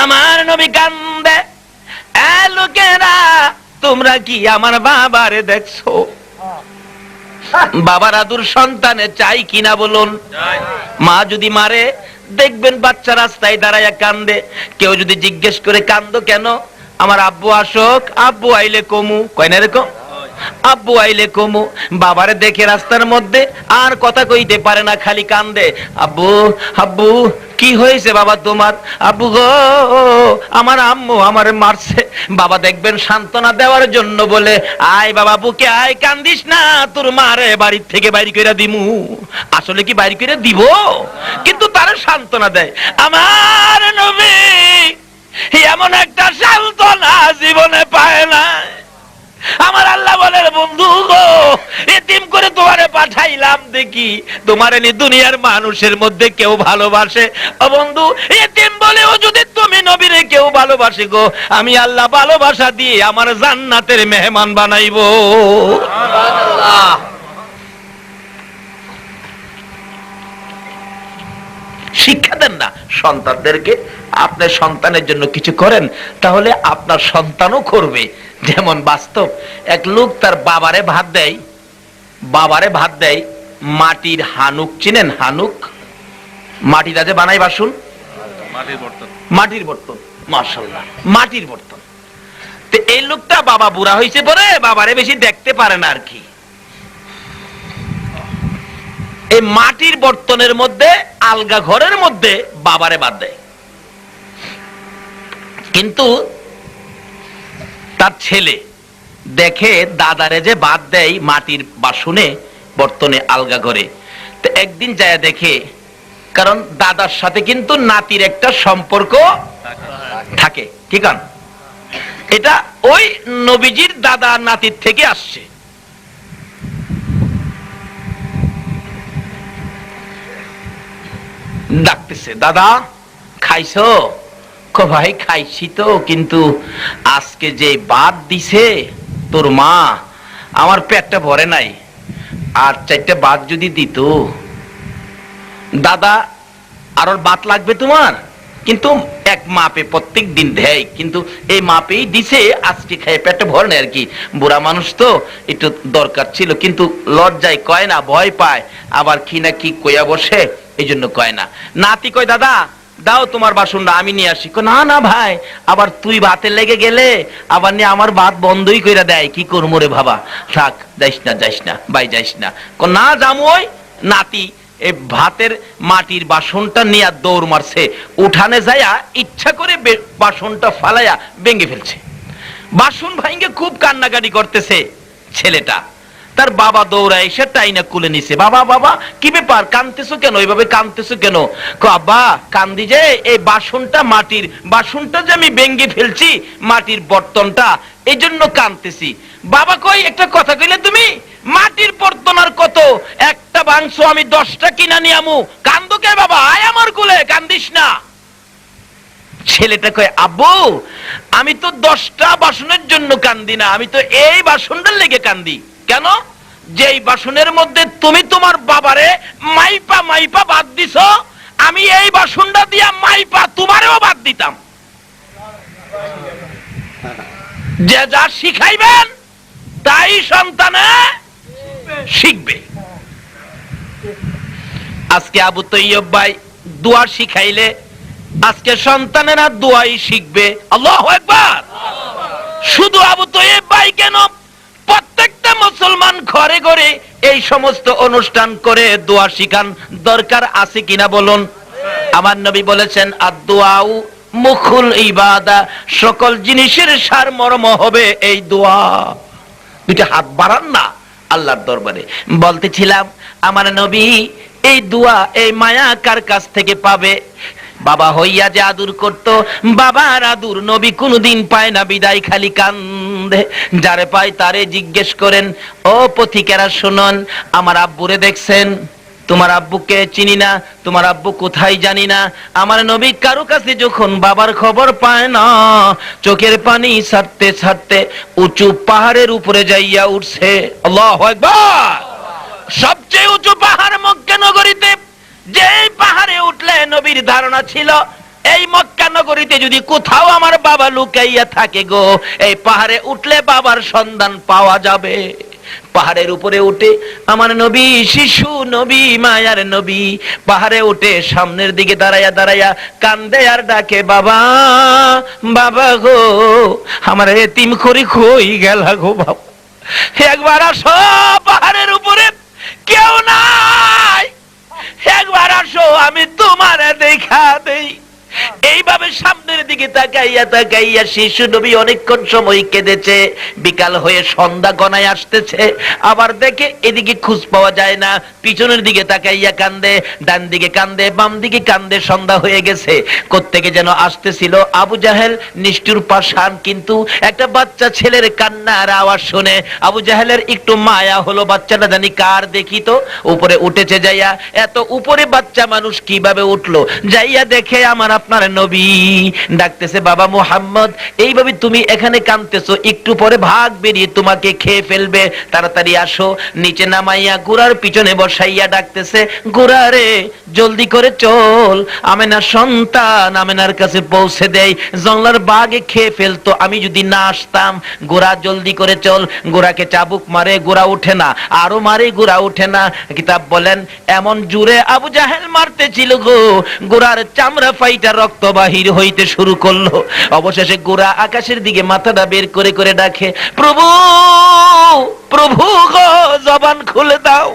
আমার নবী কান্দে। এ লোকেরা, তোমরা কি আমার বাবারে দেখছো? বাবার আদুর সন্তানে চাই কিনা বলুন? মা যদি মারে, দেখবেন বাচ্চা রাস্তায় দাঁড়ায় কান্দে। কেউ যদি জিজ্ঞেস করে কান্দো কেন? আমার আব্বু আসুক, আব্বু আইলে কমু। কয় না এরকম? আব্বু আইলে কমু। বাবারে দেখে রাস্তার মধ্যে আর কথা কইতে পারে না, খালি কান্দে। আব্বু, আব্বু কি হয়েছে বাবা তোমার? আব্বু গো, আমার আম্মু আমারে মারছে। বাবা দেখবেন সান্ত্বনা দেওয়ার জন্য বলে, আয় বাবা বুকে আয়, কান্দিস না, তোর মারে বাড়ির থেকে বাইরে কইরা দিমু। আসলে কি বাইরে কইরা দিব? কিন্তু তারা সান্ত্বনা দেয়। আমার নবী এমন একটা সান্ত্বনা জীবনে পায় না। আমার আল্লাহ বলে, বন্ধু গো, এতিম করে তোমারে পাঠাইলাম দেখি তোমারে নি দুনিয়ার মানুষের মধ্যে কেউ ভালোবাসে। ও বন্ধু, এতিম বলেও যদি তুমি নবীরে কেউ ভালোবাসে গো, আমি আল্লাহ ভালোবাসা দিয়ে আমার জান্নাতের মেহমান বানাইবো। সুবহানাল্লাহ। শিক্ষা দেন না সন্তানদেরকে। আপনার সন্তানের জন্য কিছু করেন, তাহলে আপনার সন্তানও করবে। যেমন বাস্তব, এক লোক তার বাবারে ভাত দেয়, মাটির হানুক। চিনেন হানুক? মাটিটা যে বানাই বাসন, মাটির বর্তন। মাশাআল্লাহ, মাটির বর্তন। তো এই লোকটা বাবা বুড়া হয়েছে পরে বাবারে বেশি দেখতে পারে না আর কি। এই মাটির বর্তনের মধ্যে, আলগা ঘরের মধ্যে বাবারে ভাত দেয়। কিন্তু তার ছেলে দেখে দাদারে যে ভাত দেয় মাটির বাসনে, বর্তনে, আলগা ঘরে। তো একদিন যায় দেখে, কারণ দাদার সাথে কিন্তু নাতির একটা সম্পর্ক থাকে, ঠিক আছে? এটা ওই নবীজির দাদা নাতির থেকে আসছে। ডাকতেছে, দাদা খাইছো? কো ভাই খাইছি তো, কিন্তু আজকে যে ভাত দিছে তোর মা, আমার পেটটা ভরে নাই, আর 4টা ভাত যদি দিত। দাদা, আর ভাত লাগবে তোমার? কিন্তু এক মাপে প্রত্যেক দিন দেয়, কিন্তু এই মাপেই দিছে, আজকে খেয়ে পেটটা ভরে নাই আর কি। বুড়া মানুষ তো একটু দরকার ছিল, কিন্তু লজ্জায় কয় না, ভয় পায়, আবার কি না কি কইয়া বসে, এই জন্য কয় না। নাতি কয়, দাদা দাও তোমার বাসনটা, আমি নিয়ে আসি। না না ভাই, আবার তুই ভাতে লেগে গেলে আবার নিয়ে আমার ভাত বন্ধই কইরা দেয়, কি করবো রে বাবা, থাক, যাইস না ভাই, যাইস না। না জামুই। নাতি এই ভাতের মাটির বাসনটা নিয়ে দৌড় মারছে, উঠানে যায়া ইচ্ছা করে বাসনটা ফালাইয়া ভেঙে ফেলছে। বাসন ভাঙে খুব কান্নাকাটি করতেছে ছেলেটা। তার বাবা দৌড়া এসে টাইনা কুলে নিছে। বাবা, বাবা কি ব্যাপার, কাঁদতেছো কেন? এইভাবে কাঁদতেছো কেন? আব্বা কান্দি যে এই বাসনটা, মাটির বাসনটা যে আমি ভেঙে ফেলছি, মাটির বর্তনটা, এই জন্য কাঁদতেছি। বাবা কই, একটা কথা কইলে তুমি, মাটির বর্তন আর কত, একটা ভাঙছো, আমি 10টা কিনা নিয়ামু, কান্দো কে বাবা, আয় আমার কুলে, কান্দিস না। ছেলেটা কয়, আব্বু আমি তো 10টা বাসনের জন্য কান্দি না, আমি তো এই বাসনটার লেগে কান্দি। কেন? যেই বাসনের মধ্যে তুমি তোমার বাবারে মাইপা মাইপা বাদ দিছো, আমি এই বাসনটা দিয়া মাইপা তোমারেও বাদ দিতাম। যে যা শিখাইবেন তাই সন্তানে শিখবে। আজকে আবু তৈয়ব ভাই দোয়া শিখাইলে আজকে সন্তানেরা দোয়াই শিখবে। আল্লাহু আকবার। শুধু আবু তৈয়ব ভাই কেন, প্রত্যেকটা মুসলমান ঘরে ঘরে এই সমস্ত অনুষ্ঠান করে দোয়া শিখান দরকার আছে কিনা বলুন? আমার নবী বলেছেন, আদ-দুআউ মুখুল ইবাদা, সকল জিনিসের সারমর্ম হবে এই দোয়া। দুইটা হাত বাড়ান না আল্লাহর দরবারে। বলতেছিলাম, আমার নবী এই দোয়া, এই মায়া কার কাছ থেকে পাবে? বাবা হইয়া যে আদর করত, বাবার আদর নবী কোনদিন পায় না, বিদায় খালি কান্দে। যারে পায় তারে জিজ্ঞেস করেন, ও পথিকেরা শুনুন, আমার আব্বুরে দেখছেন? তোমার আব্বুকে চিনি না, তোমার আব্বু কোথায় জানি না। আমার নবী কারো কাছে যখন বাবার খবর পায় না, চোখের পানি ছাড়তে ছাড়তে উঁচু পাহাড়ের উপরে যাইয়া উঠছে। আল্লাহু আকবার। সবচেয়ে উঁচু পাহাড় মক্কা নগরীতে, যে পাহাড়ে উঠলে নবীর ধারণা ছিল এই মক্কা নগরীতে যদি কোথাও আমার বাবা লুকাইয়া থাকে গো, এই পাহাড়ে উঠলে বাবার সন্ধান পাওয়া যাবে। পাহাড়ের উপরে উঠে আমার নবী, শিশু নবী, মায়ার নবী পাহাড়ে উঠে সামনের দিকে দাঁড়াইয়া দাঁড়াইয়া কান্দে আর ডাকে, বাবা বাবা গো, আমার এতিম করি কই গেলা গো বাবা, একবার আসো, পাহাড়ের উপরে কেউ নাই, একবার আসো, আমি তোমার দেখা দেই। এইভাবে সামনের দিকে তাকাইয়া তাকাইয়া শিশু নবী অনেকক্ষণ সময় কেঁদেছে। বিকাল হয়ে সন্ধ্যা গনায় আসতেছে, আবার দেখে এদিকে খোঁজ পাওয়া যায় না, পিছনের দিকে তাকাইয়া কান্দে, ডান দিকে কান্দে, বাম দিকে কান্দে, সন্ধ্যা হয়ে গেছে। কোত্থেকে যেন আসতেছিল আবু জাহেল, নিষ্ঠুর পাষাণ, কিন্তু একটা বাচ্চা ছেলের কান্নার আওয়াজ শুনে আবু জাহেলের একটু মায়া হলো, বাচ্চাটা জানি কার দেখি তো। উপরে উঠেছে যাইয়া, এত উপরে বাচ্চা মানুষ কিভাবে উঠলো, যাইয়া দেখে আমার আপনার নবী ডাকতেছে, বাবা মুহাম্মদ, এইভাবে তুমি এখানে কাঁদতেছো, একটু পরে ভাগ বেরিয়ে তোমাকে খেয়ে ফেলবে, তাড়াতাড়ি আসো। নিচে নামাইয়া গুড়ার পিছনে বসাইয়া ডাকতেছে, গুড়া রে জলদি করে চল, আমেনার সন্তান আমেনার কাছে পৌঁছে দেয়, জংলার বাঘে খেয়ে ফেলতো, আমি যদি না আসতাম। গোড়া জলদি করে চল। গোড়াকে চাবুক মারে, গোড়া উঠে না, আরো মারে, গোড়া উঠে না। কিতাব বলেন এমন জুড়ে আবু জাহেল মারতে ছিল গো, গোড়ার চামড়া ফাইটা রক্ত বাহির হইতে শুরু করলো। অবশেষে গোড়া আকাশের দিকে মাথাটা বের করে করে ডাকে, প্রভু প্রভু গো, জবান খুলে দাও।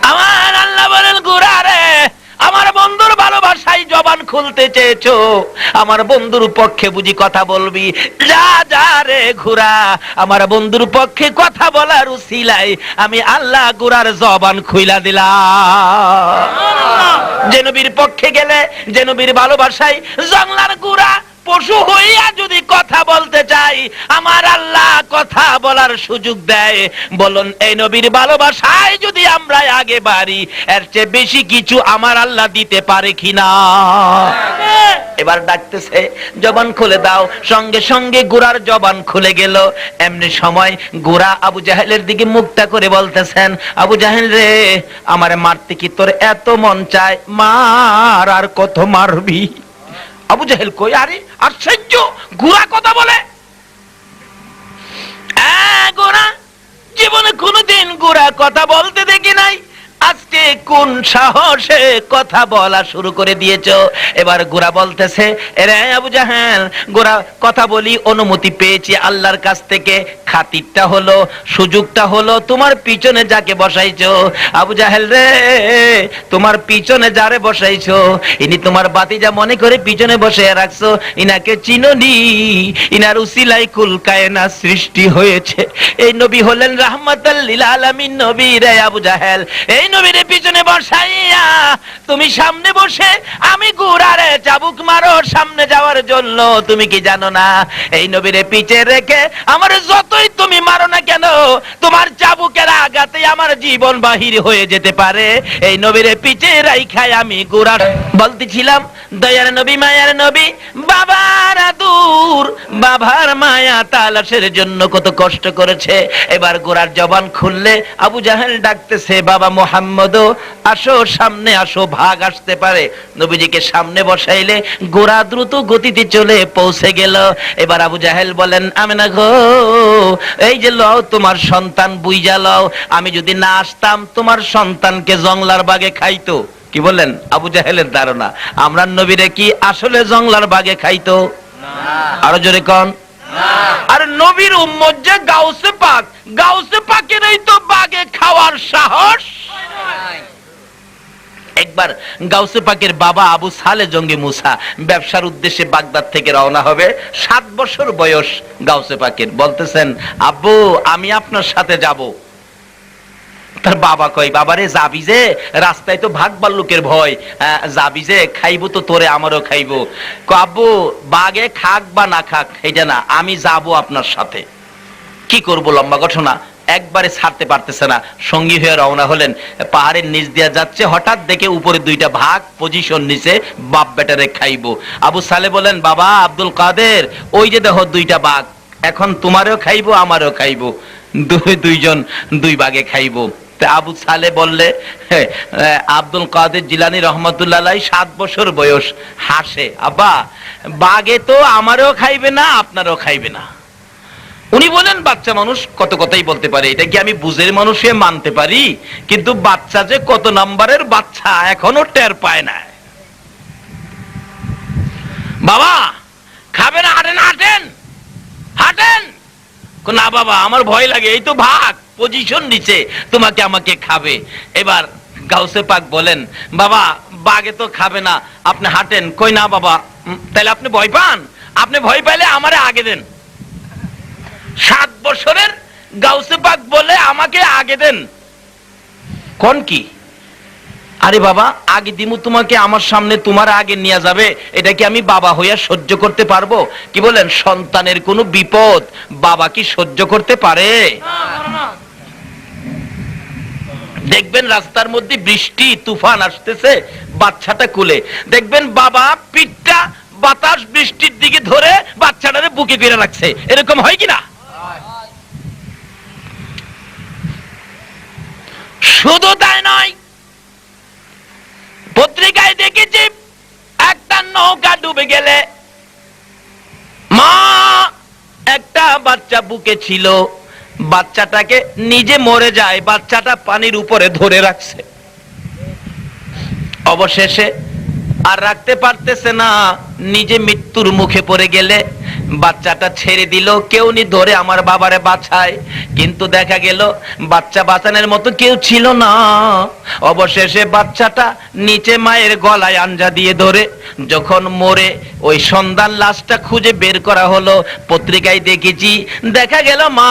আমার আল্লাহ বলেন, গোড়া রে, আমার বন্ধুর ভালোবাসায় জবান খুলতে চেয়েছো, আমার বন্ধুর পক্ষে বুঝি কথা বলবি? যা যা রে ঘোড়া, আমার বন্ধুর পক্ষে কথা বলার উসিলায় আমি আল্লাহ গোড়ার জবান খুইলা দিলাম। যে নবীর পক্ষে গেলে, যে নবীর ভালোবাসায় জংলার গোড়া পশু হইয়া যদি কথা বলতে চাই, আমার আল্লাহ কথা বলার সুযোগ দেয়। বলুন, এই নবীর ভালোবাসায় যদি আমরা আগে বাড়ি, এর চেয়ে বেশি কিছু আমার আল্লাহ দিতে পারে কিনা? এবার ডাকতেছে, জবান খুলে দাও। সঙ্গে সঙ্গে গোড়ার জবান খুলে গেল। এমনি সময় গোড়া আবু জাহেলের দিকে মুখটা করে বলতেছেন, আবু জাহেল রে, আমারে মারতে কি তোর এত মন চায়? মার, আর কত মারবি? আবু জাহেল কই, আরে আশ্চর্য, গোড়া কথা বলে। গোড়া জীবনে কোনদিন গোড়া কথা বলতে দেখি নাই, আজকে কোন সাহসে কথা বলা শুরু করে দিয়েছো? এবার গোড়া বলতেছে, এরে আবু জাহেল, গোড়া কথা বলি, অনুমতি পেয়েছি আল্লাহর কাছ থেকে, খাতিরটা হলো, সুযোগটা হলো, তোমার পিছনে যাকে বসাইছো, আবু জাহেল রে, তোমার পিছনে যারে বসাইছো, ইনি তোমার বাতিজা মনে করে পিছনে বসে রাখছো, ইনাকে চিনোনি, ইনার উসিলাই কুল কায়নাত সৃষ্টি হয়েছে। এই নবী হলেন রাহমাতাল লিল আলামিন নবী রে আবু জাহেল। এই নবীর পিছনে বসাইয়া তুমি সামনে বসে আমি গোড়ারে চাবুক মারো সামনে যাওয়ার জন্য, তুমি কি জানো না এই নবীর পিছে রেখে আমার যতই তুমি মারো না কেন, তোমার চাবুকের আঘাতে আমার জীবন বাহির হয়ে যেতে পারে। এই নবীর পিছে রাইখায় আমি গোড়া বলতেছিলাম, দয়ার নবী, মায়ার নবী, বাবার দূর, বাবার মায়া তালাশের জন্য কত কষ্ট করেছে। এবার গোড়ার জবান খুললে আবু জাহেল ডাকতেছে, বাবা মুহাম্মদ আসো, সামনে আসো, ভাগ আসতে পারে। নবীজিকে সামনে বসাইলে গোড়া দ্রুত গতিতে চলে পৌঁছে গেল। এবার আবু জাহেল বলেন, আমেনা গো, এই যে লও তোমার সন্তান, বুইজা লও, আমি যদি না আসতাম তোমার সন্তানকে জংলার বাগে খাইতো। কি বলেন? আবু জাহেলের ধারণা আমরা নবীরে কি আসলে জংলার বাগে খাইতো? আরো জোরে কোন। আর নবীর উম্মত যে গাউসে পাক, গাউসে পাকের এই তো বাগে খাওয়ার সাহস। একবার গাউসে পাকের বাবা আবু সালে জঙ্গি মুসা ব্যবসার উদ্দেশ্যে বাগদাদ থেকে রওনা হবে। 7 বছর বয়স গাউসে পাকের। বলতেছেন, আব্বু আমি আপনার সাথে যাব। তার বাবা কই, বাবারে যাবি যে, রাস্তায় তো ভাগ ভাল্লুকের ভয়, যাবি যে, খাইবো তো তোরে, আমারও খাইবো। আব্বু বাগে খাক বা না খাক এটা না, আমি যাব আপনার সাথে। কি করব, লম্বা ঘটনা। একবারে ছাড়তে পারতেছে না, সঙ্গী হয়ে রওনা হলেন। পাহাড়ের নিচ দিয়া যাচ্ছে, হঠাৎ দেখে উপরে 2টা ভাগ পজিশন নিচে, বাপ বেটারে খাইবো। আবু সালে বলেন, বাবা আব্দুল কাদের, ওই যে দেখো 2টা বাঘ, এখন তোমারও খাইবো আমারও খাইবো, দুইজন 2 ভাগে খাইবো। আবু সালে বললে আব্দুল কাদের জিলানী রহমতুল্লাহ আলাইহি 7 বছর বয়স, হাসে, আব্বা বাঘে তো আমারও খাইবে না আপনারও খাইবে না। উনি বলেন বাচ্চা মানুষ কত কথাই বলতে পারে, এটা কি আমি বুঝের মানুষে মানতে পারি, কিন্তু বাচ্চা যে কত নম্বরের বাচ্চা এখনো টের পায় না। বাবা খাবেন, হাঁটেন হাঁটেন হাঁটেন। না বাবা আমার ভয় লাগে, এই তো ভাগ পজিশন নিচে, তোমাকে আমাকে খাবে। এবার গাউসে পাক বলেন বাবা বাঘে তো খাবে না, আপনি হাঁটেন। কই না বাবা, তাহলে আপনি ভয় পান, আপনি ভয় পাইলে আমারে আগে দেন। 7 বছরের গাউসে পাক বলে আমাকে আগে দেন, কোন কি? আরে বাবা আগে দিমু তোমাকে, আমার সামনে তোমার আগে নিয়ে যাবে, এটা কি আমি বাবা হইয়া সহ্য করতে পারবো? কি বলেন, সন্তানের কোনো বিপদ বাবা কি সহ্য করতে পারে? দেখবেন রাস্তার মধ্যে বৃষ্টি তুফান আসতেছে, বাচ্চাটা কোলে, দেখবেন বাবা পিঠটা বাতাস বৃষ্টির দিকে ধরে বাচ্চাটারে বুকে করে রাখছে, এরকম হয় কিনা? শুধু তাই নয়, পত্রিকায় দেখেছি একটা নৌকা ডুবে গেলে মা একটা বাচ্চা বুকে ছিল, বাচ্চাটাকে নিজে মরে যায়, বাচ্চাটা পানির উপরে ধরে রাখছে। অবশেষে আর রাখতে পারতেছে না, নিজে মৃত্যুর মুখে পড়ে গেলে বাচ্চাটা ছেড়ে দিল, কেউ নি ধরে আমার বাবারে বাঁচায়, কিন্তু দেখা গেল বাচ্চা বাঁচানোর মতো কেউ ছিল না। অবশেষে বাচ্চাটা নিচে মায়ের গলায় আঞ্জা দিয়ে ধরে যখন মরে, ওই সন্তান লাশটা খুঁজে বের করা হলো, পত্রিকায় দেখেছি, দেখা গেল মা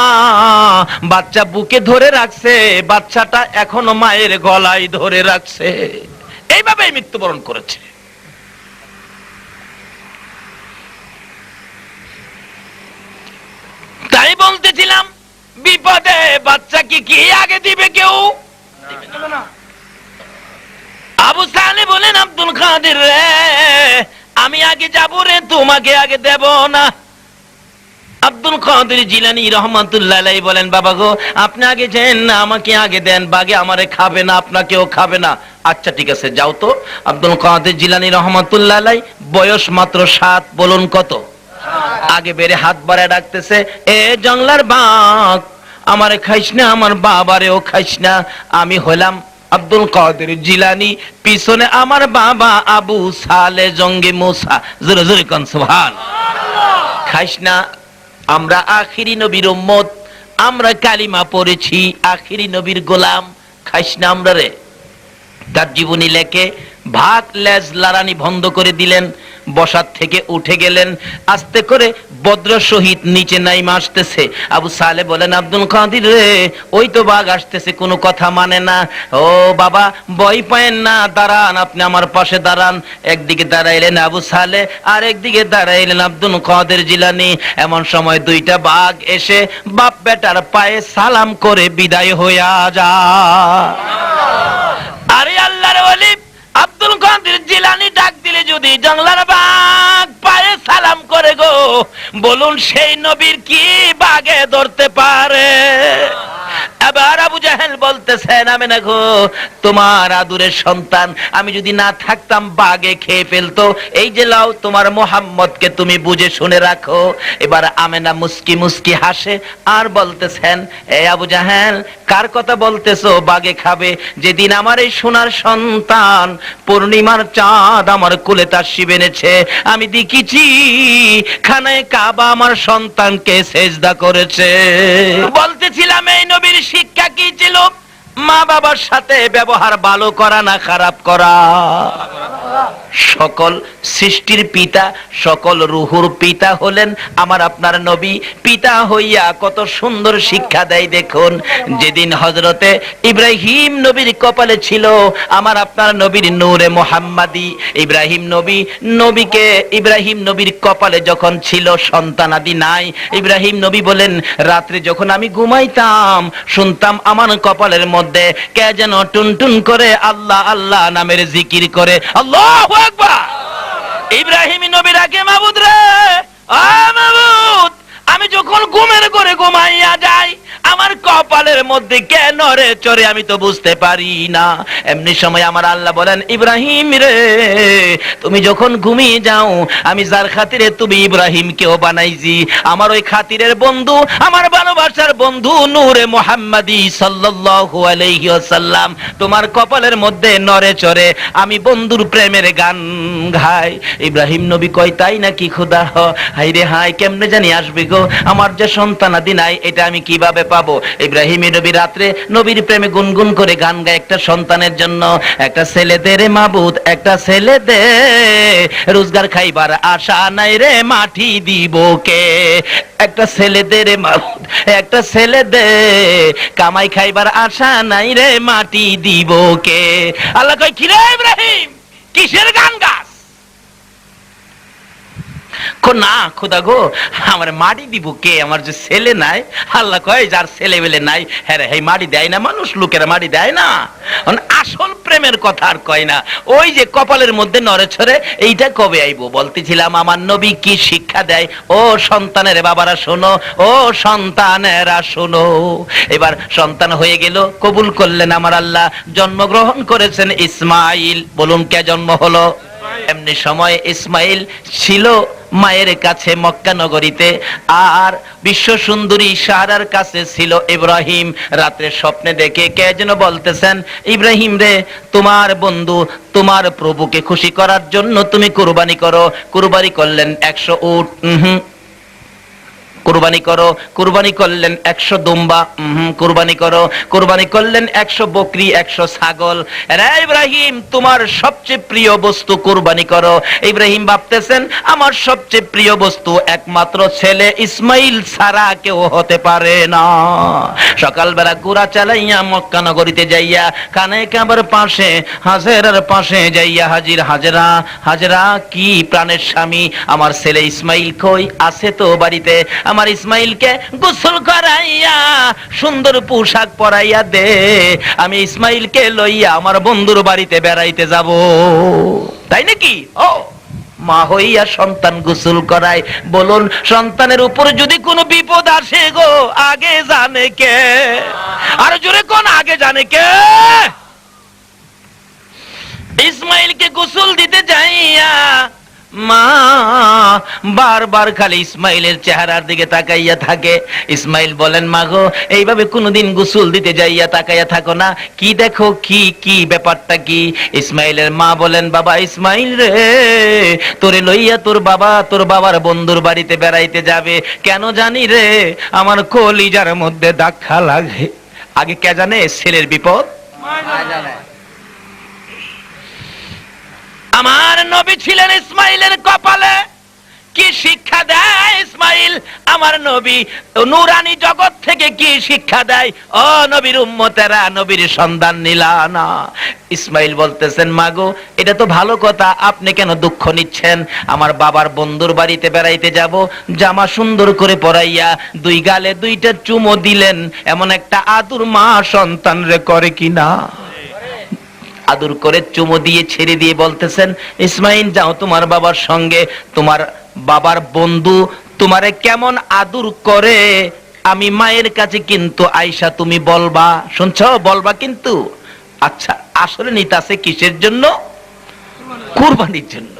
বাচ্চা বুকে ধরে রাখছে, বাচ্চাটা এখনো মায়ের গলায় ধরে রাখছে, এইভাবেই মৃত্যুবরণ করেছে। তাই বলতেছিলাম বিপদে বাচ্চাকে কি আগে দিবে কেউ? আবু সালে বলেন আব্দুল কাদের রে আমি আগে যাব রে, তোমাকে আগে দেব না। আব্দুল কাদের জিলানী রহমাতুল্লাহ আলাইহি বলেন বাবা গো আপনি আগে যান না, আমাকে আগে দেন, বাগে আমারে খাবে না আপনাকেও খাবে না। আচ্ছা ঠিক আছে যাও তো। আব্দুল কাদের জিলানী রহমাতুল্লাহ আলাইহি বয়স মাত্র 7, বলুন কত? আগে বেড়ে হাত বাড়ায় ডাকতেছে, এ জঙ্গলার বাঘ আমারে খাইস না, আমার বাবারেও খাইস না। আমি হলাম আব্দুল কাদের জিলানী, পিছনে আমার বাবা আবু সালে জঙ্গে মুসা, জোরে জোরে কোন সুবহানাল্লাহ। খাইস না, আমরা আখিরি নবীর উম্মত, আমরা কালিমা পড়েছি, আখিরি নবীর গোলাম, খাইস না আমরা রে। তার জীবনী লেখে ভাগ লেজ লারানি বন্ধ করে দিলেন, বসার থেকে উঠে গেলেন, আস্তে করে বদ্র সহিত নিচে নাইমা আসতেছে। আবু সালে বলেন আব্দুল কাদের রে ওই তো বাঘ আসতেছে, কোনো কথা মানে না। ও বাবা ভয় পায়েন না, দাঁড়ান, আপনি আমার পাশে দাঁড়ান। একদিকে দাঁড়াইলেন আবু সালে, আর একদিকে দাঁড়াইলেন আব্দুল কাদের জিলানী। এমন সময় দুইটা বাঘ এসে বাপ বেটার পায়ে সালাম করে বিদায় হইয়া যায়। আরে আল্লাহর ওলি আব্দুল কাদের জিলানী ডাক দিলে যদি জঙ্গলার বাঘ পায়ে সালাম করে গো, বলুন সেই নবীর কি বাঘে ধরতে পারে? এবার আবু জাহেল বলতেছেন আমি না গো তোমার আদুরের সন্তান, আমি যদি না থাকতাম বাঘে খেয়ে ফেলতো। এই যে লাও তোমার মোহাম্মদকে তুমি বুঝে শুনে রাখো। এবার আমেনা মুস্কি মুস্কি হাসে আর বলতেছেন, এ আবু জাহেল কার কথা বলতেছো বাঘে খাবে? যেদিন আমার এই সোনার সন্তান পূর্ণিমার চাঁদ আমার কোলে তাশরিফ এনেছে, আমি দেখেছি খানায় কাবা আমার সন্তানকে সেজদা করেছে। বলতেছিলাম এই নবীর শিক্ষা কি ছিল? মা বাবার সাথে ব্যবহার ভালো করা না খারাপ করা। সকল সৃষ্টির পিতা, সকল রুহুর পিতা হলেন আমার আপনার নবী। পিতা হইয়া কত সুন্দর শিক্ষা দেয় দেখুন। যেদিন হযরতে ইব্রাহিম নবীর কপালে ছিল আমার আপনার নবীর নূরে মুহাম্মাদি, ইব্রাহিম নবীর কপালে যখন ছিল সন্তানাদি নাই, ইব্রাহিম নবী বলেন রাত্রে যখন আমি ঘুমাইতাম শুনতাম আমার কপালের মধ্যে কে যেন টুনটুন করে আল্লাহ আল্লাহ নামের জিকির করে। আল্লাহু আকবার। ইব্রাহিম নবী ডাকে মাবুদ রে, আ মাবুদ আমি যখন ঘুমের ঘরে ঘুমাইয়া যাই আমার কপালের মধ্যে কে নড়ে চড়ে আমি তো বুঝতে পারি না। এমনি সময় আমার আল্লাহ বলেন, ইব্রাহিম রে, তুমি যখন ঘুমিয়ে যাও, আমি যার খাতিরে তুমি ইব্রাহিমকেও বানাইছি, আমার ওই খাতিরের বন্ধু, আমার ভালোবাসার বন্ধু নূরে মুহাম্মাদি সাল্লাল্লাহু আলাইহি ওয়াসাল্লাম তোমার কপালের মধ্যে নড়ে চড়ে আমি বন্ধুর প্রেমের গান গাই। ইব্রাহিম নবী কয়, তাই নাকি খোদা? হাই রে হাই, কেমনে জানি আসবে গো, আমার যে সন্তানাদি নাই, এটা আমি কিভাবে পাবো? ইব্রাহিম নবী রাত্রে নবীর প্রেমে গুনগুন করে গান গায় একটা সন্তানের জন্য, একটা ছেলে দে রে মাবুদ, একটা ছেলে দে, রোজগার খাইবার আশা নাই রে, মাটি দিব কে? একটা ছেলে দে রে মাবুদ, একটা ছেলে দে, কামাই খাইবার আশা নাই রে, মাটি দিব কে? আল্লাহ কয়, কি রে ইব্রাহিম, কিসের গান গাস? না খোদা গো, আমার মাটি দিব কে? আমার যে ছেলে নাই। আল্লাহ কয়, যার ছেলে বেলে নাই, হ্যাঁ রে, মাটি দেয় না মানুষ, লোকেরা মাটি দেয় না। আসল প্রেমের কথা আর কয় না, ওই যে কপালের মধ্যে নড়ে ছড়ে, এইটা কবে আইবো? বলতেছিলাম আমার নবী কি শিক্ষা দেয়। ও সন্তানের বাবারা শোনো, ও সন্তানেরা শোনো। এবার সন্তান হয়ে গেল, কবুল করলেন আমার আল্লাহ, জন্মগ্রহণ করেছেন ইসমাইল। বলুন কে জন্ম হলো? এমনি সময় ইসমাইল ছিল মায়ের কাছে মক্কা নগরীতে, আর বিশ্ব সুন্দরী সারার কাছে ছিল ইব্রাহিম। রাত্রে স্বপ্নে দেখে কে যেন বলতেছেন, ইব্রাহিম রে, তোমার বন্ধু তোমার প্রভুকে খুশি করার জন্য তুমি কুরবানি করো। কুরবানি করলেন 100 উট, কুরবানি করো। কুরবানি করলেন 100 দুম্বা, কুরবানি করো। কুরবানি করলেন 100 বকরি, 100 ছাগল। রে ইব্রাহিম, তোমার সবচেয়ে প্রিয় বস্তু কুরবানি করো। ইব্রাহিম ভাবতেছেন, আমার সবচেয়ে প্রিয় বস্তু একমাত্র ছেলে ইসমাইল ছাড়া কেউ হতে পারে না। সকালবেলা ঘোড়া চালাইয়া মক্কা নগরীতে যাইয়া কানে কাবার পাশে হাজেরার পাশে যাইয়া হাজির। হাজেরা, হাজেরা কি প্রাণের স্বামী, আমার ছেলে ইসমাইল কই? আছে তো বাড়িতে। আমার ইসমাইলকে গোসল করাইয়া সুন্দর পোশাক পরাইয়া দে, আমি ইসমাইলকে লইয়া আমার বন্ধুর বাড়িতে বেড়াইতে যাব। তাই নাকি? ও মা হইয়া সন্তান গোসল করায়। বলুন, সন্তানের উপর যদি কোনো বিপদ আসে গো, আগে জানে কে? আর জোরে কোন, আগে জানে কে? ইসমাইলকে গোসল দিতে যাইয়া মা বারবার খালি ইসমাইলের চেহারার দিকে তাকাইয়া থাকে। ইসমাইল বলেন, মা গো, এইভাবে কোনোদিন গোসল দিতে যাইয়া তাকাইয়া থাকো না, কি দেখো, কি কি ব্যাপারটা কি? ইসমাইলের মা বলেন, বাবা ইসমাইল রে, তোরে লইয়া তোর বাবার বন্ধুর বাড়িতে বেড়াইতে যাবে। কেন জানি রে, আমার কলিজার মধ্যে ধাক্কা লাগে। আগে কে জানে ছেলের বিপদ? আমার নবী ছিলেন ইসমাইলের কপালে। কি শিক্ষা দেয় ইসমাইল? আমার নবী নূরানি জগৎ থেকে কি শিক্ষা দেয়? ও নবীর উম্মতেরা, নবীর সন্ধান নিলা না। ইসমাইল বলতেছেন, মাগো, এটা তো ভালো কথা, আপনি কেন দুঃখ নিচ্ছেন? আমার বাবার বন্ধুর বাড়িতে বেড়াইতে যাব, জামা সুন্দর করে পরাইয়া 2 গালে 2টা চুমো দিলেন, এমন একটা আদর মা সন্তান রে করে কিনা? আদর করে চুমো দিয়ে ছেড়ে দিয়ে বলতেছেন, ইসমাইল যাও তোমার বাবার সঙ্গে, তোমার বাবার বন্ধু তোমারে কেমন আদর করে আমি মায়ের কাছে কিন্তু আয়সা তুমি বলবা। শুনছো? বলবা কিন্তু। আচ্ছা, আসলে নিতাছে কিসের জন্য? কুরবানির জন্য।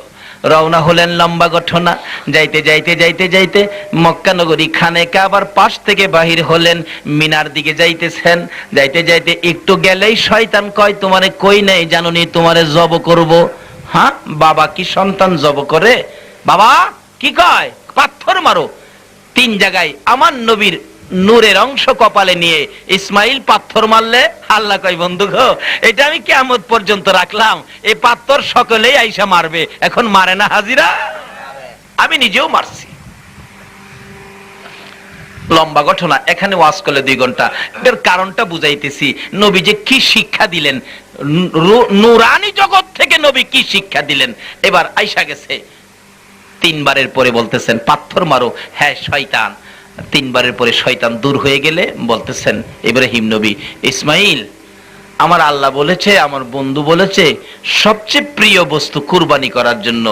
রওনা হলেন, লম্বা ঘটনা। যাইতে যাইতে যাইতে যাইতে মক্কা নগরী খানে কাবার পাশ থেকে বাহির হলেন, মিনার দিকে যাইতেছেন। যাইতে যাইতে একটু গেলেই শয়তান কয়, তোমারে কই নাই জানুনি তোমারে জব করব। হ্যাঁ, বাবা কি সন্তান জব করে? বাবা কি কয়? পাথর মারো। 3 জায়গায় আমার নবীর নূরের অংশ কপালে নিয়ে ইসমাইল পাথর মারলে আল্লাহ কয়, বন্ধু গো, এটা আমি কিয়ামত পর্যন্ত রাখলাম, এই পাথর সকলেই আইসা মারবে, এখন মারে না হাজিরা? আমি নিজেও মারছি। লম্বা ঘটনা, এখানে ওয়াজ করলে 2 ঘন্টা। এর কারণটা বুঝাইতেছি, নবী যে কি শিক্ষা দিলেন, নূরানি জগৎ থেকে নবী কি শিক্ষা দিলেন। এবার আইসা গেছে 3 বারের পরে বলতেছেন, পাথর মারো। হ্যাঁ, শয়তান। 3 বারের পরে শয়তান দূর হয়ে গেলে বলতেছেন ইব্রাহিম নবী, ইসমাইল, আমার আল্লাহ বলেছে, আমার বন্ধু বলেছে, সবচেয়ে প্রিয় বস্তু কুরবানি করার জন্য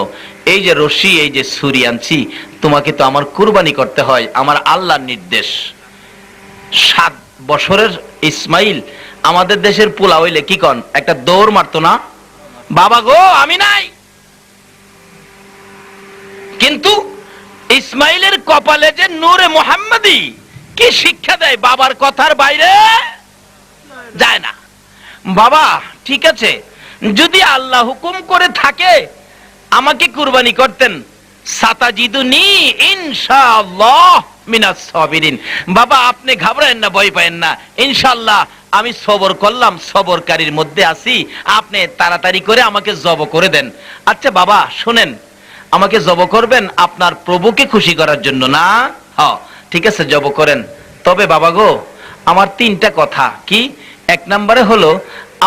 এই যে রশি, এই যে ছুরি আনছি, তোমাকে তো আমার কুরবানি করতে হয়, আমার আল্লাহর নির্দেশ। 7 বছরের ইসমাইল আমাদের দেশের পোলা হইলে কি কন, একটা দৌড় মারতো না, বাবা গো আমি নাই। কিন্তু ইসমাইলের কপালে যে নূরে মুহাম্মাদি কি শিক্ষা দেয়, বাবার কথার বাইরে যায় না। বাবা ঠিক আছে, যদি আল্লাহ হুকুম করে থাকে আমাকে কুরবানি করতেন, সাতাজিদুনি ইনশাআল্লাহ মিনাস সাবিরিন। বাবা আপনি ঘাবড়েন না, ভয় পায়েন না, ইনশাআল্লাহ আমি সবর করলাম, সবরকারীর মধ্যে আছি, আপনি তাড়াতাড়ি করে আমাকে জব করে দেন। আচ্ছা বাবা শুনেন, আমাকে জব করবেন আপনার প্রভুকে খুশি করার জন্য না? হ্যাঁ ঠিক আছে জব করেন, তবে বাবা গো আমার তিনটা কথা। কি? এক নম্বরে হলো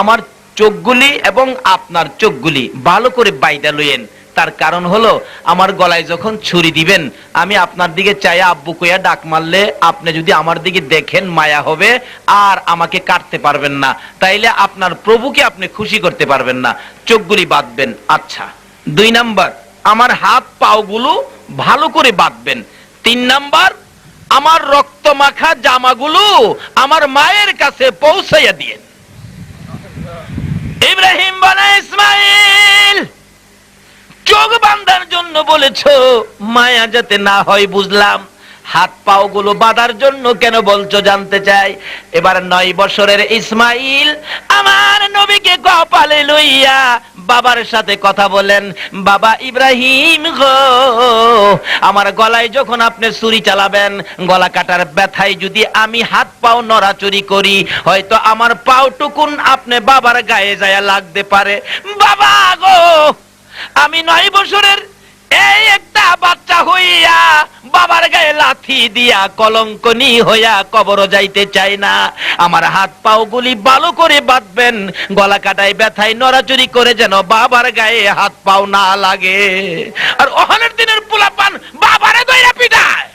আমার চোখগুলি এবং আপনার চোখগুলি ভালো করে বাইদা লইয়েন। তার কারণ হলো আমার গলায় যখন ছুরি দিবেন আমি আপনার দিকে চাইয়া আব্বু কইয়া ডাক মারলে আপনি যদি আমার দিকে দেখেন মায়া হবে আর আমাকে কাটতে পারবেন না, তাইলে আপনার প্রভুকে আপনি খুশি করতে পারবেন না, চোখগুলি বাঁধবেন। আচ্ছা, দুই নাম্বার আমার হাত পাওগুলো ভালো করে বাঁধবেন। তিন নাম্বার আমার রক্ত মাখা জামাগুলো আমার মায়ের কাছে পৌঁছাইয়া দিয়েন। ইব্রাহিম বলে ইসমাইল চোখ বাঁধার জন্য বলেছো, মায়া যাতে না হয় বুঝলাম, হাত পাও গুলো বাঁধার জন্য কেন বলছো জানতে চাই। এবার 9 বছরের ইসমাইল আমার নবীকে কপালে লইয়া বাবার সাথে কথা বলেন, বাবা ইব্রাহিম গো আমার গলায় যখন আপনি ছুরি চালাবেন, গলা কাটার ব্যথায় যদি আমি হাত পাও নড়াচড়ি করি, হয়তো আমার পাও টুকুন আপনি বাবার গায়ে যায় লাগতে পারে। বাবা গো আমি 9 বছরের এই একটা বাচ্চা হইয়া বাবার গায়ে লাথি দিয়া কলঙ্কনি হইয়া কবর যাইতে চাই না। আমার হাত পাও গুলি ভালো করে বাঁধবেন, গলা কাটায় ব্যথায় নড়াচড়ি করে যেন বাবার গায়ে হাত পাও না লাগে। আর ওখানের দিনের পোলাপান বাবারে দইরা পিটায়।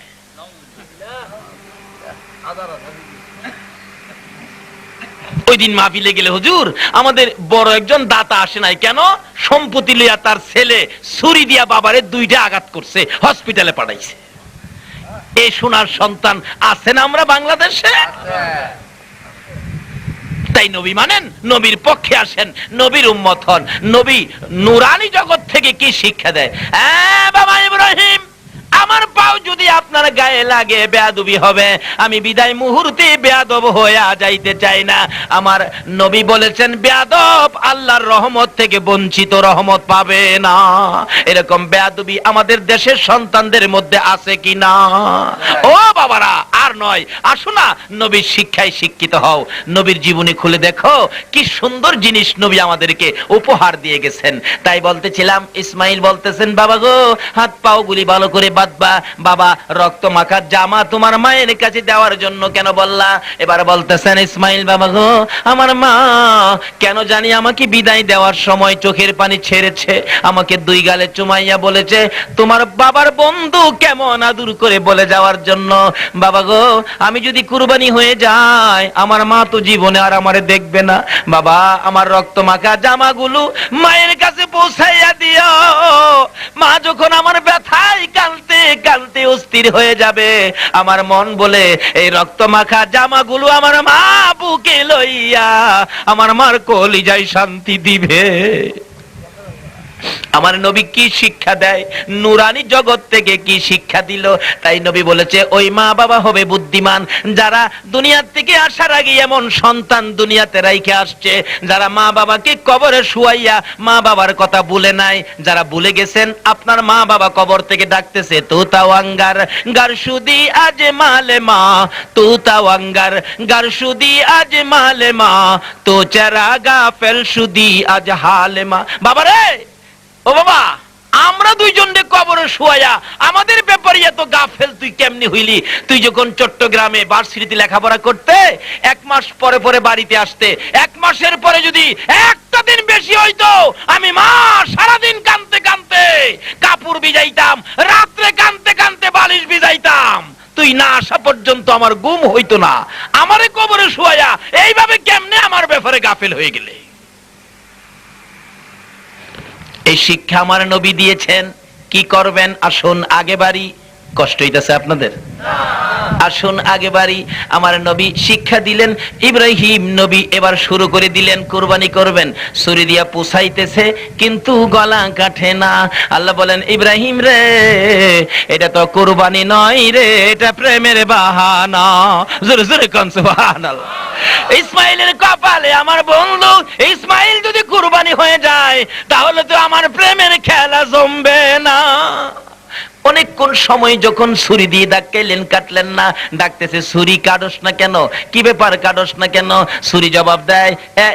ওই দিন মাহফিলে গেলে হুজুর আমাদের বড় একজন দাতা আসে নাই কেন, সম্পত্তি লইয়া তার ছেলে ছুরি দিয়া বাবারে 2টা আঘাত করছে, হসপিটালে পাঠাইছে। এই সোনার সন্তান আছে না আমরা বাংলাদেশে? তাই নবী মানেন, নবীর পক্ষে আসেন, নবীর উম্মত হন। নবী নুরানি জগৎ থেকে কি শিক্ষা দেয়? বাবা ইব্রাহিম আমার পাও যদি আপনার গায়ে লাগে বেয়াদবি হবে, আমি বিদায় মুহূর্তে বেয়াদব হয়ে যাইতে চাই না। আমার নবী বলেছেন বেয়াদব আল্লাহর রহমত থেকে বঞ্চিত, রহমত পাবে না। এরকম বেয়াদবি আমাদের দেশের সন্তানদের মধ্যে আছে কি না? ও বাবারা আর নয়, আসো না নবীর শিক্ষায় শিক্ষিত হও, নবীর জীবনী খুলে দেখো কি সুন্দর জিনিস নবী আমাদেরকে উপহার দিয়ে গেছেন। তাই বলতেছিলাম ইসমাইল বলতেছেন বাবা গো হাত পাও গুলি ভালো করে বাঁধবা, বাবা রক্ত মাখার জামা তোমার মায়ের কাছে দেওয়ার জন্য কেন বললা? এবার বলতেছেন ইসমাইল বাবা গো আমার মা কেন জানি আমাকে বিদায় দেওয়ার সময় চোখের পানি ছেড়েছে, আমাকে 2 গালে চুমাইয়া বলেছে তোমার বাবার বন্ধু কেমন আদর করে বলে যাওয়ার জন্য। বাবা গো আমি যদি কুরবানি হয়ে যাই আমার মা তো জীবনে আর আমারে দেখবে না, বাবা আমার রক্ত মাখা জামাগুলো মায়ের কাছে পৌঁছাইয়া দিও। মা যখন আমার ব্যথায় কাঁদতে কাঁদতে অস্থির হয়ে যাবে, আমার মন বলে এই রক্ত মাখা জামাগুলো আমার মা বুকে লইয়া আমার মার কলিজায় শান্তি দিবে। আমার নবী কি শিক্ষা দেয়, নুরানি জগৎ থেকে কি শিক্ষা দিল। তাই নবী বলেছে ওই মা বাবা হবে বুদ্ধিমান যারা দুনিয়ার থেকে আসার আগে এমন সন্তান দুনিয়াতে রাইখে আসছে, যারা মা বাবাকে কবরে শুয়াইয়া মা বাবার কথা ভুলে নাই। যারা ভুলে গেছেন আপনার মা বাবা কবর থেকে ডাকতেছে তু তাওয়াঙ্গার গারসুদি আজ মালে মা, তু তাওয়াঙ্গার গারসুদি আজ মালে মা, তো চারা গাফেল সুদি আজ হালে মা। বাবারে ও বাবা আমরা 2 জনে কবরে শুয়ায়া আমাদের ব্যাপারে এত গাফেল তুই কেমনি হইলি? তুই যখন চট্টগ্রামে ভার্সিটিতে লেখাপড়া করতে 1 মাস পরে পরে বাড়িতে আসতে, 1 মাসের পরে যদি একটা দিন বেশি হইতো আমি মা সারাদিন কাঁদতে কাঁদতে কাপড় ভিজাইতাম, রাত্রে কাঁদতে কাঁদতে বালিশ ভিজাইতাম, তুই না আসা পর্যন্ত আমার ঘুম হইতো না। আমারে কবরে শুয়ায়া এইভাবে কেমনে আমার ব্যাপারে গাফেল হয়ে গেলে? এই শিক্ষা আমার নবী দিয়েছেন। কি করবেন আসুন আগে বাড়ি। কষ্ট হইতেছে আপনাদের? আসুন আগে বাড়ি। আমার নবী শিক্ষা দিলেন, ইব্রাহিম নবী এবার শুরু করে দিলেন কুরবানি করবেন। ছুরি দিয়া পুষাইতেছে কিন্তু গলা কাটে না। আল্লাহ বলেন, ইব্রাহিম রে, এটা তো কুরবানি নয় রে, এটা প্রেমের বাহানা। জোরে জোরে কোন সুবহানাল্লাহ। ইসমাইলের কপালে আমার বন্ধু, ইসমাইল যদি কুরবানি হয়ে যায় তাহলে তো আমার প্রেমের খেলা জমবে না। অনেকক্ষণ সময় যখন ছুরি দিয়ে ডাকলেন, কাটলেন না। ডাকতেছে, ছুরি কাটস না কেন, কি ব্যাপার কাটস না কেন? ছুরি জবাব দেয়,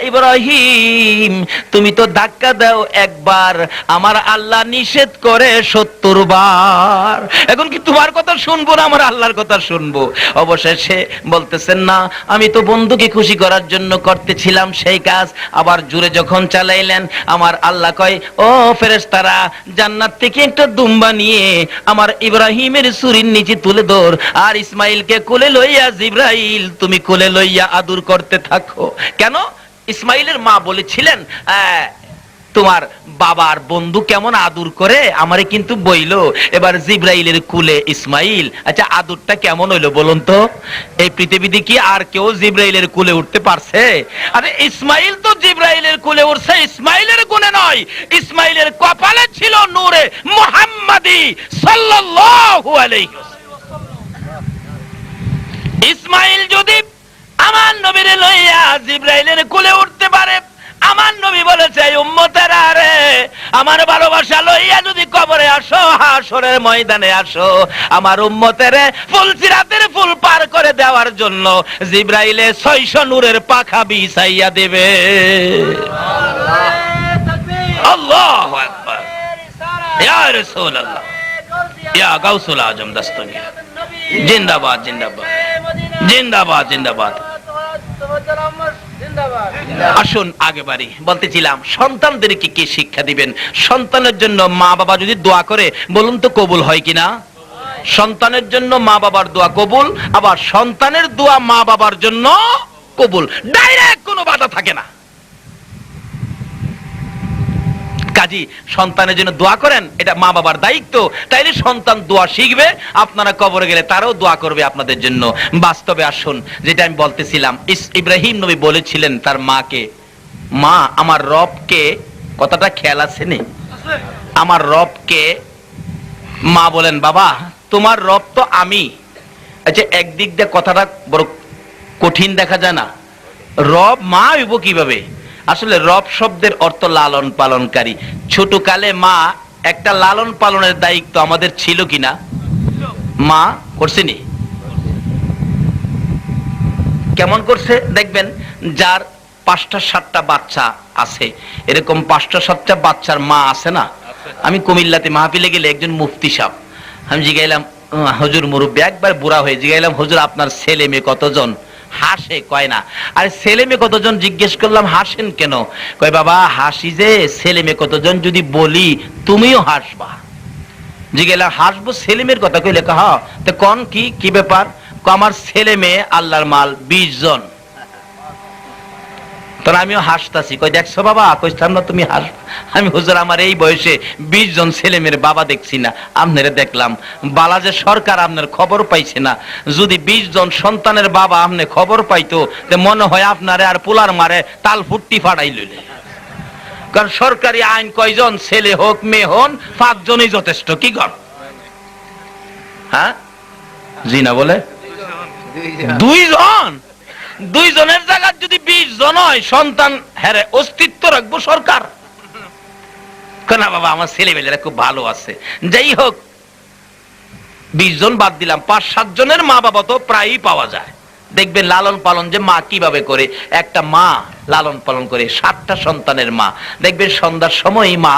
ইব্রাহিম তুমি তো ধাক্কা দাও একবার, আমার আল্লাহ নিষেধ করে ৭০ বার। এখন কি তোমার কথা শুনবো না আমার আল্লাহর কথা শুনবো? অবশেষে বলতেছেন, না আমি তো বন্ধুকে খুশি করার জন্য করতেছিলাম সেই কাজ। আবার জুড়ে যখন চালাইলেন, আমার আল্লাহ কয়, ও ফেরেশতারা, জান্নাত থেকে একটা দুম্বা নিয়ে আমার ইব্রাহিমের ছুরির নিচে তুলে ধর, আর ইসমাইলকে কোলে লইয়া জিব্রাইল তুমি কোলে লইয়া আদর করতে থাকো। কেন? ইসমাইলের মা বলেছিলেন, তোমার বাবার বন্ধু কেমন আদর করে আমারে কিন্তু বইলো। এবার জিব্রাইলের কুলে ইসমাইল, আচ্ছা আদরটা কেমন হইলো বলুন তো? এই পৃথিবীতে কি আর কেউ জিব্রাইলের কুলে উঠতে পারছে? আরে ইসমাইল তো জিব্রাইলের কুলে উঠছে ইসমাইলের গুণে নয়, ইসমাইলের কপালে ছিল নূরে মুহাম্মাদি সাল্লাল্লাহু আলাইহি ওয়াসাল্লাম। ইসমাইল যদি আমার নবীরে লইয়া জিব্রাইলের কুলে উঠতে পারে, আমার নবী বলেছে, উম্মতেরা রে, আমার ভালোবাসা লইয়া যদি কবরে আসো, হাসরের ময়দানে আসো, আমার উম্মতেরে ফুলসিরাতের ফুল পার করে দেওয়ার জন্য জিব্রাইলে 600 নূরের পাখা বিছাইয়া দেবে। আল্লাহু আকবার, ইয়া রাসূলুল্লাহ, ইয়া গাউসুল আজম দস্তগীর, জিন্দাবাদ জিন্দাবাদ জিন্দাবাদ জিন্দাবাদ। আসুন আগে বাড়ি। বলতেছিলাম, সন্তানদেরকে কি শিক্ষা দিবেন? সন্তানের জন্য মা বাবা যদি দোয়া করে, বলুন তো কবুল হয় কিনা? সন্তানের জন্য মা বাবার দোয়া কবুল, আবার সন্তানের দোয়া মা বাবার জন্য কবুল, ডাইরেক্ট কোনো বাধা থাকে না। কাজী সন্তানের জন্য দোয়া করেন, এটা মা বাবার দায়িত্ব। তাইলে সন্তান দোয়া শিখবে, আপনারা কবরে গেলে তারাও দোয়া করবে আপনাদের জন্য। বাস্তবে আসুন, যেটা আমি বলতেছিলাম, ইব্রাহিম নবী বলেছিলেন তার মাকে, মা আমার রবকে, কথাটা খেয়াল আছে নি? আমার রবকে। মা বলেন, বাবা তোমার রব তো আমি। আচ্ছা একদিক দিয়ে কথাটা বড় কঠিন দেখা যায় না? রব মা হইব কিভাবে? আসলে রব শব্দের অর্থ লালন পালনকারী। ছোট কালে মা একটা লালন পালনের দায়িত্ব আমাদের ছিল কিনা? মা করছেনি? কেমন করছে দেখবেন, যার 5টা 7টা বাচ্চা আছে, এরকম 5টা 7টা বাচ্চার মা আছে না? আমি কুমিল্লাতে মাহফিলে গেলে একজন মুফতি সাহেব, আমি জিগাইলাম, হুজুর মুরব্বী, একবার বুড়া হয়ে জিগাইলাম, হুজুর আপনার ছেলে মেয়ে কতজন? হাসে, কয় না। আর ছেলে মেয়ে কতজন জিজ্ঞেস করলাম, হাসেন কেন? কয় বাবা হাসি যে ছেলে মেয়ে কতজন যদি বলি তুমিও হাসবা। জিজ্ঞেস হাসবো ছেলে মেয়ের কথা কইলে, হ্যাঁ তো কোন কি কি ব্যাপার? আমার ছেলে মেয়ে আল্লাহর মাল 20 জন। তখন আমিও হাসতাছি, কই দেখছো বাবা, কইতাম না তুমি হাসবা? আমি হুজুর আমার এই বয়সে 20 জন ছেলে মেয়ের বাবা দেখছি না, আপনারে দেখলাম। বালা যে সরকার আপনার খবর পাইছে না, যদি 20 জন সন্তানের বাবা আপনি খবর পাইতো, মনে হয় আপনারে আর পোলার মারে তাল ফুট্টি ফাড়াই লইলে। কারণ সরকারি আইন কয়জন, ছেলে হোক মেয়ে হন 5 জনই যথেষ্ট। কি কর? হ্যাঁ জি না বলে 2 জন। 2 জনের জায়গায় যদি 20 জন হয় সন্তান, হ্যাঁ অস্তিত্ব রাখবো সরকার? না বাবা আমার ছেলেমেয়েরা খুব ভালো আছে। যাই হোক 20 জন বাদ দিলাম, 5-7 জনের মা বাবা তো প্রায়ই পাওয়া যায়। দেখবেন লালন পালন যে মা কিভাবে করে, একটা মা লালন পালন করে 7টা সন্তানের মা। দেখবেন সন্ধ্যার সময় মা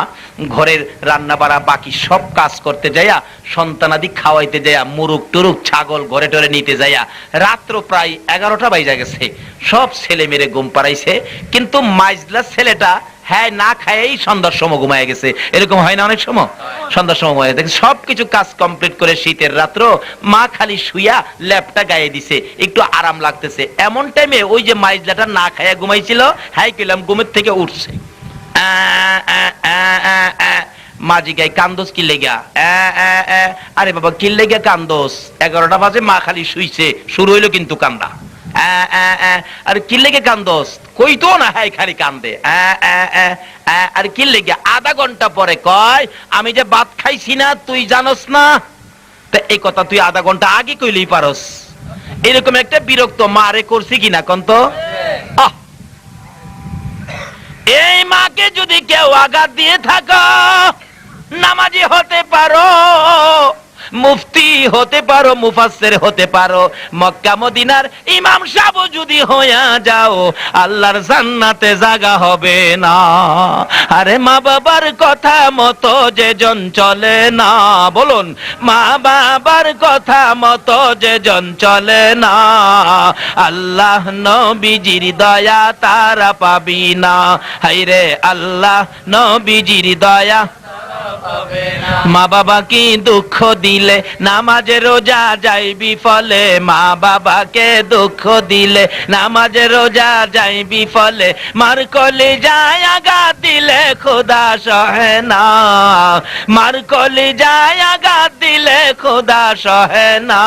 ঘরের রান্না বাড়া বাকি সব কাজ করতে যাইয়া, সন্তানাদি খাওয়াইতে যাইয়া, মুরুক টুরুক ছাগল ঘরে টরে নিতে যাইয়া রাত্র প্রায় 11টা বাইজা গেছে, সব ছেলে মেরে ঘুম পাড়াইছে, কিন্তু মাইজলা ছেলেটা হ্যাঁ না খাইয়েই সন্ধ্যার সময় ঘুমায় গেছে। এরকম হয় না অনেক সময়? সন্ধ্যার সময় ঘুমায় গেছে, সবকিছু কাজ কমপ্লিট করে শীতের রাত্র মা খালি শুইয়া ল্যাপটা গায়ে দিছে, একটু আরাম লাগতেছে। এমন টাইমে ওই যে মাইজলাটা না খাইয়া ঘুমাইছিল, হ্যাঁ কইলাম ঘুমের থেকে উঠছে, মাঝি গাই কান্দোস কি লেগা? আরে বাবা কি লেগা কান্দোস? 11টা বাজে, মা খালি শুইছে, শুরু হইলো কিন্তু কান্দা। আর কি লেগে কান্দোস? কইতো না, হ্যাঁ খালি কান্দে। আর কি লেগে? আধা ঘন্টা পরে কয়, আমি যে ভাত খাইছি না তুই জানোস না? তা এই কথা তুই আধা ঘন্টা আগে কইলেই পারস। এরকম একটা বিরক্ত মারে করছি কিনা কন্ত? এই মাকে যদি কেউ আঘাত দিয়ে থাকো, নামাজি হতে পারো, মুফতি হতে পারো, মুফাসসির হতে পারো, মক্কা মদিনার ইমাম সাহেব যদি হইয়া যাও, আল্লাহর জান্নাতে জায়গা হবে না। আরে মা বাবার কথা মতো যেজন চলে না, বলুন, মা বাবার কথা মতো যেজন চলে না, আল্লাহ নবীজির দয়া তারা পাবি না। হায়রে আল্লাহ নবীজির দয়া। মা বাবাকে দুঃখ দিলে নামাজে রোজা যাইবি ফলে, মা বাবাকে দুঃখ দিলে নামাজে রোজা যাইবি ফলে, মার কলি যায় আঘাত দিলে খোদা সহে না, মার কলি যায় আঘাত দিলে খোদা সহে না,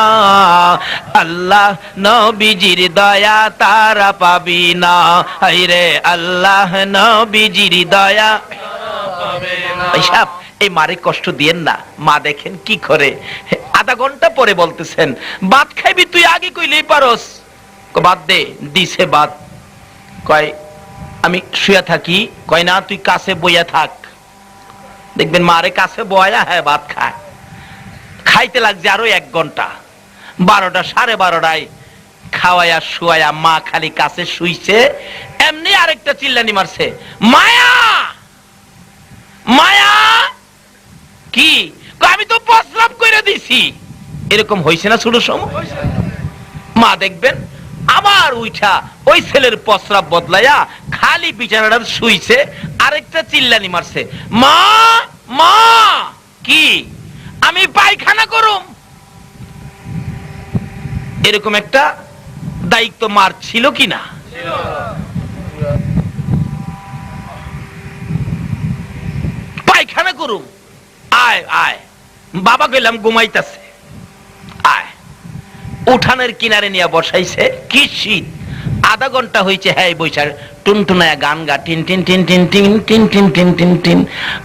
আল্লাহ নবীজির দয়া তারা পাবি না। হায়রে আল্লাহ নবীজির দয়া পাবে না। এই মারে কষ্ট দিয়েন না। মা দেখেন কি করে, আধা ঘন্টা পরে বলতেছেন ভাত খাইবি তুই আগে কইলেই পারস। বাদ দে, দিছে ভাত। কয় আমি শুয়ে থাকি? কয় না, তুই কাছে বইয়া থাক। দেখবেন মারে কাছে বয়া, হ্যাঁ ভাত খায়। খাইতে লাগছে আরো 1 ঘন্টা। 12টা, 12:30 খাওয়ায়া শুয়ায়া মা খালি কাছে শুইছে, এমনি আরেকটা চিল্লানি মারছে, মায়া মায়া। কি? আমি তো প্রস্রাব করে দিছি। এরকম হইছে না ছোট সময়? মা দেখবেন আবার উঠা ওই ছেলের প্রস্রাব বদলাইয়া খালি বিছানাটা শুইছে, আরেকটা চিল্লানি মারছে, মা মা। কি? আমি পায়খানা করুম। এরকম একটা দায়িত্ব মার ছিল কিনা? পায়খানা করুম, আয় আয়। বাবা গেলাম ঘুমাইতেছে, আয়। উঠানের কিনারে নিয়ে বসাইছে, কি শীত। আধা ঘন্টা হয়েছে, হ্যাঁ বৈশাখ টুনটুনায়া গান গা, tin tin tin tin tin tin tin tin tin tin.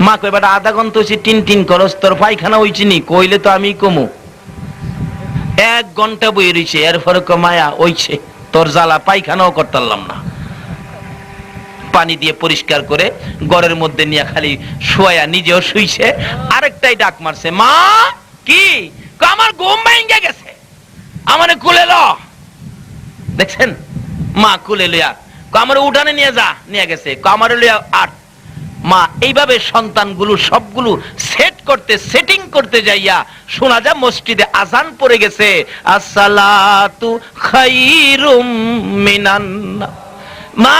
মা কই বেটা আধা ঘন্টা হয়েছে টিন টিন করস, তোর পায়খানা হয়েছে নি? কইলে তো আমি কমু। 1 ঘন্টা বই রয়েছে, এরপরে মায়া হইছে, তোর জ্বালা পায়খানাও করতাম না। পানি দিয়ে পরিষ্কার করে ঘরের মধ্যে নিয়ে খালি শোয়া, নিজেও শুইছে। আরেকটাই ডাক মারছে, মা। কি? আমার ঘুম ভেঙে গেছে, আমারে কুলে ল। দেখছেন, মা কুলে লইয়া আমার উঠানে নিয়ে যা, নিয়ে গেছে, আমারে লইয়া আট। মা এইভাবে সন্তানগুলো সবগুলো সেটিং করতে যাইয়া শোনা যায় মসজিদে আজান পড়ে গেছে, আসসালাতু খায়রুম মিনান। মা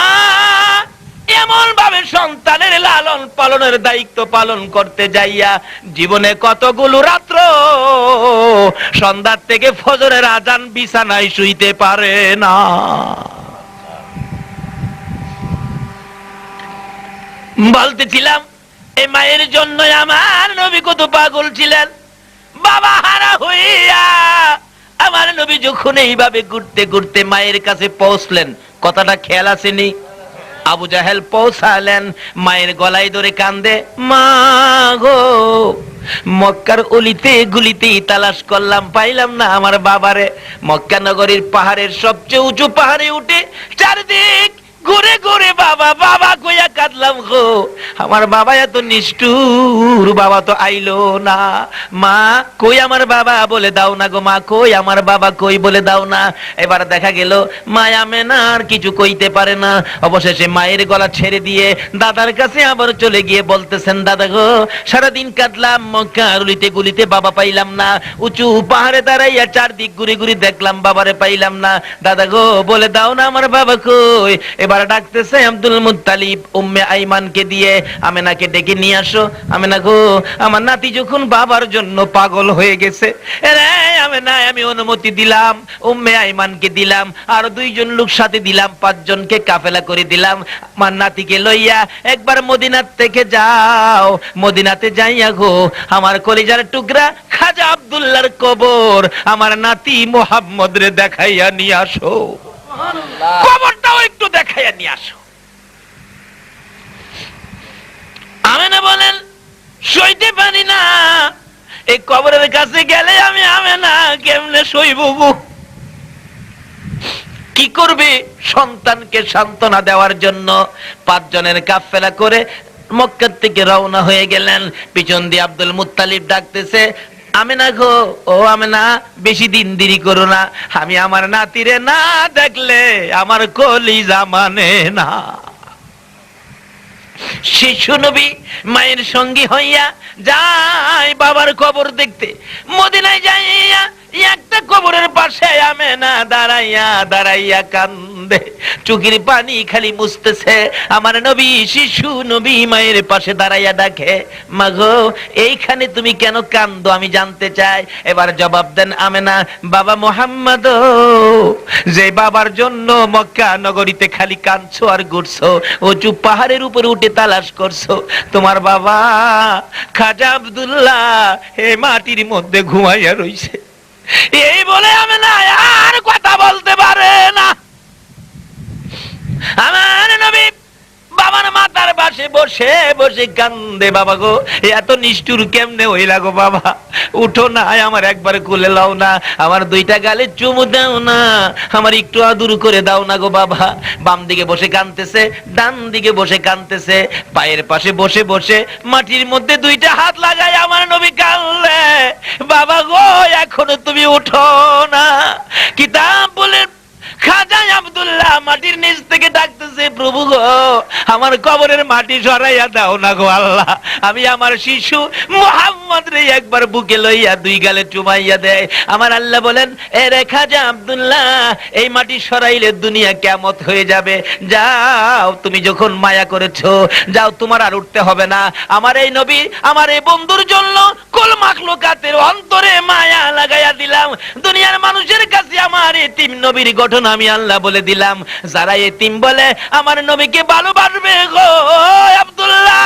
এমন ভাবে সন্তানের লালন পালনের দায়িত্ব পালন করতে যাইয়া জীবনে কতগুলো রাত্র সন্ধ্যার থেকে ফজরের আজান বিছানায় শুইতে পারে না। বলতেছিলাম এই মায়ের জন্য আমার নবী কত পাগল ছিলেন। বাবা হারা হইয়া আমার নবী যখন এইভাবে ঘুরতে ঘুরতে মায়ের কাছে পৌঁছলেন, কথাটা খেয়াল আসেনি? আবু জাহেল পৌঁছালেন, মায়ের গলায় ধরে কান্দে, মা গো, মক্কার অলিতে গুলিতে তালাশ করলাম, পাইলাম না আমার বাবারে। মক্কা নগরীর পাহাড়ের সবচেয়ে উঁচু পাহাড়ে উঠে চারদিক ঘুরে ঘুরে বাবা বাবা কইয়া কাঁদলাম গো, আমার বাবা এত নিষ্ঠুর, বাবা তো আইলো না। মা কই আমার বাবা, বলে দাও না গো মা, কই আমার বাবা, কই বলে দাও না। এবার দেখা গেল মায়া মেনা আর কিছু কইতে পারে না। অবশেষে মায়ের গলা ছেড়ে দিয়ে দাদার কাছে আবার চলে গিয়ে বলতেছেন, দাদা গো, সারাদিন কাঁদলাম, মক্কার অলিতে গুলিতে বাবা পাইলাম না, উঁচু পাহাড়ে দাঁড়াইয়া চারদিক ঘুরে ঘুরে দেখলাম, বাবারে পাইলাম না। দাদা গো বলে দাও না আমার বাবা কই। এবার ডাকতেছে আব্দুল মুত্তালিব উম্মে আইমানকে দিয়ে, আমেনাকে ডেকে নিয়ে আসো। আমেনা গো, আমার নাতি যখন বাবার জন্য পাগল হয়ে গেছে রে, আমেনা আমি অনুমতি দিলাম, উম্মে আইমানকে দিলাম, আর 2 জন লোক সাথে দিলাম, 5 জনকে কাফেলা করে দিলাম। আমার নাতিকে লইয়া একবার মদিনার থেকে যাও, মদিনাতে যাইয়া গো আমার কলিজার টুকরা খাজা আব্দুল্লাহর কবর আমার নাতি মুহাম্মদ রে দেখাইয়া নিয়ে আসো, কবরটাও একটু দেখাইয়া নিয়ে আসো। আমেনা বলেন সইতে পারি না, এই কবরের কাছে গেলে আমি আমেনা কেমনে সইব? কি করবে? সন্তানকে সান্ত্বনা দেওয়ার জন্য 5 জনের কাফেলা করে মক্কা থেকে রওনা হয়ে গেলেন। পিছন দিয়ে আব্দুল মুত্তালিব ডাকতেছে, আমেনা গো, ও আমেনা, বেশি দিন দেরি করো না, আমি আমার নাতিরে না দেখলে আমার কলিজা মানে না। শিশু নবী মায়ের সঙ্গী হইয়া যায় বাবার কবর দেখতে। মদিনায় যাইয়া একটা কবরের পাশে আমেনা দাঁড়াইয়া দাঁড়াইয়া কান্দে, চোখের পানি খালি মুছতেছে। আমার নবী, শিশু নবী মায়ের পাশে দাঁড়াইয়া ডাকে, মা গো, এইখানে তুমি কেন কান্দো আমি জানতে চাই। এবার জবাব দেন আমেনা, বাবা মুহাম্মদ, যে বাবার জন্য মক্কা নগরীতে খালি কাঁদছো আর ঘুরছো, উঁচু পাহাড়ের উপরে উঠে তালাশ করছো, তোমার বাবা খাজা আব্দুল্লাহ এই মাটির মধ্যে ঘুমাইয়া রইছে। এই বলে আমেনা আর কথা বলতে পারে না। আমার নবী বাবার মাথার পাশে বসে বসে কান্দে, বাবা গো, এত নিষ্ঠুর কেমনে হইলা গো বাবা, উঠো না, আমার একবার কোলে লাও না, আমার 2টা গালে চুমু দাও না, আমার একটু আদর করে দাও না গো বাবা। বাম দিকে বসে কাঁদতেছে, ডান দিকে বসে কাঁদতেছে, পায়ের পাশে বসে বসে মাটির মধ্যে 2টা হাত লাগায় আমার নবী কাঁদলে, বাবা গো, এখনো তুমি উঠো না। কিতাব বলে খাজা আব্দুল্লাহ মাটির নিচ থেকে ডাকতেছে, প্রভু গো, আমার কবরের মাটি সরাইয়া দাও না গো আল্লাহ, আমি আমার শিশু মুহাম্মদ রে একবার বুকে লইয়া 2 গালে চুমাইয়া দেয়। আমার আল্লাহ বলেন, এ রে খাজা আব্দুল্লাহ, এই মাটি সরাইলে দুনিয়া কিয়ামত হয়ে যাবে, যাও, তুমি যখন মায়া করেছো যাও, তোমার আর উঠতে হবে না। আমার এই নবী, আমার এই বন্ধুর জন্য কুল মাখলুকাতের অন্তরে মায়া লাগাইয়া দিলাম। দুনিয়ার মানুষের কাছে আমার এতিম নবীর গঠন আমি আল্লাহ বলে দিলাম। যারা এতিম বলে আমার নবীকে ভালোবাসবে গো আব্দুল্লাহ,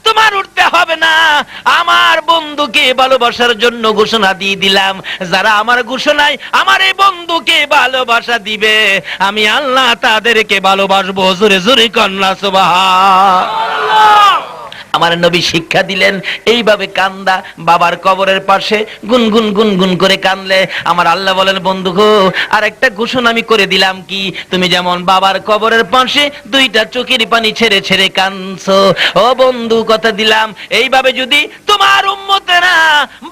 তোমার উঠতে হবে না, আমার বন্ধুকে ভালোবাসার জন্য ঘোষণা দিয়ে দিলাম। যারা আমার ঘোষণায় আমার এই বন্ধুকে ভালোবাসা দিবে, আমি আল্লাহ তাদেরকে ভালোবাসবো। জোরে জোরে কন্যা সুবহানাল্লাহ। আমার নবী শিক্ষা দিলেন এইভাবে কান্দা, বাবার কবরের পাশে গুনগুন গুনগুন করে কানলে। আমার আল্লাহ বলেন, বন্ধু গো, আর একটা ঘোষণা আমি করে দিলাম, কি, তুমি যেমন বাবার কবরের পাশে 2টা চোখের পানি ছেড়ে ছেড়ে কাঁদছো, ও বন্ধু, কথা দিলাম এইভাবে যদি তোমার উম্মতেরা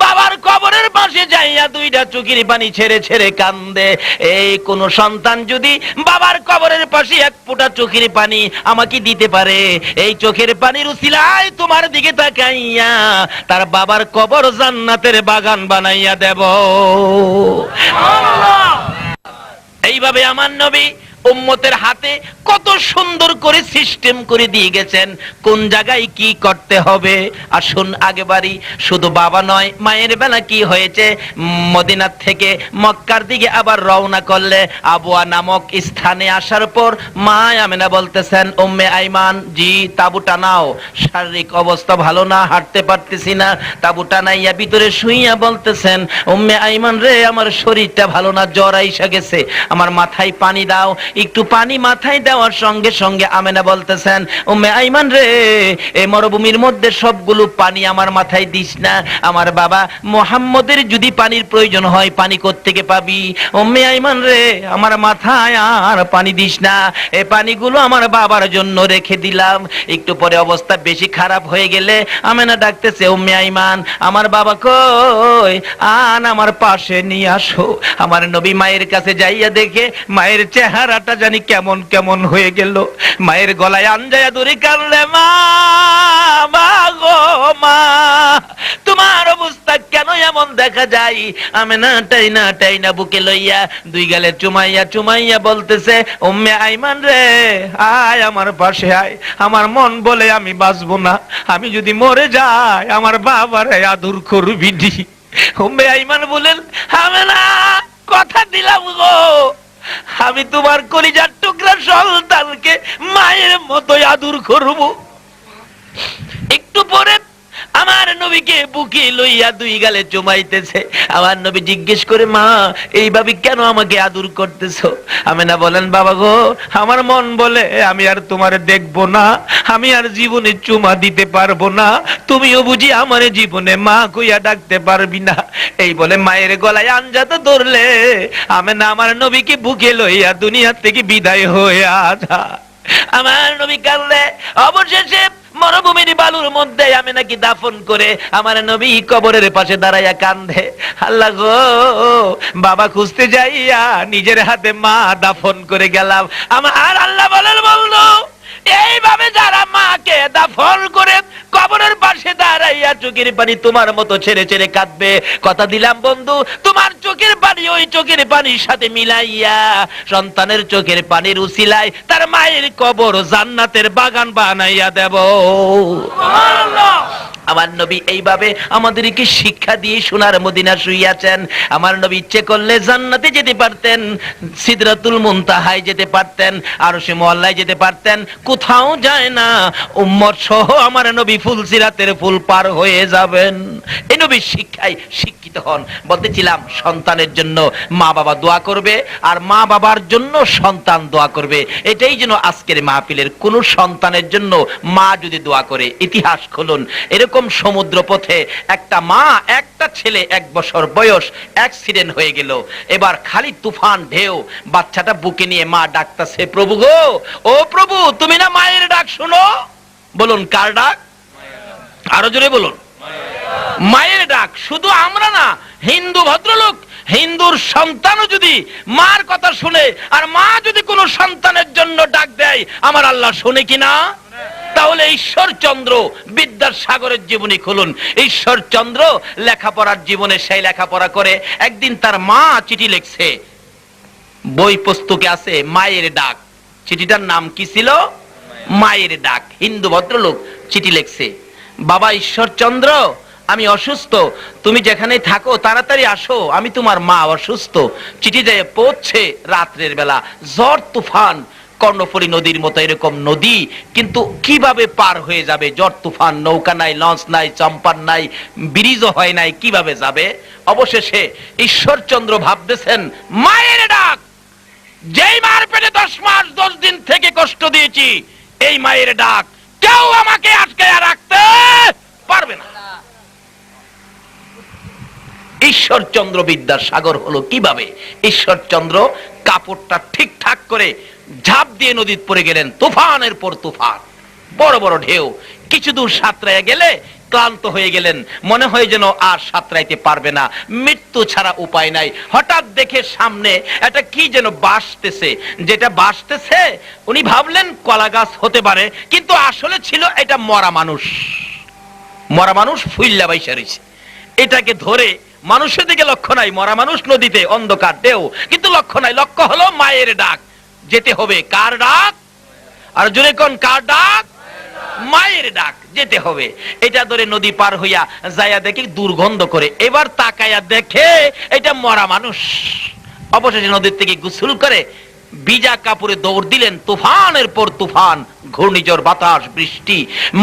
বাবার কবরের পাশে যাইয়া 2টা চোখের পানি ছেড়ে ছেড়ে কান্দে, এই কোন সন্তান যদি বাবার কবরের পাশে 1 ফোঁটা চোখের পানি আমাকে দিতে পারে, এই চোখের পানির উসিলায় তোমার দিকে তাকাইয়া তার বাবার কবর জান্নাতের বাগান বানাইয়া দেব। এইভাবে আমার নবী উম্মতের হাতে কত সুন্দর করে সিস্টেম করে দিয়ে গেছেন, কোন জায়গায় কি করতে হবে। আসুন আগে বাড়ি, শুধু বাবা নয়, মায়ের বেলা কি হয়েছে, মদিনার থেকে মক্কার দিকে আবার রওনা করলে আবওয়া নামক স্থানে আসার পর মা আমেনা বলতেছেন, উম্মে আইমান, জি, তাবু টানাও, শারীরিক অবস্থা ভালো না, হাঁটতে পারতেছি না। তাবু টানাইয়া ভিতরে শুইয়া বলতেছেন, উম্মে আইমান রে, আমার শরীরটা ভালো না, জ্বর আইসা গেছে, আমার মাথায় পানি দাও। একটু পানি মাথায় দেওয়ার সঙ্গে সঙ্গে আমেনা বলতেছেন, উম্মে আইমান রে, এই মরুভূমির মধ্যে সবগুলো পানি আমার মাথায় দিস না, আমার বাবা মুহাম্মদের যদি পানির প্রয়োজন হয় পানি কোত্থেকে পাবি। উম্মে আইমান রে, আমার মাথায় আর পানি দিস না, এই পানিগুলো আমার বাবার জন্য রেখে দিলাম। একটু পরে অবস্থা বেশি খারাপ হয়ে গেলে আমেনা ডাকতেছে, উম্মে আইমান, আমার বাবা কই, আন আমার পাশে নিয়ে আসো। আমার নবী মায়ের কাছে যাইয়া দেখে মায়ের চেহারাটা জানি কেমন কেমন হয়ে গেল। মায়ের গলায় আঞ্জায়া দড়ি কানলে, মা, মা গো মা, তোমার অবস্থা কেন এমন দেখা যায়? আমেনা টাইনা টাইনা বুকে লইয়া 2 গালে চুমাইয়া চুমাইয়া বলতেছে, উম্মে আইমান রে, আয় আমার পাশে আয়, আমার মন বলে আমি বাঁচবো না, আমি যদি মরে যাই আমার বাবারে আদর করবি। উম্মে আইমান বলেন, আমেনা কথা দিলাম গো, আমি তোমার কলিজার টুকরা সন্তানকে মায়ের মতো আদর করব। একটু পরে আমার নবীকে বুকে লইয়া দুই গালে চুমাইতেছে। আমার নবী জিজ্ঞেস করে, মা এইভাবে কেন আমাকে আদর করতেছো? আমেনা বলেন, বাবা গো, আমার মন বলে আমি আর তোমারে দেখবো না, আমি আর জীবনে চুমা দিতে পারবো না, তুমিও বুঝি আমার জীবনে মা কইয়া ডাকতে পারবি না। এই বলে মায়ের গলায় আঞ্জাতে ধরলে আমেনা আমার নবীকে বুকে লইয়া দুনিয়া থেকে বিদায় হয়ে আধা। আমার নবী কাঁদলে। অবশেষে মরুভূমির বালুর মধ্যে আমি নাকি দাফন করে আমার নবী কবরের পাশে দাঁড়াইয়া কান্দে, আল্লাহ গো, বাবা খুঁজতে যাইয়া নিজের হাতে মা দাফন করে গেলাম। আমার আল্লাহ বলেন, বললো এইভাবে যারা মাকে দাফন করে কবরের পাশে দাঁড়াইয়া চোখের পানি তোমার মতো ছেড়ে ছেড়ে কাঁদবে, কথা দিলাম বন্ধু, তোমার চোখের পানি ওই চোখের পানির সাথে মিলাইয়া সন্তানের চোখের পানির উসিলায় তার মায়ের কবর জান্নাতের বাগান বানাইয়া দেব। সুবহানাল্লাহ। আমার নবী এইভাবে আমাদেরকে শিক্ষা দিয়ে সোনার মদিনা শুইয়াছেন। আমার নবী ইচ্ছে করলে জান্নাতে যেতে পারতেন, সিদরাতুল মুনতাহায় যেতে পারতেন, আরশে মুআল্লায় যেতে পারতেন, কোথাও যায় না। উম্মত সহ আমার নবী ফুলসিরাতের ফুল পার হয়ে যাবেন। এই নবীর শিক্ষায় শিক্ষিত হন। বলতেছিলাম, সন্তানের জন্য মা বাবা দোয়া করবে, আর মা বাবার জন্য সন্তান দোয়া করবে। এটাই যেন আজকের মাহফিলের কোন সন্তানের জন্য মা যদি দোয়া করে, ইতিহাস খুলুন, এরকম সমুদ্র পথে একটা মা একটা ছেলে 1 বছর বয়স অ্যাক্সিডেন্ট হয়ে গেল। এবার খালি তুফান ঢেউ, বাচ্চাটা বুকে নিয়ে মা ডাকতেছে, প্রভু গো, ও প্রভু, তুমি না মায়ের ডাক শুনো? বলুন, কার ডাক? আরো জোরে বলুন, মায়ের ডাক। শুধু আমরা না, হিন্দু ভদ্রলোক, হিন্দুর সন্তানও যদি মার কথা শুনে, আর মা যদি কোনো সন্তানের জন্য ডাক দেয়, আমার আল্লাহ শুনে কিনা? তাহলে ঈশ্বরচন্দ্র বিদ্যাসাগরের জীবনী খুলুন। ঈশ্বরচন্দ্র লেখাপড়ার জীবনে সেই লেখাপড়া করে একদিন তার মা চিঠি লিখছে, বই পুস্তকে আছে মায়ের ডাক। চিঠিটার নাম কি ছিল? মায়ের ডাক। হিন্দু ভদ্রলোক চিঠি লিখছে, বাবা ঈশ্বরচন্দ্র, আমি অসুস্থ, তুমি যেখানে থাকো তাড়াতাড়ি আসো, আমি তোমার মা অসুস্থ। চিঠি যায় পৌঁছছে রাত্রের বেলা, ঝড় তুফান, কর্ণফুলী নদীর মতো এরকম নদী, কিন্তু কিভাবে পার হয়ে যাবে? ঝড় তুফান, নৌকা নাই, লঞ্চ নাই, চম্পার নাই, ব্রিজও হয় নাই, কিভাবে যাবে? অবশেষে ঈশ্বরচন্দ্র ভাবতেছেন, মায়ের ডাক। যেই মার পেটে 10 মাস 10 দিন থেকে কষ্ট দিয়েছি, এই মায়ের ডাক কেউ আমাকে আটকায়া রাখতে পারবে না। ঈশ্বরচন্দ্র বিদ্যাসাগর হলো কিভাবে? ঈশ্বরচন্দ্র কাপড়টা ঠিকঠাক করে ঝাঁপ দিয়ে নদীতে পড়ে গেলেন। তুফানের পর তুফান, বড় বড় ঢেউ। কিছু দূর সাঁতরাইয়া গেলে ক্লান্ত হয়ে গেলেন, মনে হয় যেন আর সাঁতরাইতে পারবে না, মৃত্যু ছাড়া উপায় নাই। হঠাৎ দেখে সামনে একটা কি যেন বাসতেছে, যেটা বাসতেছে উনি ভাবলেন কলা গাছ হতে পারে, কিন্তু আসলে ছিল এটা মরা মানুষ। মরা মানুষ ফুইল্লা বাইসা রয়েছে, এটাকে ধরে, মানুষের দিকে লক্ষ্য নাই, মরা মানুষ নদীতে, অন্ধকার ঢেউ, কিন্তু লক্ষ্য নাই, লক্ষ্য হলো মায়ের ডাক। যেতে হবে কার ডাক? আর জোরে কোন, কার ডাক? মায়ের ডাক, যেতে হবে। এটা ধরে নদী পার হইয়া যাইয়া দেখে দুর্গন্ধ করে, এবার তাকাইয়া দেখে এটা মরা মানুষ। অবশেষে নদীর থেকে গোসল করে ভিজা কাপড়ে দৌড় দিলেন। তুফানের পর তুফান, ঘূর্ণিঝড়, বাতাস, বৃষ্টি।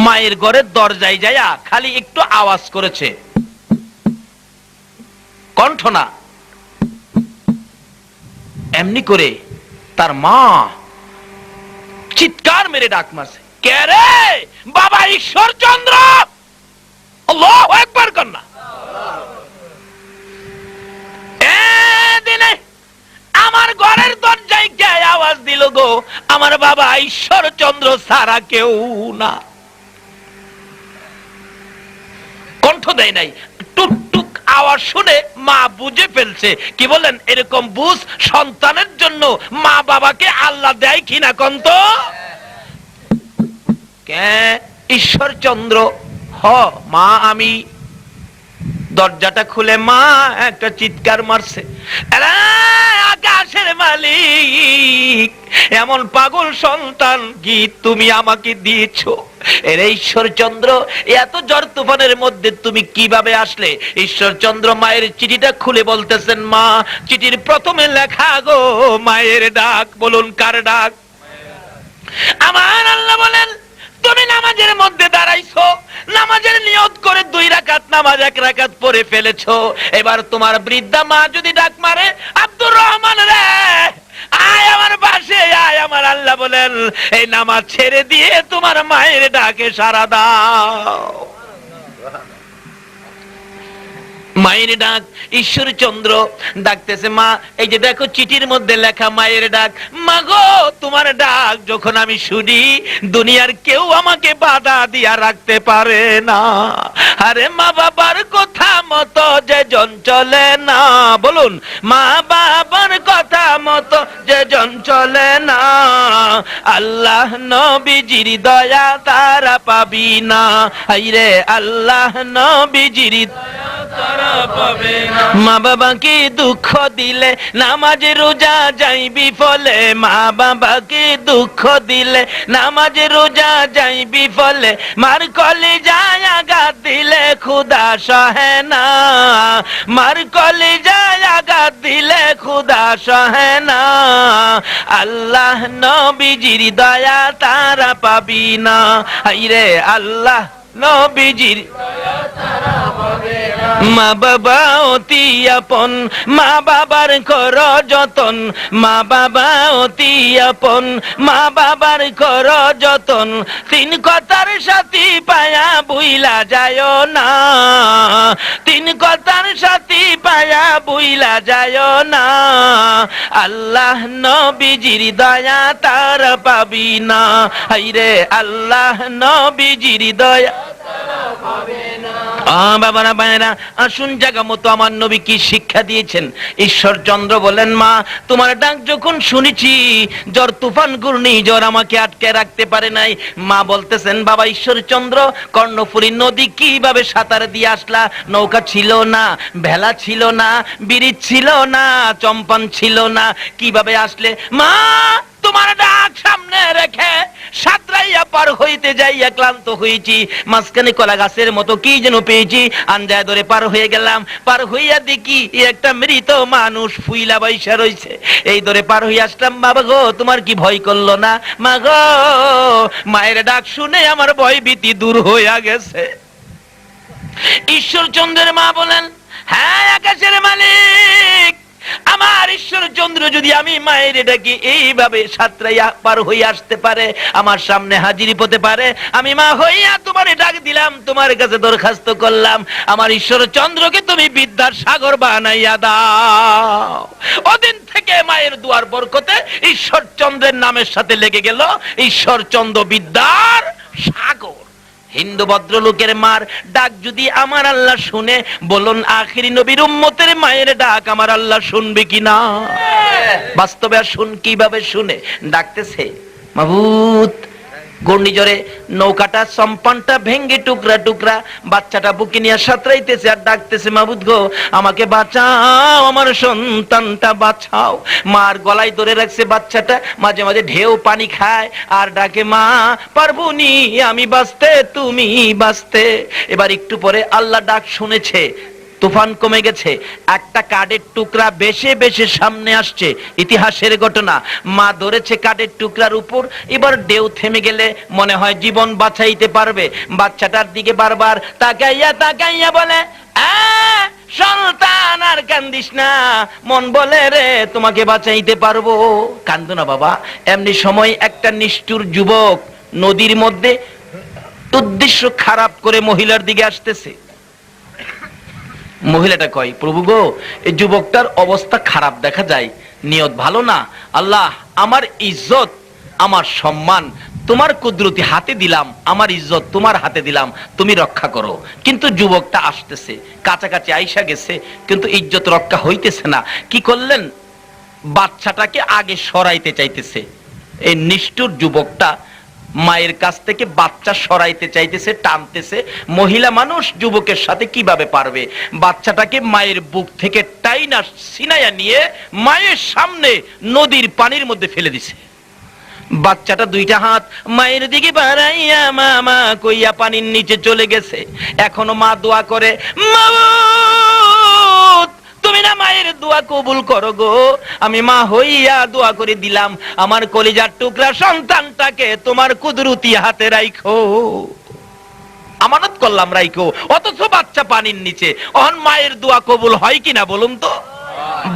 মায়ের ঘরের দরজায় যাইয়া খালি একটু আওয়াজ করেছে, কণ্ঠ না, এমনি করে তার মা চিৎকার মেরে ডাক মারছে, কে রে? বাবা ঈশ্বরচন্দ্র। আল্লাহু আকবার কন্যা। দিনে আমার ঘরের দরজায় কে আওয়াজ দিল গো? আমার বাবা ঈশ্বরচন্দ্র ছাড়া কেউ না। কণ্ঠ দেয় নাই, টুকটুক আওয়াজ শুনে মা বুঝে ফেলছে। কি বলেন? এরকম বুঝ সন্তানের জন্য মা বাবাকে আল্লাহ দেয় কিনা কন্ত? কে? ঈশ্বরচন্দ্র। হ মা, আমি। দরজাটা খুলে মা একটা চিৎকার মারছে, আকাশের মালিক, এমন পাগল সন্তান কি তুমি আমাকে দিয়েছো? এর ঈশ্বরচন্দ্র, এত ঝড় তুফানের মধ্যে তুমি কিভাবে আসলে? ঈশ্বরচন্দ্র মায়ের চিঠিটা খুলে বলতেছেন, মা, চিঠির প্রথমে লেখা গো মায়ের ডাক। বলুন কার ডাক? আমার আল্লাহ বলেন, তুমি নামাজের মধ্যে দাঁড়াইছো, নামাজের নিয়ত করে 2 রাকাত নামাজ 1 রাকাত পড়ে ফেলেছো। এবার তোমার বৃদ্ধা মা যদি ডাক মারে, আব্দুর রহমান রে আয় আমার পাশে আয়, আমার আল্লাহ বলেন এই নামাজ ছেড়ে দিয়ে তোমার মায়ের ডাকে সাড়া দাও। মায়ের ডাক। ঈশ্বরচন্দ্র ডাকতেছে, মা এই যে দেখো চিঠির মধ্যে লেখা মায়ের ডাক। মা গো, তোমার ডাক যখন আমি শুনি, দুনিয়ার কেউ আমাকে বাধা দিয়া রাখতে পারে না। আরে মা বাবার কথা মতো যে জন চলে না, বলুন, মা বাবার কথা মতো যে জন চলে না, আল্লাহ নবীজির দয়া তারা পাবি না। আইরে আল্লাহ নবীজির মা বাবাকে দুঃখ দিলে নামাজ রোজা যাইবি ফলে, মা বাবাকে দুঃখ দিলে নামাজ রোজা যাইবি ফলে, মার কলিজায় আঘাত দিলে খুদা সহে না, মার কলিজায় আঘাত দিলে খুদা সহে না, আল্লাহ নবীজির দয়া তারা পাবি না। হাইরে আল্লাহ নবীজির মা বাবা অতি আপন, মা বাবার কর যতন, মা বাবা অতি আপন, মা বাবার কর যতন, 3 কথার সাথী পায়া বুইলা যায় না, 3 কথার সাথী পায়া বুইলা যায় না, আল্লাহ নবীজির দয়া তার পাবি না। হাইরে আল্লাহ নবীজির দয়া বাবারা ভাইরা, আসুন জায়গা মতো আমার নবী কি শিক্ষা দিয়েছেন। ঈশ্বরচন্দ্র বলেন, মা তোমার ডাক যখন শুনেছি, ঝড় তুফান ঘূর্ণিঝড় আমাকে আটকে রাখতে পারে নাই। মা বলতেছেন, বাবা ঈশ্বরচন্দ্র, কর্ণফুলী নদী কিভাবে সাঁতার দিয়ে আসলা? নৌকা ছিল না, ভেলা ছিল না, ব্রিজ ছিল না, চম্পান ছিল না, কিভাবে আসলে? মা তোমার ডাক সামনে রেখে সাঁতরাইয়া পার হইতে যাইয়া ক্লান্ত হয়েছি, মাঝখানে কলা গাছের মতো কি যেন পেয়েছি, আঞ্জায় ধরে পার হয়ে গেলাম। পার হইয়া দেখি একটা মৃত মানুষ ফুইলা বৈশা রয়েছে, এই ধরে পার হইয়া আসলাম। বাবা গো, তোমার কি ভয় করলো না? মা গো, মায়ের ডাক শুনে আমার ভয় ভীতি দূর হইয়া গেছে। ঈশ্বরচন্দ্রের মা বলেন, হ্যাঁ আকাশের মালিক, আমার ঈশ্বরচন্দ্র যদি আমি মায়ের ডাকি এইভাবে সাঁতরাইয়া পার হইয়া আসতে পারে, আমার সামনে হাজিরি হতে পারে, আমি মা হইয়া তোমার ডাক দিলাম, তোমার কাছে দরখাস্ত করলাম, আমার ঈশ্বরচন্দ্রকে তুমি বিদ্যার সাগর বানাইয়া দাও। ওদিন থেকে মায়ের দুয়ার বরকতে ঈশ্বরচন্দ্রের নামের সাথে লেগে গেল ঈশ্বরচন্দ্র বিদ্যার সাগর। হিন্দু ভদ্রলোকের মার ডাক যদি আমার আল্লাহ শুনে, বলুন আখিরি নবীর উম্মতের মায়ের ডাক আমার আল্লাহ শুনবে কিনা? বাস্তবে আর শুন, কিভাবে শুনে? ডাকতেছে, মাবুদ, ঘূর্ণিঝড়ে নৌকাটা সম্পানটা ভেঙ্গে টুকরা টুকরা, বাচ্চাটা বুকে নিয়ে সাঁতরাইতেছে আর ডাকতেছে, মাবুদ গো আমাকে বাঁচাও, আমার সন্তানটা বাঁচাও। মার গলায় ধরে রাখছে বাচ্চাটা, মাঝে মাঝে ঢেউ পানি খায় আর ডাকে, মা পারবুনি আমি বাঁচতে, তুমি বাঁচতে। এবার একটু পরে আল্লাহ ডাক শুনেছে, তুফান কমে গেছে, একটা কাঠের টুকরা বেশে বেশে সামনে আসছে, ইতিহাসের ঘটনা। মা ধরেছে কাঠের টুকরার উপর, এবার ঢেউ থেমে গেলে মনে হয় জীবন বাঁচাইতে পারবে। বাচ্চাটার দিকে বারবার তাকাইয়া তাকাইয়া বলে, সন্তান আর কান্দিস না, মন বলে রে তোমাকে বাঁচাইতে পারবো, কান্দো না বাবা। এমনি সময় একটা নিষ্ঠুর যুবক নদীর মধ্যে উদ্দেশ্য খারাপ করে মহিলার দিকে আসতেছে। মহিলাটা কয়, প্রভু গো, এই যুবকটার অবস্থা খারাপ দেখা যায়, নিয়ত ভালো না। আল্লাহ, আমার ইজ্জত আমার সম্মান তোমার কুদরতি হাতে দিলাম, আমার ইজ্জত তোমার হাতে দিলাম, তুমি রক্ষা করো। কিন্তু যুবকটা আসতেছে, কাছাকাছি আইসা গেছে, কিন্তু ইজ্জত রক্ষা হইতেছে না। কি করলেন? বাচ্চাটাকে আগে সরাইতে চাইতেছে। এই নিষ্ঠুর যুবকটা মায়ের কাছ থেকে বাচ্চা সরাইতে চাইতেছে, টানতেছে। মহিলা মানুষ যুবকের সাথে কিভাবে পারবে? বাচ্চাটাকে মায়ের বুক থেকে টাইনা সিনাইয়া নিয়ে মায়ের সামনে নদীর পানির মধ্যে ফেলে দিছে। বাচ্চাটা দুইটা হাত মায়ের দিকে বাড়াইয়া মা মা কইয়া পানির নিচে চলে গেছে। এখনো মা দোয়া করে, মাবুদ তুমি না মায়ের দোয়া কবুল করো গো। আমি মা হইয়া দোয়া করে দিলাম, আমার কলিজার টুকরা সন্তানটাকে তোমার কুদরতি হাতে রাখো, আমানত করলাম রাখো। অথচ বাচ্চা পানির নিচে। অহন মায়ের দোয়া কবুল হয় কিনা বলুন তো?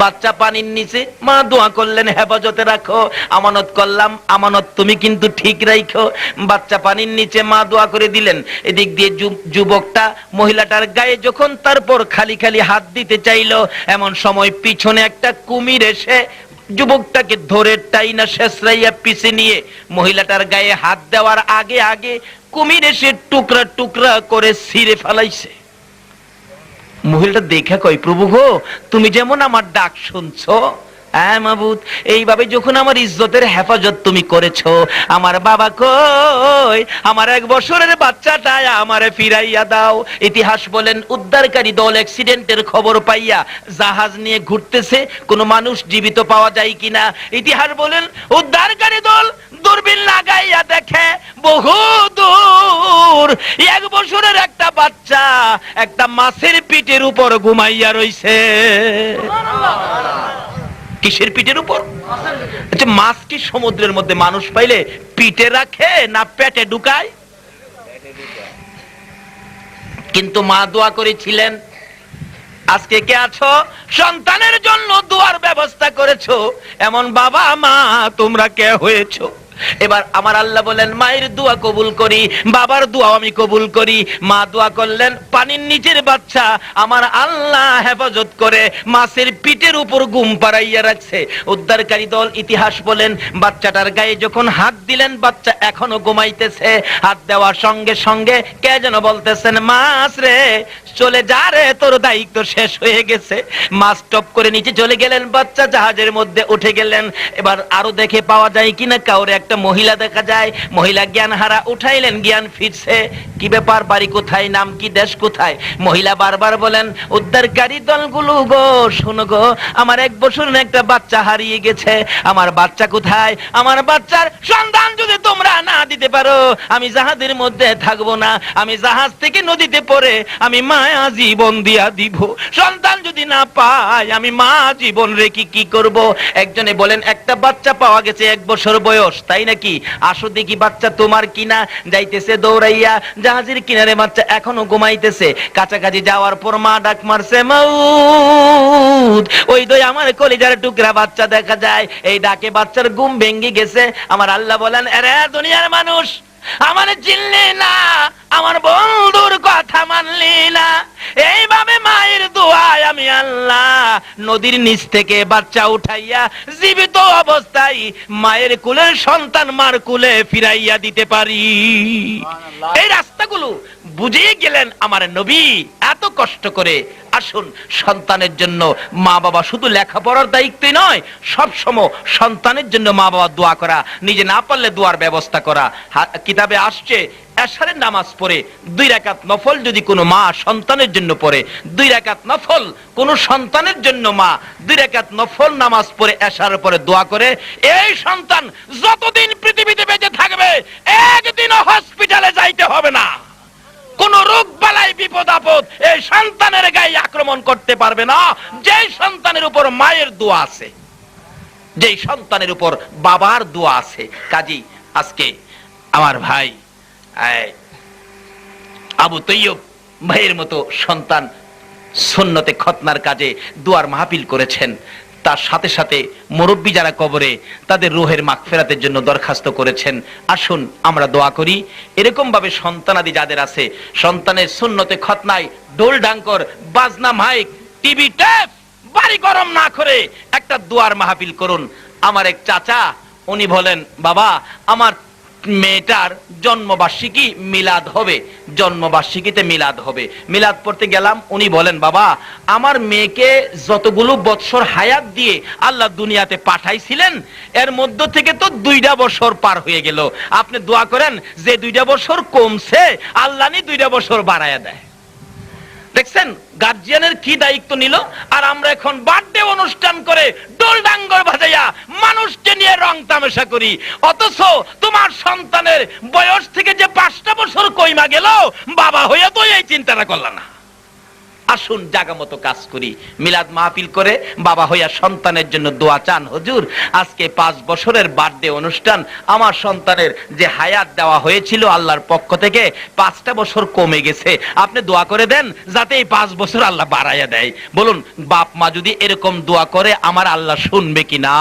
বাচ্চা পানির নিচে, মা দোয়া করলেন হেফাজতে রাখো, আমানত করলাম, আমানত তুমি কিন্তু ঠিক রাখো। বাচ্চা পানির নিচে, মা দোয়া করে দিলেন। এদিক দিয়ে যুবকটা মহিলাটার গায়ে যখন তারপর খালি খালি হাত দিতে চাইলো, এমন সময় পিছনে একটা কুমির এসে যুবকটাকে ধরে টাইনা শেষরাইয়া পিছে নিয়ে মহিলাটার গায়ে হাত দেওয়ার আগে আগে কুমির এসে টুকরা টুকরা করে ছিঁড়ে ফেলাইছে। মহিলাটা দেখে কয়, প্রভু গো, তুমি যেমন আমার ডাক শুনছো, হ্যাঁ মাবুদ, এইভাবে যখন আমার ইজ্জতের হেফাজত তুমি করেছো, আমার বাবা কই, আমার 1 বছরের বাচ্চাটা আমারে ফিরাইয়া দাও। ইতিহাস বলেন উদ্ধারকারী দল অ্যাক্সিডেন্টের খবর পাইয়া জাহাজ নিয়ে ঘুরতেছে, কোনো মানুষ জীবিত পাওয়া যায় কিনা। ইতিহাস বলেন উদ্ধারকারী দল দূরবীন লাগাইয়া দেখে বহু দূর 1 বছরের একটা বাচ্চা একটা মাছের পিঠের উপর ঘুমাইয়া রইছে। কিসের পিঠের উপর? আচ্ছা, মাছ কি সমুদ্রের মধ্যে মানুষ পাইলে পিঠে রাখে না পেটে ঢুকায়? কিন্তু মা দোয়া করেছিলেন। আজকে কে আছো সন্তানের জন্য দোয়ার ব্যবস্থা করেছো, এমন বাবা মা তোমরা কে হয়েছো? এবার আমার আল্লাহ বলেন মায়ের দোয়া কবুল করি, বাবার দোয়া আমি কবুল করি। মা দোয়া করলেন, পানির নিচের বাচ্চা আমার আল্লাহ হেফাজত করে মাছের পিঠের উপর ঘুম পাড়াইয়া রাখছে। উদ্ধারকারী দল ইতিহাস বলেন বাচ্চাটার গায়ে যখন হাত দিলেন, বাচ্চা এখনো ঘুমাইতেছে। হাত দেওয়ার সঙ্গে সঙ্গে কে যেন বলতেছেন, মাছ রে চলে যা রে, তোর দায়িত্ব শেষ হয়ে গেছে। মাছ টপ করে নিচে চলে গেলেন, বাচ্চা জাহাজের মধ্যে উঠে গেলেন। এবার আরো দেখে পাওয়া যায় কিনা কাউরে একটা মহিলা দেখা যায়, মহিলা জ্ঞান হারা, উঠাইলেন, জ্ঞান ফিরছে। কি ব্যাপার, বাড়ি কোথায়, নাম কি, দেশ কোথায়? মহিলা বারবার বলেন উদ্ধারকারী দলগুলো গো শোনো গো, আমার 1 বছরের একটা বাচ্চা হারিয়ে গেছে, আমার বাচ্চা কোথায়? আমার বাচ্চার সন্ধান যদি তোমরা না দিতে পারো আমি জাহাজের মধ্যে থাকবো না, আমি জাহাজ থেকে নদীতে পড়ে আমি মায়া জীবন দিয়া দিব। সন্তান যদি না পাই আমি মা জীবন রেখে কি করব? একজনে বলেন একটা বাচ্চা পাওয়া গেছে 1 বছর বয়স, তাই নাকি? আসো দেখি বাচ্চা তোমার কিনা। যাইতেছে দৌড়াইয়া, জাহাজের কিনারে বাচ্চা এখনো ঘুমাইতেছে। কাছাকাছি যাওয়ার পর মা ডাক মারছে, মাউদ, ওই দই আমার কলিজার টুকরা বাচ্চা দেখা যায়। এই ডাকে বাচ্চার ঘুম ভেঙে গেছে। আমার আল্লাহ বলেন, আরে দুনিয়ার মানুষ, আমার চিনলি না, আমার বন্ধুর কথা মানলি না। এইভাবে মায়ের দোয়ায় আমি আল্লাহ নদীর নিচ থেকে বাচ্চা উঠাইয়া জীবিত অবস্থায় মায়ের কুলের সন্তান মার কুলে ফিরাইয়া দিতে পারি। এই রাস্তাগুলো বুঝিয়ে গেলেন আমার নবী এত কষ্ট করে। আসুন, সন্তানের জন্য মা বাবা শুধু লেখাপড়ার দায়িত্বই নয়, সবসময় সন্তানের জন্য মা বাবা দোয়া করা, নিজে না পারলে দোয়ার ব্যবস্থা করা। কিতাবে আসছে এশারের নামাজ পড়ে 2 রাকাত নফল যদি কোনো মা সন্তানের জন্য পড়ে, 2 রাকাত নফল কোনো সন্তানের জন্য মা 2 রাকাত নফল নামাজ পড়ে এশারের পরে দোয়া করে, এই সন্তান যতদিন পৃথিবীতে বেঁচে থাকবে একদিনও হসপিটালে যাইতে হবে না। কোন রোগ বালাই বিপদ আপদ এই সন্তানের গায়ে আক্রমণ করতে পারবে না, যেই সন্তানের উপর মায়ের দোয়া আছে, যেই সন্তানের উপর বাবার দোয়া আছে। কাজী আজকে আমার ভাই আবু তৈয়ব ভাইয়ের মতো সন্তান সুন্নতে খতনার কাজে দোয়ার মাহফিল করেছেন। তার সাথে সাথে মুরব্বী যারা কবরে তাদের রুহের মাগফিরাতের জন্য দরখাস্ত করেছেন। আসুন আমরা দোয়া করি। এরকম ভাবে সন্তানাদি যাদের আছে, সন্তানের সুন্নতে খতনায় ডোল ডাঙ্কর, বাজনা, মাইক, টিভি, টেপ বাড়ি গরম না করে একটা দোয়ার মাহফিল করুন। আমার এক চাচা, উনি বলেন, বাবা আমার মেয়েটার জন্মবার্ষিকী মিলাদ হবে, জন্মবার্ষিকীতে মিলাদ হবে। মিলাদ পড়তে গেলাম, উনি বলেন, বাবা আমার মেয়েকে যতগুলো বৎসর হায়াত দিয়ে আল্লাহ দুনিয়াতে পাঠাইছিলেন এর মধ্য থেকে তো 2টা বছর পার হয়ে গেল, আপনি দোয়া করেন যে 2টা বছর কমছে আল্লাহ নি 2টা বছর বাড়ায়া দেয়। দেখছেন গার্জিয়ানের কি দায়িত্ব নিল। আর আমরা এখন বার্থডে অনুষ্ঠান করে ডোল ডাঙ্গর বাজাইয়া মানুষকে নিয়ে রং তামাশা করি, অথচ তোমার সন্তানের বয়স থেকে যে 5টা বছর কইমা গেল, বাবা হইয়া তো এই চিন্তাটা করলা না। আসুন জাগা মতো কাজ করি, মিলাদ মাহফিল করে বাবা হইয়া সন্তানের জন্য দোয়া চান। হুজুর আজকে 5 বছরের বার্থডে অনুষ্ঠান, আমার সন্তানের যে হায়াত দেওয়া হয়েছিল আল্লাহর পক্ষ থেকে 5টা বছর কমে গেছে, আপনি দোয়া করে দেন যাতে এই 5 বছর আল্লাহ বাড়াইয়া দেয়। বলুন বাপ মা যদি এরকম দোয়া করে আমার আল্লাহ শুনবে কিনা?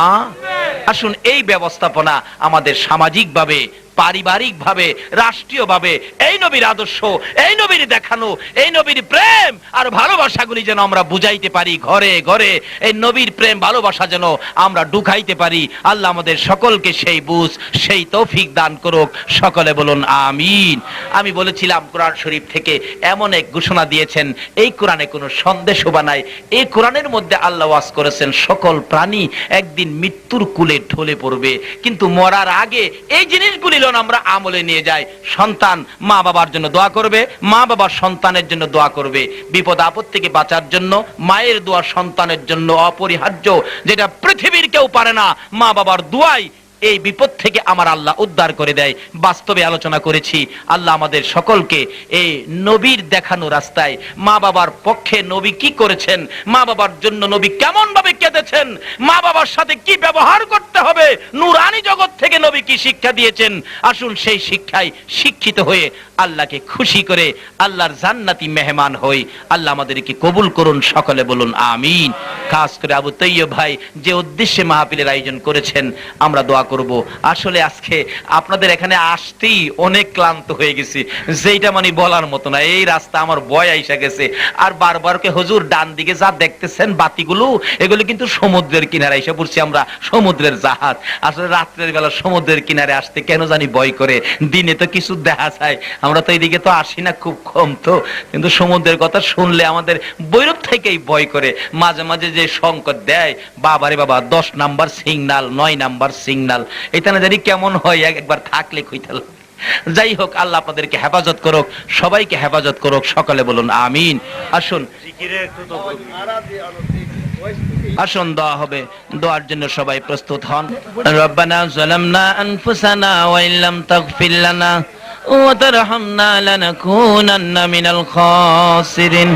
আসুন এই ব্যবস্থাপনা আমাদের সামাজিকভাবে, পারিবারিকভাবে, রাষ্ট্রীয়ভাবে এই নবীর আদর্শ, এই নবীর দেখানো, এই নবীর প্রেম আর ভালোবাসাগুলি যেন আমরা বুঝাইতে পারি, ঘরে ঘরে এই নবীর প্রেম ভালোবাসা যেন আমরা ঢুকাইতে পারি। আল্লাহ আমাদের সকলকে সেই বুঝ, সেই তৌফিক দান করুক। সকলে বলুন আমিন। আমি বলেছিলাম কোরআন শরীফ থেকে এমন এক ঘোষণা দিয়েছেন, এই কোরআনে কোনো সন্দেহবা নাই। এই কোরআনের মধ্যে আল্লাহ ওয়াজ করেছেন সকল প্রাণী একদিন মৃত্যুর কুলে ঢলে পড়বে, কিন্তু মরার আগে এই জিনিসগুলি আমরা আমলে নিয়ে যাই। সন্তান মা বাবার জন্য দোয়া করবে, মা বাবা সন্তানের জন্য দোয়া করবে। বিপদ আপদ থেকে বাঁচার জন্য মায়ের দোয়া সন্তানের জন্য অপরিহার্য, যেটা পৃথিবীর কেউ পারে না। মা বাবার দোয়াই এই বিপদ থেকে আমার আল্লাহ উদ্ধার করে দেয়। বাস্তবে আলোচনা করেছি। আল্লাহ আমাদের সকলকে এই নবীর দেখানো রাস্তায়, মা বাবার পক্ষে নবী কি করেছেন, মা বাবার জন্য নবী কেমন ভাবে কেঁদেছেন, মা বাবার সাথে কি ব্যবহার করতে হবে, নূরানি জগৎ থেকে নবী কি শিক্ষা দিয়েছেন, আসুন সেই শিক্ষায় শিক্ষিত হয়ে আল্লাহকে খুশি করে আল্লাহর জান্নাতি মেহমান হই। আল্লাহ আমাদেরকে কবুল করুন। সকলে বলুন আমিন। খাস করে আবু তৈয়ব ভাই যে উদ্দেশ্যে মাহফিলের আয়োজন করেছেন, আমরা দোয়া করব। আসলে আজকে আপনাদের এখানে আসতেই অনেক ক্লান্ত হয়ে গেছি, যেটা মানে বলার মতো না। এই রাস্তা আমার ভয় আইসা গেছে। আর বারবারকে হুজুর ডান দিকে যা দেখতেছেন বাতিগুলো, এগুলো কিন্তু সমুদ্রের কিনারে এসে পড়ছি আমরা, সমুদ্রের জাহাজ। আসলে রাত্রের বেলা সমুদ্রের কিনারে আসতে কেন জানি ভয় করে, দিনে তো কিছু দেখা যায়, আমরা তো এইদিকে তো আসি না, খুব কম তো, কিন্তু সমুদ্রের কথা শুনলে আমাদের বৈরব থেকেই ভয় করে। মাঝে মাঝে যে সংকট দেয়, বাবারে বাবা 10 নাম্বার সিগনাল, 9 নাম্বার সিগনাল, এখানে জানি কেমন হয়, একবার থাকলে কইতাল। যাই হোক, আল্লাহ আপনাদেরকে হেফাজত করুক, সবাইকে হেফাজত করুক। সকলে বলুন আমিন। আসুন আসুন দোয়া হবে, দোয়ার জন্য সবাই প্রস্তুত হন। রব্বানা যালামনা আনফুসানা ওয়া ইল্লাম তাগফির লানা ওয়া তারহামনা লানাকুনান্না মিনাল খাসিরিন।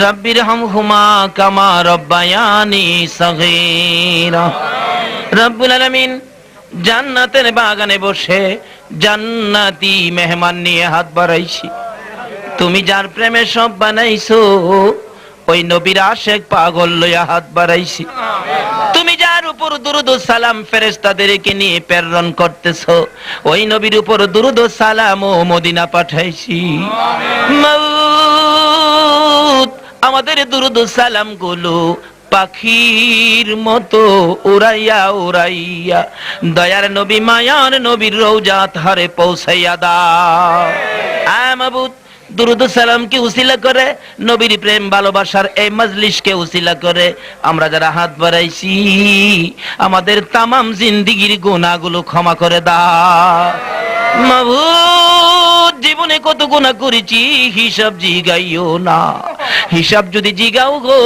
রাব্বিরহামহুমা কামা রাব্বায়ানি সাগীরা। রব্বুল আলামিন জান্নাতের বাগানে বসে জান্নাতি মেহমান নিয়ে হাত বাড়াইছি। তুমি যার প্রেমে সব বানাইছো, ওই নবীর আশেক পাগল লইয়া হাত বাড়াইছি। তুমি যার উপর দুরূদ ও সালাম ফেরেশতাদেরকে নিয়ে প্রেরণ করতেছো, ওই নবীর উপর দুরূদ ও সালাম ও মদিনা পাঠাইছি। মাউত আমাদের দুরূদ ও সালাম গুলো পাখির মতো উড়াইয়া উড়াইয়া দয়ার নবী মায়ার নবীর রওজাত হারে পৌঁছাইয়া দাও। মাবুদ দুরূদ ও সালামকে উসিলা করে, নবীর প্রেম ভালোবাসার এই মজলিসকে উসিলা করে আমরা যারা হাত বাড়াইছি, আমাদের তামাম জিন্দেগীর গুনাহগুলো ক্ষমা করে দাও। মাবুদ জীবনে কত গুনাহ করেছি হিসাব জিগাইও না, হিসাব যদি জিগাও গো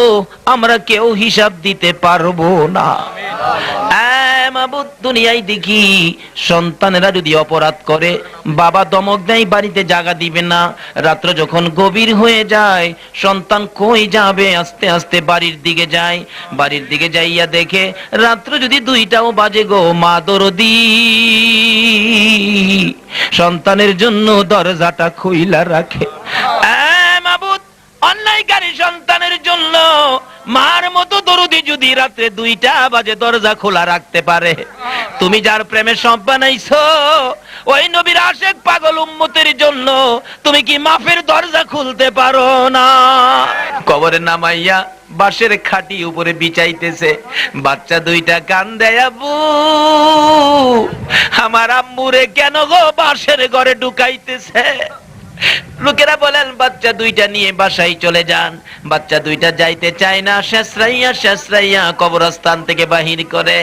আমরা কেউ হিসাব দিতে পারবো না। মাবুদ দুনিয়ায় দেখি সন্তানেরা যদি অপরাধ করে, বাবা দমক দেয়, বাড়িতে জায়গা দিবে না। রাত্র যখন গভীর হয়ে যায়, সন্তান কই যাবে, আস্তে আস্তে বাড়ির দিকে যায়। বাড়ির দিকে যাইয়া দেখে রাত্র যদি 2টাও বাজে গো, মা দরদি সন্তানের জন্য দরজাটা খুইলা রাখে। মাবুদ অন্যায়কারী সন্তানের জন্য মার মতো দরদি যদি রাত্রে 2টা বাজে দরজা খোলা রাখতে পারে, তুমি যার প্রেমে সব বানাইছো, ওই নবীর আশেক পাগল উম্মতের জন্য তুমি কি মাফের দরজা খুলতে পারো না? কবরে নামাইয়া বাঁশের খাটি উপরে বিছাইতেছে, বাচ্চা 2টা কান্দে, আব্বু আমার আম্মুরে কেন গো বাঁশের ঘরে ঢুকাইতেছে? লোকেরা বলেন বাচ্চা দুইটা নিয়ে বাসায় চলে যান। বাচ্চা দুইটা যাইতে চায় না, শেষরাইয়া শেষরাইয়া কবরস্থান থেকে বাহির করে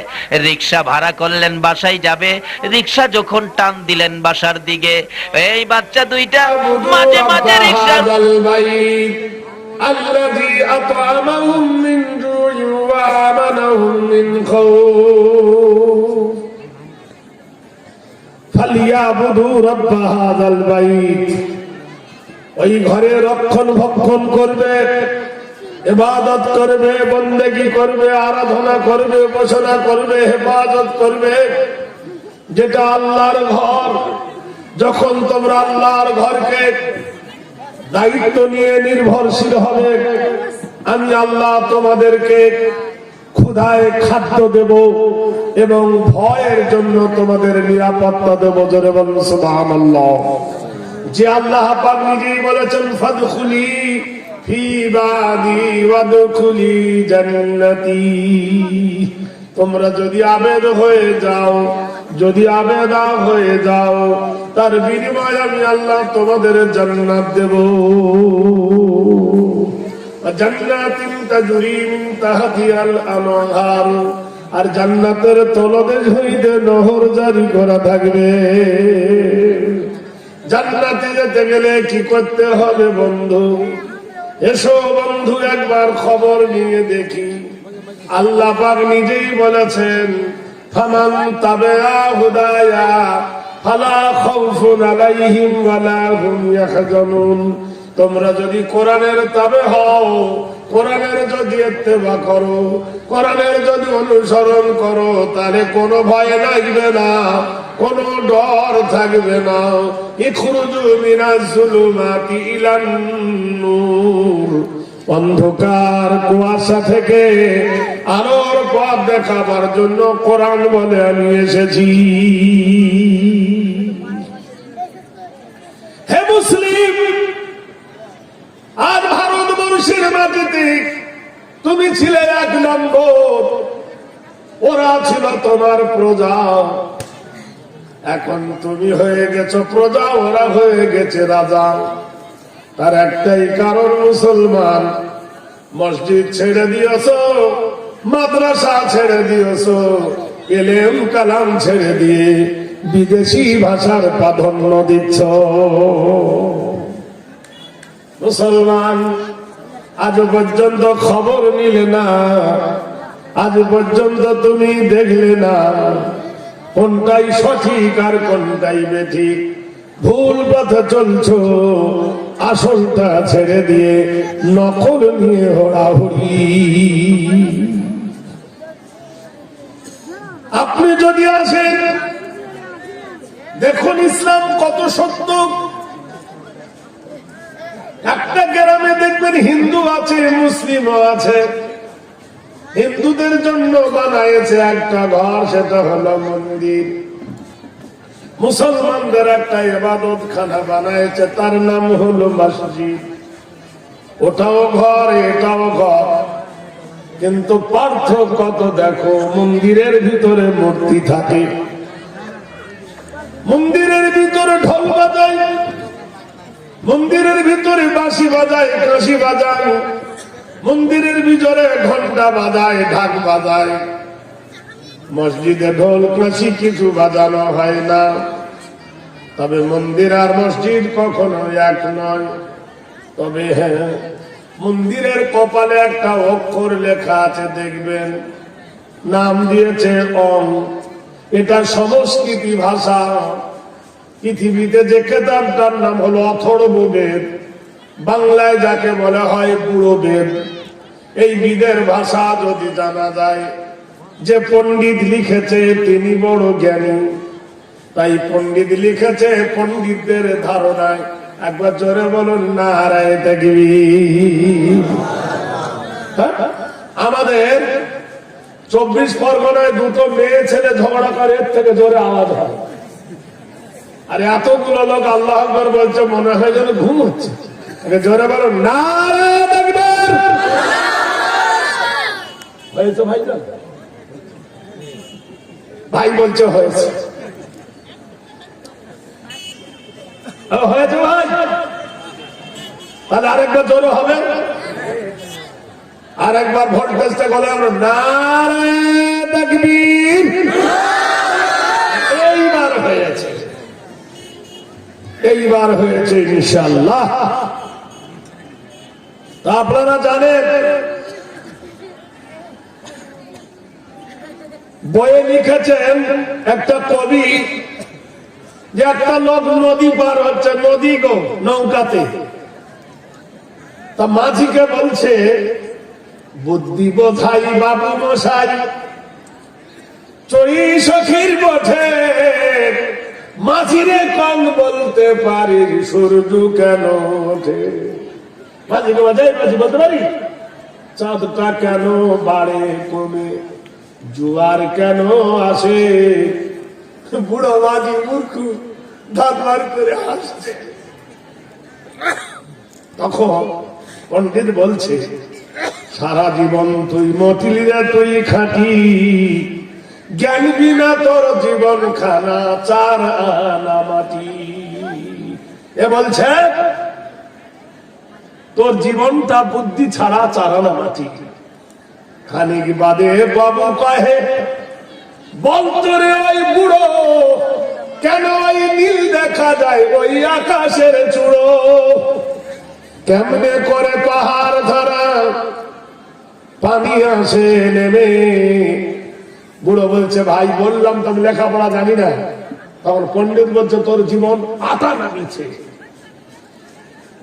রিক্সা ভাড়া করলেন, বাসায় যাবে। রিক্সা যখন টান দিলেন বাসার দিকে, এই বাচ্চা দুইটা মাঝে মাঝে রিক্সা الذي أطعمهم من جوع وآمنهم من خوف فليعبدوا رب هذا البيت ওই ঘরে রক্ষণ ভক্ষণ করবে, ইবাদত করবে, বন্দেগী করবে, আরাধনা করবে, উপাসনা করবে, হেফাজত করবে, যেটা আল্লাহর ঘর। যখন তোমরা আল্লাহর ঘরকে দায়িত্ব নিয়ে নির্ভরশীল হবে, আমি আল্লাহ তোমাদেরকে ক্ষুধায় খাদ্য দেব এবং ভয়ের জন্য তোমাদের নিরাপত্তা দেব। জোরে বলুন সুবহানাল্লাহ। যে আল্লাহ পাক নিজেই বলেছেন ফাদখুলি ফি ইবাদি ওয়াদখুলি জান্নাতি। তোমরা যদি আবেদ হয়ে যাও, যদি আবেদা হয়ে যাও, তার বিনিময়ে আমি আল্লাহ তোমাদের জান্নাত দেব। জান্নাতিন তাজরি মিন তাহতিহাল আনহার, আর জান্নাতের তলদেশ হইতে নহর জারি করা থাকবে। জান্নাতে যেতে গেলে কি করতে হবে বন্ধু? এসো বন্ধু একবার খবর নিয়ে দেখি। আল্লাহ পাক নিজেই বলেছেন ফামান তাবিআ হুদায়া ফালা খাউফুন আলাইহিম ওয়ালা হুম ইয়াহজানুন। তোমরা যদি কোরআনের তাবে হও, কোরআনের যদি ইত্তেবা করো, কোরআনের যদি অনুসরণ করো, তাহলে কোনো ভয় লাগবে না, কোনো ডর থাকবে না। ইখরুজু মিনাজ যুলুমাতি ইলান নূর, অন্ধকার কুয়াশা থেকে আলোর পথ দেখাবার জন্য কোরআন বলে আমি এসেছি। হে মুসলিম, আর ভারতবর্ষের মাটিতে তুমি ছিলে এক নম্বর, ওরা ছিল তোমার প্রজা। এখন তুমি হয়ে গেছো প্রজা, ওরা হয়ে গেছে রাজা। তার একটাই কারণ, মুসলমান মসজিদ ছেড়ে দিয়েছো, মাদ্রাসা ছেড়ে দিয়েছো, ইলম কালাম ছেড়ে দিয়ে বিদেশি ভাষার প্রাধান্য দিচ্ছ। মুসলমান আজ পর্যন্ত খবর নিলে না, আজ পর্যন্ত তুমি দেখলে না কোনটাই সঠিক আর কোনটাই বেঠিক। ভুল পথে চলছো, আসলটা ছেড়ে দিয়ে নকল নিয়ে হড়াহড়ি। আপনি যদি আসেন, দেখুন ইসলাম কত সত্য। একটা গ্রামে দেখবেন হিন্দু আছে, মুসলিমও আছে। হিন্দুদের জন্য বানাইছে একটা ঘর, সেটা হলো মন্দির। মুসলমানদের একটা ইবাদত খানা বানাইছে, তার নাম হলো মসজিদ। ওটাও ঘর, এটাও ঘর, কিন্তু পার্থক্য কত দেখো। মন্দিরের ভিতরে মূর্তি থাকে, মন্দিরের ভিতরে ঢোল বাজায়, মন্দিরের ভিতরে বাঁশি বাজায়, কাশি বাজায়, মন্দিরের ভিতরে ঘন্টা বাজায়, ঢাক বাজায়। মসজিদে ঢোল কাশি কিছু বাজানো হয় না। তবে মন্দির আর মসজিদ কখনো এক নয়। তবে হ্যাঁ, মন্দিরের কপালে একটা অক্ষর লেখা আছে, দেখবেন নাম দিয়েছে ওম। এটা সংস্কৃতি ভাষা। পৃথিবীতে যে কেতাবটার নাম হলো অথর্ব বেদ, বাংলায় যাকে বলা হয় বুড়ো বেদ। এই বেদের ভাষা যদি জানা যায়, যে পণ্ডিত লিখেছে তিনি বড় জ্ঞানী, তাই পণ্ডিত লিখেছে পণ্ডিতদের ধারণায়। একবার জোরে বলুন নারায়ে তাকবীর। আমাদের 24 পরগনায় দুটো মেয়ে ছেলে ঝগড়া করে, এর থেকে জোরে আওয়াজ হয়। আর এতগুলো লোক আল্লাহু আকবার বলছে, মনে হয় যেন ঘুম হচ্ছে। জোরে বলুন নারায়ে তাকবীর। হয়েছে ভাইজান? ভাই বলছে হয়েছে, হয়েছে ভাই। তাহলে আরেকবার জোরে হবে, আর একবার ভোল্টেজটা বলে আমরা নারায়ে তাকবীর। এইবার হয়েছে, এইবার হয়েছে ইনশাআল্লাহ। তা আপনারা জানেন বইয়ে লিখেছেন একটা কবি যে একটা লোক নদী পার হচ্ছে, নদী গো নৌকাতে, তা মাঝিকে বলছে বুদ্ধি বোঝাই বাবু মশাই চড়ি সখীর বটে, মাঝিরে কম বলতে পারি সূর্য কেন ওঠে। মাঝিকে বাজাই মাঝি বলতে পারি চাঁদটা কেন বাড়ে কমে, জোয়ার কেন আসে। বুড়ো মাঝি মূর্খ দাঁত বার করে হাসছে। তখন পণ্ডিত বলছে সারা জীবন তুই মতিলিরা তুই খাটি, জ্ঞান বিনা তোর জীবন খানা চার আনা মাটি। এ বলছে তোর জীবনটা বুদ্ধি ছাড়া চার আনা মাটি। খানিক বাদে বাবু কহে বলতো রে ওই বুড়ো কেন ওই নীল দেখা যায় ওই আকাশের চূড়ো, কেমনে করে পাহাড় ধরা পানি আসে নেমে। বুড়ো বলছে ভাই বললাম তো আমি লেখাপড়া জানি না। তখন পণ্ডিত বলছে তোর জীবন আটা নামিছে।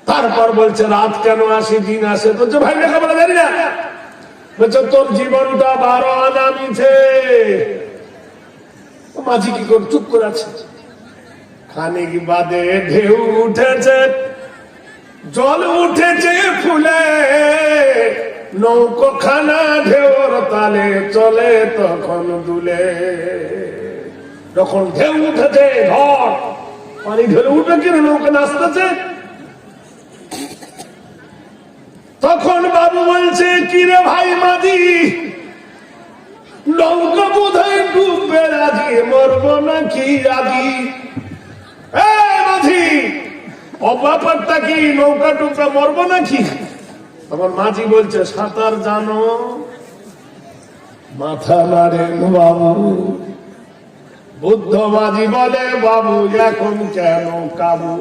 তারপর বলছে রাত কেন আসে দিন আসে, বলছে ভাই লেখাপড়া জানি না। বলছে তোর জীবনটা 12 আনা মিছে। মাঝি কি করে চুপ করে আছে। খানিক বাদে ঢেউ উঠেছে, জল উঠেছে ফুলে, নৌকো খানা ঢেউর তালে চলে তখন দুলে। যখন ঢেউ উঠেছে ঝড় পানি ঢেলে উঠে কিনে নৌকা নাচতেছে, তখন বাবু বলছে কিরে ভাই মাঝি নৌকা বোধহয় ডুববে রাজি, মরবো নাকি রাজি। মাঝি অব্যাপারটা কি, নৌকা ডুববে মরবো নাকি? তখন মাঝি বলছে সাঁতার জানো? মাথা নাড়েন বাবু। বুদ্ধ মাঝি বলে বাবু এখন কেন কাবু,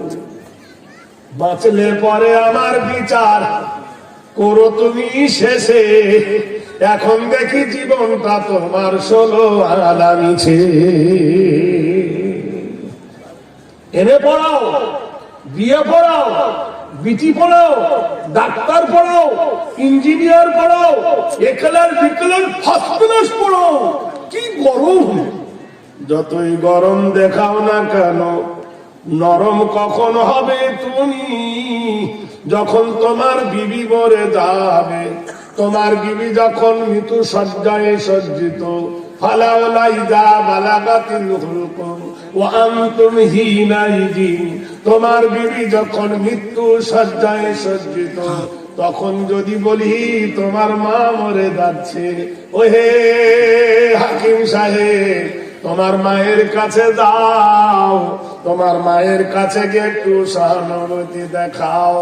বাঁচলে পরে আমার বিচার করো তুমি শেষে, এখন দেখি জীবনটা তোমার 16 আনা মিছে। এনে পড়াও, বিয়ে পড়াও, বিটি পড়াও, ডাক্তার পড়াও, ইঞ্জিনিয়ার পড়াও, একলার বিকলার ফার্স্ট ক্লাস পড়াও, কি গরম। যতই গরম দেখাও না কেন নরম কখন হবে তুমি, যখন তোমার বিবি মরে যাবে। তোমার বিবি যখন মৃত্যু সজ্জায় সজ্জিত, ফালাওলাই যা বালাগাতিল হুলকুম ওয়া আনতুম হিনাইযিন, তোমার বিবি যখন মৃত্যু সজ্জায় সজ্জিত, তখন যদি বলি তোমার মা মরে যাচ্ছে, ওহে হাকিম সাহেব তোমার মায়ের কাছে যাও, তোমার মায়ের কাছে গিয়ে একটু সহানুভূতি দেখাও।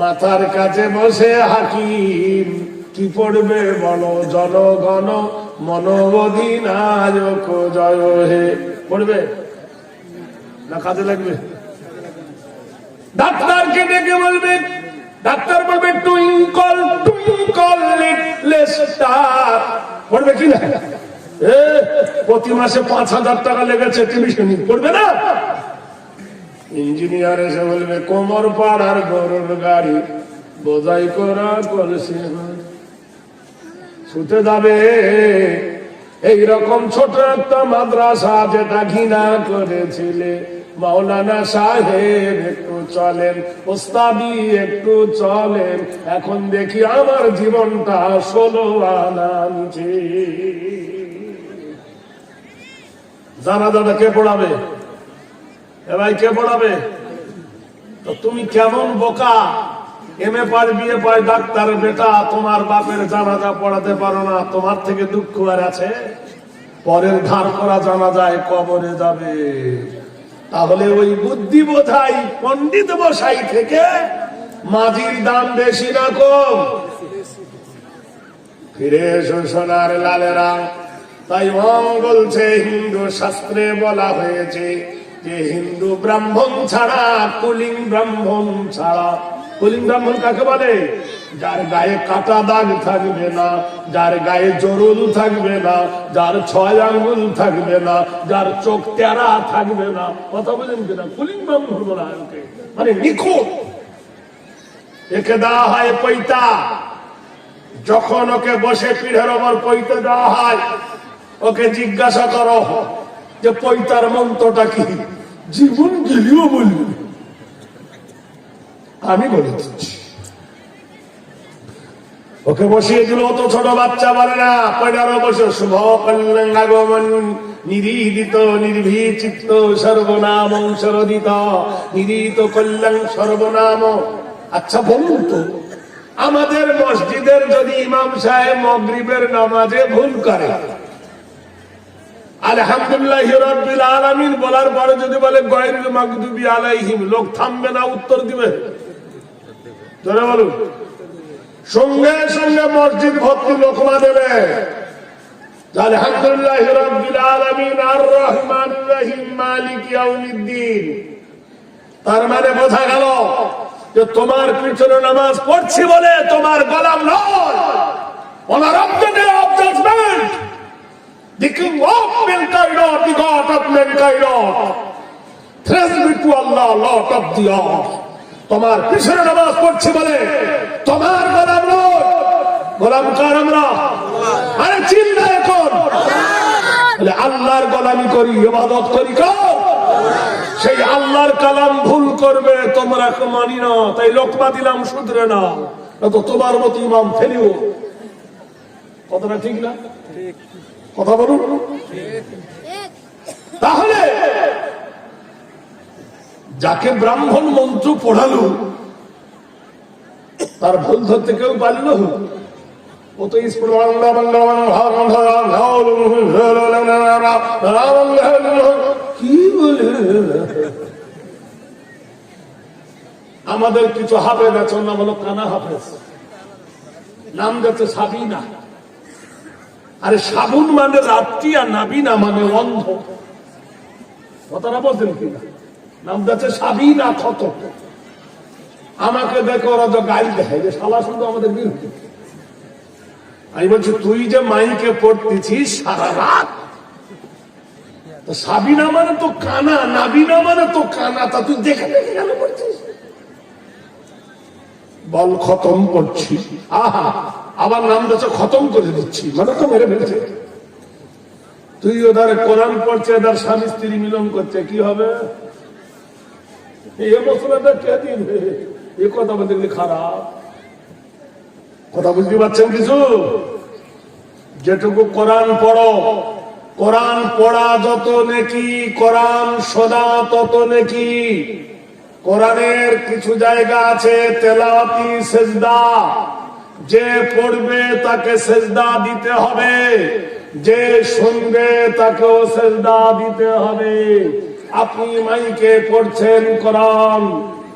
মাথার কাছে বসে হাকিম কি পড়বে বলো, জনগণ মনোবধিনায়ক জয় হে। পড়বে না কাজে লাগবে? ডাক্তারকে ডেকে বলবে, ডাক্তার বলবে টুইঙ্কল টুইঙ্কল লিটল স্টার, পড়বে কি না? প্রতি মাসে 5,000 টাকা লেগেছে টিউশনি, পড়বে না? ইঞ্জিনিয়ার এসে বলবে কোমর পাড়ার গরুর গাড়ি বোঝাই করা কলসি, ছুটে যাবে। এইরকম ছোট একটা মাদ্রাসা যেটা ঘৃণা করেছিলে মাওলানা সাহেব, একটু চলেন ওস্তাদি একটু চলেন, এখন দেখি আমার জীবনটা 16 আনা মিছে। জানাজাটা কে পড়াবে? ভাই কে পড়াবে? তো তুমি কেমন বোকা, এমএ পায় বিএ পায় ডাক্তার বেটা, তোমার বাপের জানাজা পড়াতে পারো না, তোমার থেকে দুঃখ আর আছে? পরের ধার করা জানাজায় কবরে যাবে। তাহলে ওই বুদ্ধি বোঝাই পণ্ডিত মশাই থেকে মাঝির দাম বেশি না কম? ফিরে এসো সোনার লালেরা। তাই বলছে হিন্দু শাস্ত্রে বলা হয়েছে যে হিন্দু ব্রাহ্মণ ছাড়া, কুলিং ব্রাহ্মণ ছাড়া। কুলিং ব্রাহ্মণ কাকে বলে? যার গায়ে কাটা দাগ থাকবে না, যার গায়ে জরুল থাকবে না, যার 6 আঙ্গুল থাকবে না, যার চোখ টেরা থাকবে না। কথা বলেন কিনা? কুলিং ব্রাহ্মণ বলা হয় ওকে, মানে নিখুঁত। একে দেওয়া হয় পৈতা। যখন ওকে বসে পিঠের ওপর পৈতে দেওয়া হয়, ওকে জিজ্ঞাসা করো যে পৈতার মন্ত্রটা কি? জীবন গেলেও বলবে আমি বলে দিচ্ছি। ওকে বসিয়ে দিল, অত ছোট বাচ্চা বলে না, পয়ডারও বসে শুভ কল্যাণ আগমন নিরীদিত নির্ভীচিত্ত সর্বনাম সরদিত নিরীত কল্যাণ সর্বনাম। আচ্ছা বলুন তো, আমাদের মসজিদের যদি ইমাম সাহেব মাগরিবের নামাজে ভুল করে, আলহামদুলিল্লাহি রাব্বিল আলামিন বলার পরে যদি বলে গায়রুল মাগদুবি আলাইহিম, লোক থামবে না? উত্তর দিবে? জোরে বলুন। সঙ্গে সঙ্গে মসজিদ ভর্তি লোকমা দেবে আলহামদুলিল্লাহি রাব্বিল আলামিন আর রহমানির রহিম মালিক ইয়াউমিদ্দিন। তার মানে বোঝা গেল যে তোমার পিছনে নামাজ পড়ছি বলে তোমার গোলাম নয়। Honor of the day of judgment, the king of mankind, the god of mankind, praise be to Allah, Lord of the earth. তোমার পিছনে নামাজ পড়ছি বলে তোমার গোলাম নয়। গোলাম কার আমরা? আরে চিন্তা এখন আল্লাহর গোলামি করি, ইবাদত করি কার? সেই আল্লাহর কালাম ভুল করবে, তোমরা মানি না, তাই লোকমা দিলাম শুধরে না, তো তোমার মতো ইমাম ফেলিও। কথাটা ঠিক না? কথা বলুন। তাহলে যাকে ব্রাহ্মণ মন্ত্র পড়ালো তার ভুল ধরতে কেউ পারল? ও তো কি বলে। আমাদের কিছু হাফেজ আছে, নাম হলো কানা হাফেজ, নাম যাচ্ছে সাবিনা। আরে সাবুন মানে রাত্রি, আর নাবিনা মানে অন্ধ। কথাটা বলছেন কিনা? নাম যাচ্ছে সাবিনা ক্ষত। আমাকে দেখে ওরা তো গাড়ি দেখায় যে শালা শুধু আমাদের বিরুদ্ধে। আমি বলছি তুই যে মাইকে পড়তেছিস সারা রাত, তো সাবিনা মানে তো কানা, নাবিনা মানে তো কানা, তা তুই দেখে দেখে কেন পড়ছিস? বল খতম করছি। আহা, আবার নাম যাচ্ছে খতম করে দিচ্ছি, মানে তো মেরে ফেলছে। তুই ওদের কোরআন পড়ছে, এদের স্বামী স্ত্রী মিলন করছে, কি হবে? এই মশলাটা কে দিবে? এ কথা বলতে গেলে খারাপ। কথা বুঝতে পারছেন কিছু? যেটুকু কোরআন পড়ো, কোরআন পড়া যত নেকি, কোরআন শোনা তত নেকি। কোরআনের কিছু জায়গা আছে তেলাওয়াতি সেজদা, যে পড়বে তাকে সেজদা দিতে হবে, যে শুনবে তাকেও সেজদা দিতে হবে। আপনি মাইকে পড়ছেন, কোরআন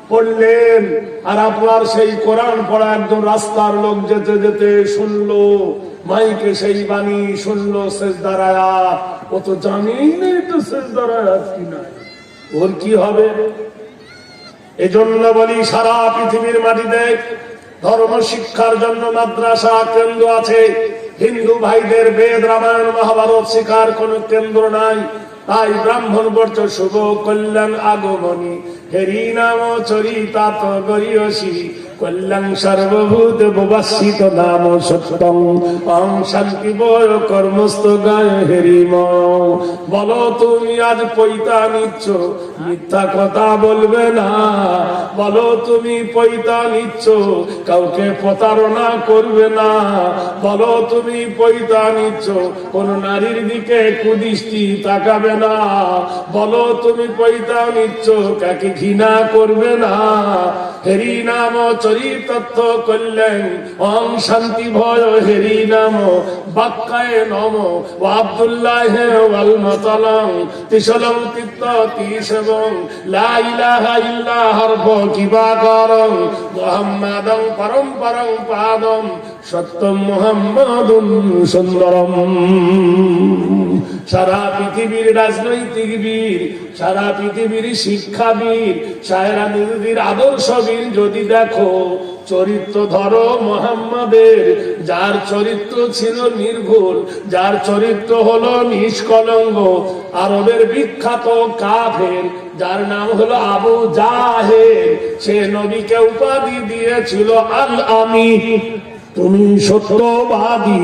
পড়লেন, আর আপনার সেই কোরআন পড়া একজন রাস্তার লোক যেতে যেতে শুনলো, মাইকে সেই বাণী শুনলো সেজদার আয়াত, ও তো জানেই নেই তো সেজদার আয়াত কি নাই, ওর কি হবে? এজন্য বলি সারা পৃথিবীর মাটিতে ধর্ম শিক্ষার জন্য মাদ্রাসা কেন্দ্র আছে। হিন্দু ভাইদের বেদ রামায়ণ মহাভারত শিক্ষার কোন কেন্দ্র নাই। তাই ব্রাহ্মণ বর্ষ শুভ কল্যাণ আগমনী হেরি নাম চরিতাত গরিয়সী কল্যাণ সর্বভূত ববাসিত নাম সত্যং অং শান্তি বয় কর্মস্থ গায় হেরিম। বলো তুমি আজ পৈতা নিচ্ছ, মিথ্যা কথা বলবে না। বলো তুমি পৈতা নিচ্ছ, কাউকে প্রতারণা করবে না। বলো তুমি পৈতা নিচ্ছ, কোন নারীর দিকে কুদৃষ্টি তাকাবে না। বলো তুমি পৈতা নিচ্ছ, কাকে ঘৃণা করবে না। হেরি নাম চরিতার্থ করলেন। ওম শান্তি ভয় হেরি নাম বাক্কায় নম ও আব্দুল্লাহ ওয়াল মাতালাম তিসলম তিত্ত তিসবং লা ইলাহা ইল্লা হারফ কিবা করং মুহাম্মাদং পরম পরম পাদম সত্যম মুহাম্মাদুন সুন্দরম। সারা পৃথিবীর রাজনৈতিক বীর, সারা পৃথিবীর শিক্ষাবীর, সায়রা নদীর আদর্শবীর যদি দেখো, চরিত্র ধরো মুহাম্মাদের, যার চরিত্র ছিল নির্ভুল, যার চরিত্র হলো নিষ্কলঙ্ক, আরবের বিখ্যাত কাফের যার নাম হলো আবু জাহেল, সে নবীকে উপাধি দিয়েছিল আল আমিন, তুমি সত্যবাদী।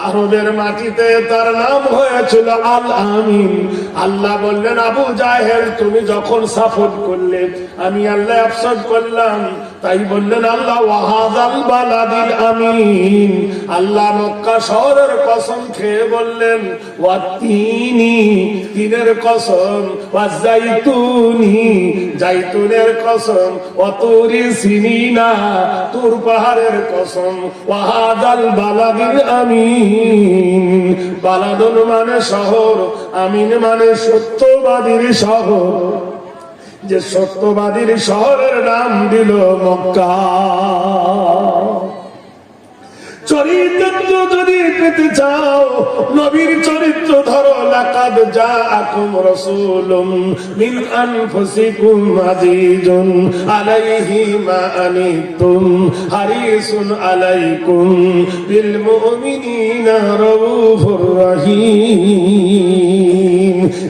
আরবের মাটিতে তার নাম হয়েছিল আল আমিন। আল্লাহ বললেন আবু জাহেল তুমি যখন সাপোর্ট করলে আমি আল্লাহ আফসোস করলাম, তাই বললেন আল্লাহ ওয়াহাদাল বালাদিল আমিন। আল্লাহ মক্কা শহরের কসম খেয়ে বললেন ওয়াতিনি, তিনের কসম, ওয়াজাইতুনি, জাইতুনের কসম, ওয়াতুরি সিনিনা, তুর পাহাড়ের কসম, ওয়াহাদাল বালাদিল আমিন। বালাদুন মানে শহর, আমিন মানে সত্যবাদীর শহর, যে সত্যবাদীর শহরের নাম দিল মক্কা। চরিত্র যদি পেতে চাও, নবীর চরিত্র ধরো। লাকাদ জাআকুম রাসূলুম মিন আনফুসিকুম আজিজুন আলাইহি মা আনিতুম হারিসুন আলাইকুম বিল মুমিনিনা রাউফুর রহিম।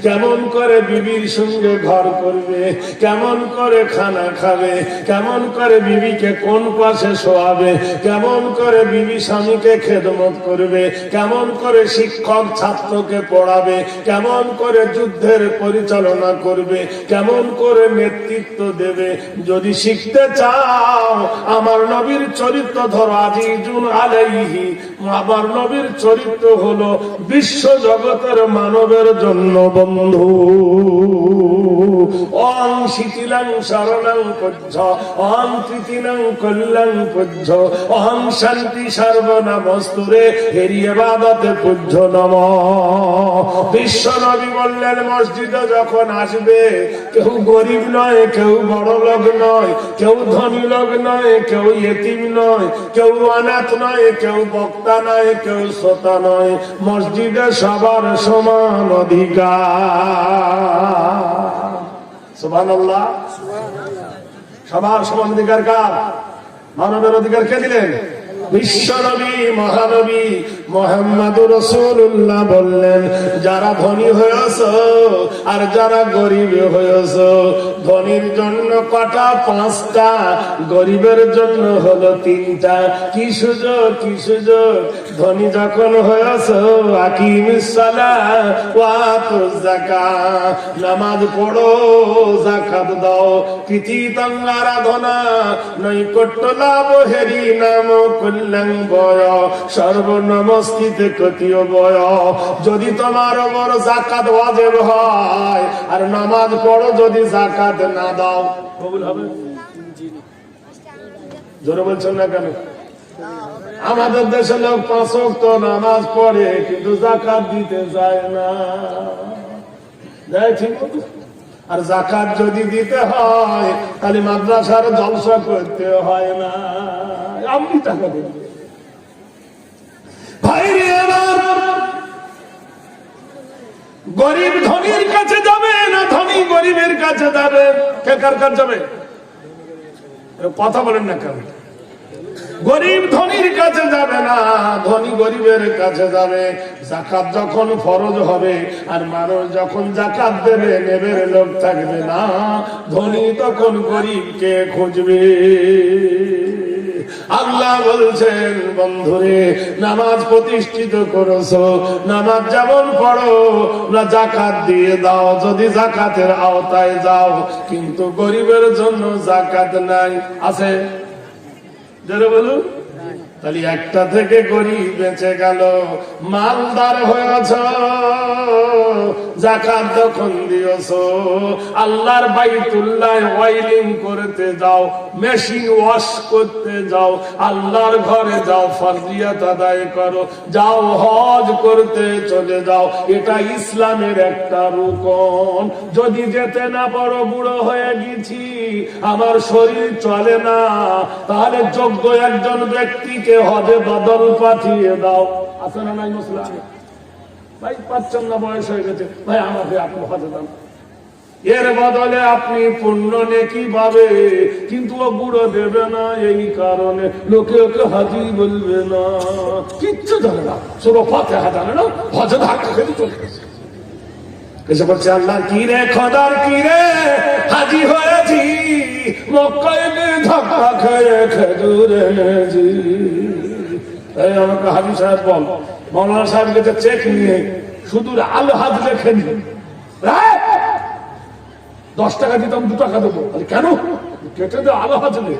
কেমন করে বিবির সঙ্গে ঘর করবে, কেমন করে খানা খাবে, কেমন করে বিবিকে কোন পাশে শোয়াবে, কেমন করে বিবি স্বামীকে খেদমত করবে, কেমন করে শিক্ষক ছাত্রকে পড়াবে, কেমন করে যুদ্ধের পরিচালনা করবে, কেমন করে নেতৃত্ব দেবে, যদি শিখতে চাও আমার নবীর চরিত্র ধরো। আজিজুন আলাইহি, আমার নবীর চরিত্র হলো বিশ্ব জগতের মানবের জন্য বন্ধু। ওং শিথিলাং শরণাং পজ্জ, ওং তৃতীনাং কল্যাং পজ্জ, ওং শান্তি সর্বনামস্তুরে হেরি ইবাদতে পূজ্য নম। বিশ্ব নবী বললেন মসজিদে যখন আসবে, কেউ গরিব নয়, কেউ বড় লোক নয়, কেউ ধনী লোক নয়, কেউ ইতিম নয়, কেউ অনাথ নয়, কেউ বক্তা নয়, কেউ শ্রোতা নয়, মসজিদে সবার সমান অধিকার। সুবহানাল্লাহ। সবার সমান অধিকার কার? মানবের অধিকার কে দিলেন? বিশ্বনবী মহানবী মুহাম্মদুর রাসূলুল্লাহ বললেন যারা ধনী হয়েছো আর যারা গরিব হয়েছো, ধনীর জন্য কটা? 5টা, গরিবের জন্য হলো 3টা। কি সুযোগ, কি সুযোগ! ধনী যখন হয়েছো আকিমিস সালাহ ওয়া আতুজ যাকাত, নামাজ পড়ো, যাকাত দাও, কৃতিতং আরাধনা নৈকট্য লাভ হেরি নাম কল্যাণ বয় সর্বনমস্কৃতে কতীয় বয়। যদি তোমার ওপর যাকাত ওয়াজিব হয় আর নামাজ পড়ো, যদি যাকাত না দাও কবুল হবে? জোরে বলছেন না কেন? আমাদের দেশে লোক 5 ওয়াক্ত নামাজ পড়ে কিন্তু যাকাত দিতে যায় না। আর যাকাত যদি দিতে হয় তাহলে মাদ্রাসার জলসা করতে হয় না, আমি টাকা দেব। ভাইরে আমার, গরিব ধনীর কাছে যাবে না ধনী গরিবের কাছে যাবে? কে কার কাছে যাবে? কথা বলেন না কেন? গরিব ধনীর কাছে যাবে না, ধনী গরিবের কাছে যাবে। যাকাত যখন ফরজ হবে আর মানুষ যখন যাকাত দেবে, নেবের লোক থাকবে না, ধনী তখন গরিবকে খুঁজবে। আল্লাহ বলছেন বন্ধুরে, নামাজ প্রতিষ্ঠিত করেছো, নামাজ যেমন পড়ো না যাকাত দিয়ে দাও, যদি যাকাতের আওতায় যাও। কিন্তু গরিবের জন্য যাকাত নাই, আছে? যারা বলুন, তাহলে একটা থেকে গরিব বেঁচে গেল। মালদার হয়েছ, যাকাত যখন দিয়েছ, আল্লাহর বাইতুল্লাহ ওয়াইলিং করতে যাও, মেশিন ওয়াশ করতে যাও, আল্লাহর ঘরে যাও, ফরজিয়াত আদায় করো, যাও হজ করতে চলে যাও, এটা ইসলামের একটা রুকন। যদি যেতে না পারো, বুড়ো হয়ে গেছি, আমার শরীর চলে না, তাহলে যোগ্য একজন ব্যক্তিকে হজে বদল পাঠিয়ে দাও। আছে না নাই মশলা? ভাই পাচ্ছেন না, বয়স হয়ে গেছে, ভাই আমাকে আপনি হজে দান, এর বদলে আপনি পুণ্য নেকি পাবে, কিন্তু ও বুড়ো দেবে না, এই কারণে লোকে ওকে হাজি বলবে না, কিচ্ছু জানে না, শুধু ফাতিহা জানে না, হজে ধাক্কা খেতে চলে গেছে। এসে বলছে, আল্লাহ কি রে, খোদার কি রে, হাজি হয়েছি, মক্কায় ধাক্কা খেয়ে খেজুর এনেছি। এই আমাকে হাজি সাহেব বল, মৌলানা সাহেব কাছে চেক নিয়ে শুধু আল হাজ লেখে নি, 10 টাকা দিতাম 2 টাকা দেবো, কেন কেটে দে আল হাজ লে।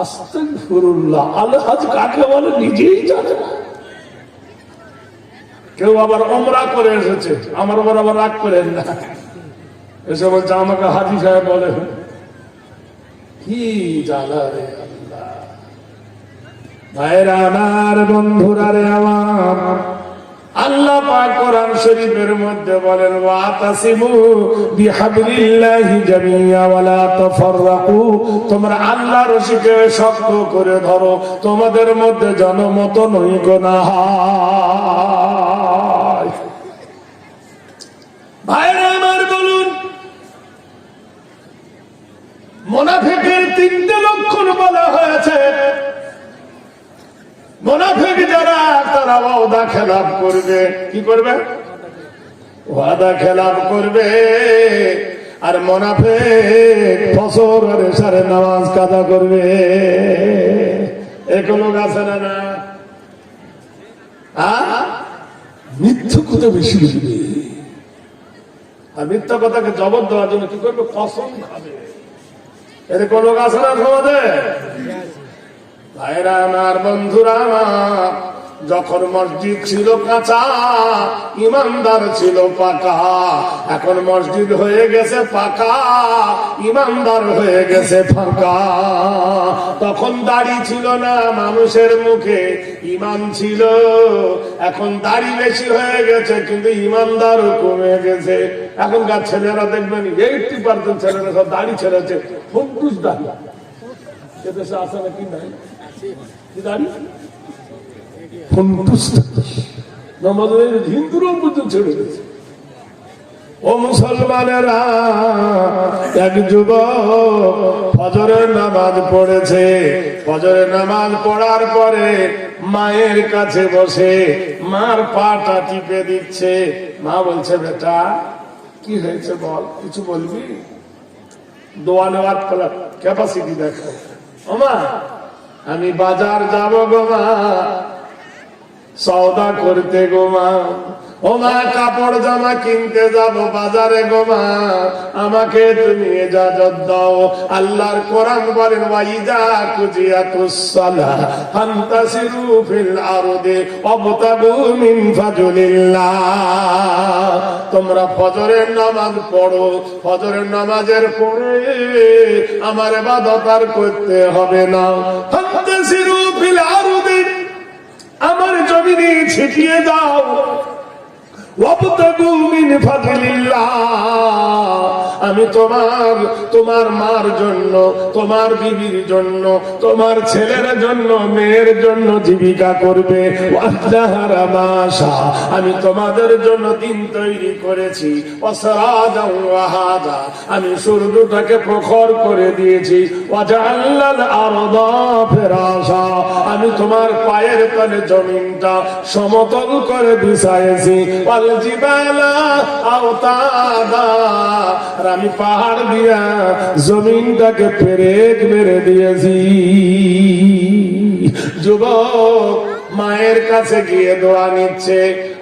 আস্তাগফিরুল্লাহ, আল হাজ কাকে বলে নিজেই জানে না। কেউ আবার ওমরা করে এসেছে, আমার উপর আবার রাগ করেন না, এসে বলছে আমাকে হাজি সাহেব বলে, কি জ্বালা রে আল্লাহ। ভাইরা আমার, বন্ধুরা রে আমার, আল্লাহ পাক কোরআন শরীফের মধ্যে বলেন, ওয়াতাসিমু বিহাবলিল্লাহি জামিয়া ওয়া লা তাফাররাকু, তোমরা আল্লাহর রশিকে শক্ত করে ধরো, তোমাদের মধ্যে জনমত নৈক্য না হয়। ভাইরা আমার, বলুন, মুনাফিকের 3টে লক্ষণ বলা হয়েছে। মুনাফিক যারা, তারা ওয়াদা খেলাপ করবে। কি করবে? ওয়াদা খেলাপ করবে। আর মুনাফিক ফজর আর এশারে নামাজ কাজা করবে। এগুলো আছে না? না, মিথ্যা কথা বেশি বলবে, আর মিথ্যা কথাকে জবাব দেওয়ার জন্য কি করবে? কসম খাবে। এরকম লোক আছে না সমাজে? ভাইরা আমার, বন্ধুরা আমার, যখন মসজিদ ছিল কাঁচা, ইমানদার ছিল পাকা, এখন মসজিদ হয়ে গেছে পাকা, ইমানদার হয়ে গেছে ফাঁকা। তখন দাড়ি ছিল না মানুষের মুখে, ইমান ছিল, এখন দাড়ি বেশি হয়ে গেছে কিন্তু ইমানদারও কমে গেছে। এখনকার ছেলেরা দেখবেন 80% ছেলেরা সব দাড়ি ছেড়েছে, ফুটফুস দাড়ি। এদেশে আসে না কি নাই দাড়ি, হিন্দুরাও পর্যন্ত ছেড়ে গেছে। ও মুসলমানেরা, এক যুবক ফজরের নামাজ পড়েছে, ফজরের নামাজ পড়ার পরে মায়ের কাছে বসে মার পাটা টিপে দিচ্ছে। মা বলছে, বেটা কি হয়েছে বল, কিছু বলবি? দোয়া নেওয়ার ক্যাপাসিটি দেখো। ওমা, আমি বাজার যাব গো মা, সওদা করতে গো মা, ও মা কাপড় জামা কিনতে যাব বাজারে গো মা, আমাকে তুমি ইজাজত দাও। আল্লাহর কোরআন বলেন, ওয়াইজা কুজিয়াতুস সালাহ ফান্তাসিরু ফিল আরদি ওয়াবতাগু মিন ফাজলিল্লাহ। তোমরা ফজরের নামাজ পড়ো, ফজরের নামাজের পরে আমার ইবাদত আর করতে হবে না। ফান্তাসিরু ফিল আরদি, আমার জমিনে ছিটিয়ে দাও, ওয়াবতাগু মিন ফাদলিল্লাহ। আমি তোমার মার জন্য, তোমার বিবির জন্য, তোমার ছেলের জন্য, মেয়ের জন্য জীবিকা করবে। ওয়াজহারা মাশা, আমি তোমাদের জন্য দিন তৈরি করেছি। ওয়াসরাজাও ওয়াহাদা, আমি সূর্যটাকে প্রখর করে দিয়েছি। ওয়াজআলাল আরদা ফিরাশা, আমি তোমার পায়ের তলে জমিনটা সমতল করে বিছাইছি। ওয়াল জিবালা আওতাদা, আর আমি পাহাড় দিয়া জমিনটাকে পেরেক মেরে দিয়েছি। যুবক মায়ের কাছে গিয়ে দোয়া নিচ্ছে।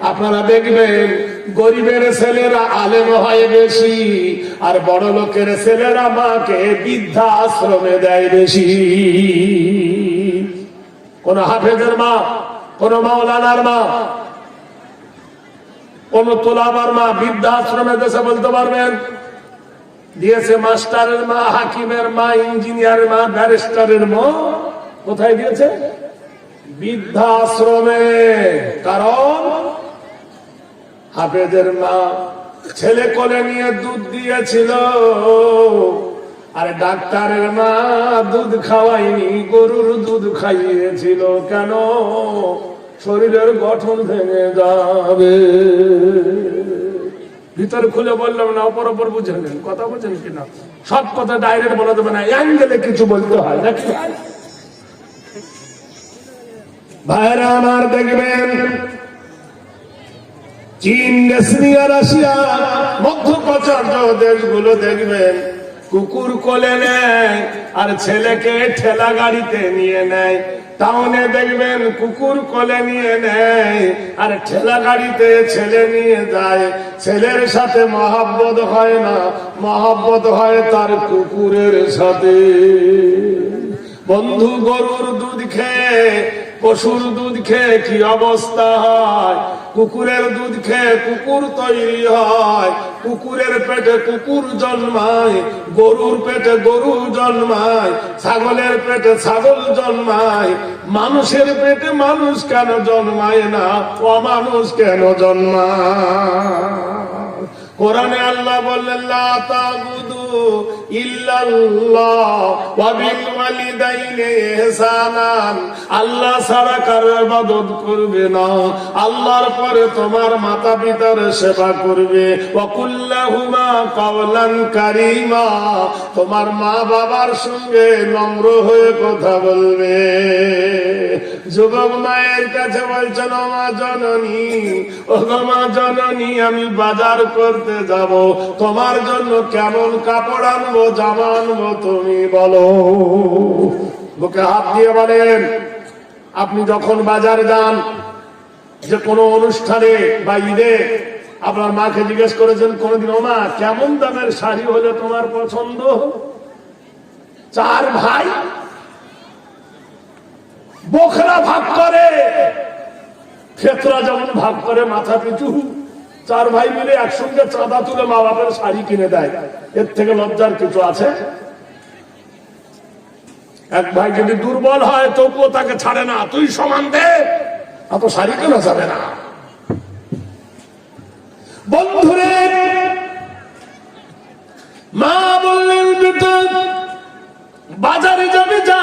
আপনারা দেখবেন গরিবের ছেলেরা আলেম হয় বেশি, আর বড় লোকের ছেলেরা মাকে বৃদ্ধা আশ্রমে দেয় বেশি। কোন হাফেজের মা, কোন মাওলানার মা, কোন তোলাবার মা বৃদ্ধা আশ্রমে দেশে বলতে পারবেন? দিয়েছে মাস্টারের মা, হাকিমের মা, ইঞ্জিনিয়ারের মা, ব্যারিস্টারের মা। কোথায় দিয়েছে? বৃদ্ধাশ্রমে। কারণ হাফেজের মা ছেলে কোলে নিয়ে দুধ দিয়েছিল, আর ডাক্তারের মা দুধ খাওয়ায়নি, গরুর দুধ খাইয়েছিল। কেন? শরীরের গঠন ভেঙে যাবে। ভিতরে খুলে বললাম না, অপর অপর বুঝে নেন, কথা বুঝেন কিনা? সব কথা ডাইরেক্ট বলা যাবে না, অ্যাঙ্গেলে কিছু বলতে হয় নাকি? ভাইরা আমার, দেখবেন চীন, রাশিয়া, রাশিয়া, মধ্যপ্রাচ্য দেশগুলো দেখবেন কুকুর কোলে নেয় আর ছেলেকে ঠেলা গাড়িতে নিয়ে নেয়। টাউনে দেখবেন কুকুর কোলে নিয়ে নেয় আর ঠেলা গাড়িতে ছেলে নিয়ে যায়। ছেলের সাথে মহব্বত হয় না, মহব্বত হয় তার কুকুরের সাথে। বন্ধু, গরুর দুধ খেয়ে, পশুর দুধ খেয়ে কি অবস্থা হয়? কুকুরের দুধ খেয়ে কুকুর তৈরি হয়, কুকুরের পেটে কুকুর জন্মায়, গরুর পেটে গরু জন্মায়, ছাগলের পেটে ছাগল জন্মায়। মানুষের পেটে মানুষ কেন জন্মায় না? অমানুষ কেন জন্মায়? কোরআনে আল্লাহ বললেন, লা তা'বুদু ইল্লাল্লাহ ওয়া বিল ওয়ালিদাইনি ইহসানান। আল্লাহ ছাড়া কারো ইবাদত করবে না, আল্লাহর পরে তোমার মাতা পিতার সেবা করবে। ওয়া কুল্লাহুমা কাওলান কারীমা, তোমার মা বাবার সঙ্গে নম্র হয়ে কথা বলবে। যুবক মায়ের কাছে বলছেন, ও মা জননী, ও মা জননী, আমি বাজার করতে যাব, তোমার জন্য কেমন কাপড় আনবো, জামা আনবো, তুমি বলো। বুকে হাত দিয়ে বলেন, আপনি যখন বাজার যান, যে কোনো অনুষ্ঠানে বা ঈদে, আপনার মাকে জিজ্ঞেস করেছেন কোনদিন, ও মা কেমন দামের শাড়ি হলে তোমার পছন্দ? চার ভাই বখরা ভাগ করে, ক্ষেত্রা যেমন ভাগ করে মাথা পিছু, চার ভাই মিলে একসঙ্গে চাঁদা তুলে মা বাপের শাড়ি কিনে দেয়। এর থেকে লজ্জার কিছু আছে? এক ভাই যদি দুর্বল হয় তবুও তাকে ছাড়ে না, তুই সমান দে, এত শাড়ি কেনা যাবে না। বন্ধুরে, মা বললেন, বেটা বাজারে যাবে, যা,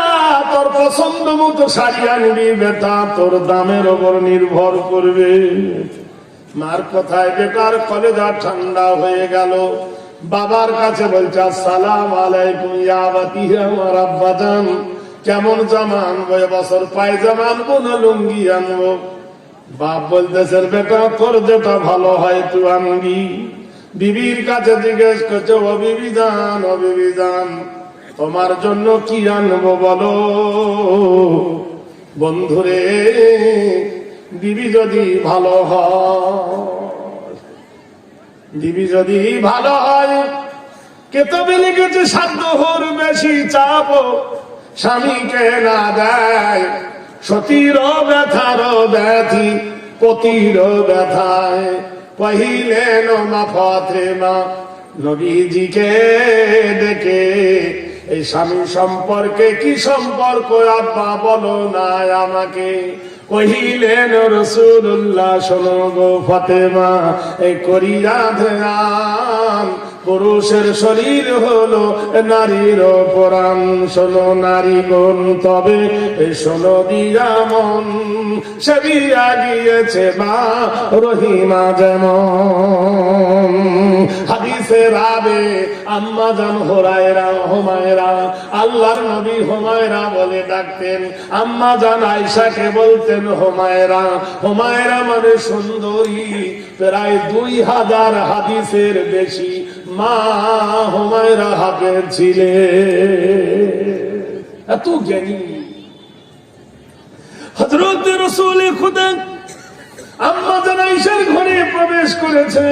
তোর পছন্দ মতো শাড়ি আনবি বেটা, তোর দামের ওপর নির্ভর করবে। মার কথায় বেটার কলেজা ঠান্ডা হয়ে গেল। বাবার কাছে বলছে, আসসালাম আলাইকুম ইয়া আবাতি, আমার আব্বাজান, কেমন জামা আনবো এবছর? পায়জামা আনবো না লুঙ্গি আনবো? বাপ বলতেছেন, বেটা তোর যেটা ভালো হয় তুই আনবি। বিবির কাছে জিজ্ঞেস করছে, ও বিবি জান, ও বিবি জান, তোমার জন্য কি আনবো বলো? বন্ধুরে, বিবি যদি ভালো হয়, বিবি যদি ভালো হয়, কেতাবে লিখেছে সাধ্যহর বেশি চাপ স্বামীকে না দেয়, সতীর ব্যথার ব্যাধি পতির ব্যথায় পহিলেন মা ফাতেমা নবীজিকে ডেকে, এই স্বামী সম্পর্কে কি সম্পর্ক আব্বা বলো না আমাকে? কহিলেন রাসূলুল্লাহ, শোনো গো ফাতেমা, এই করিয়া ধ্যান, পুরুষের শরীর হলো নারীর পরাণ। শোনো নারী গুণ, তবে শোনো দিয়া মন, সে দিয়া গিয়েছে মা রহিমা যেমন। হাদিসে রাবে আম্মা জান হুমায়রা, আল্লাহর নবী হুমায়রা বলে ডাকতেন। আম্মা জান আয়েশাকে বলতেন হুমায়রা। হুমায়রা মানে সুন্দরী। প্রায় 2000 হাদিসের বেশি মা হুমায়রা হাফেজ ছিলেন। এত জ্ঞানী হযরত রাসূল খুদা আম্মা জান আয়েশার ঘরে প্রবেশ করেছে।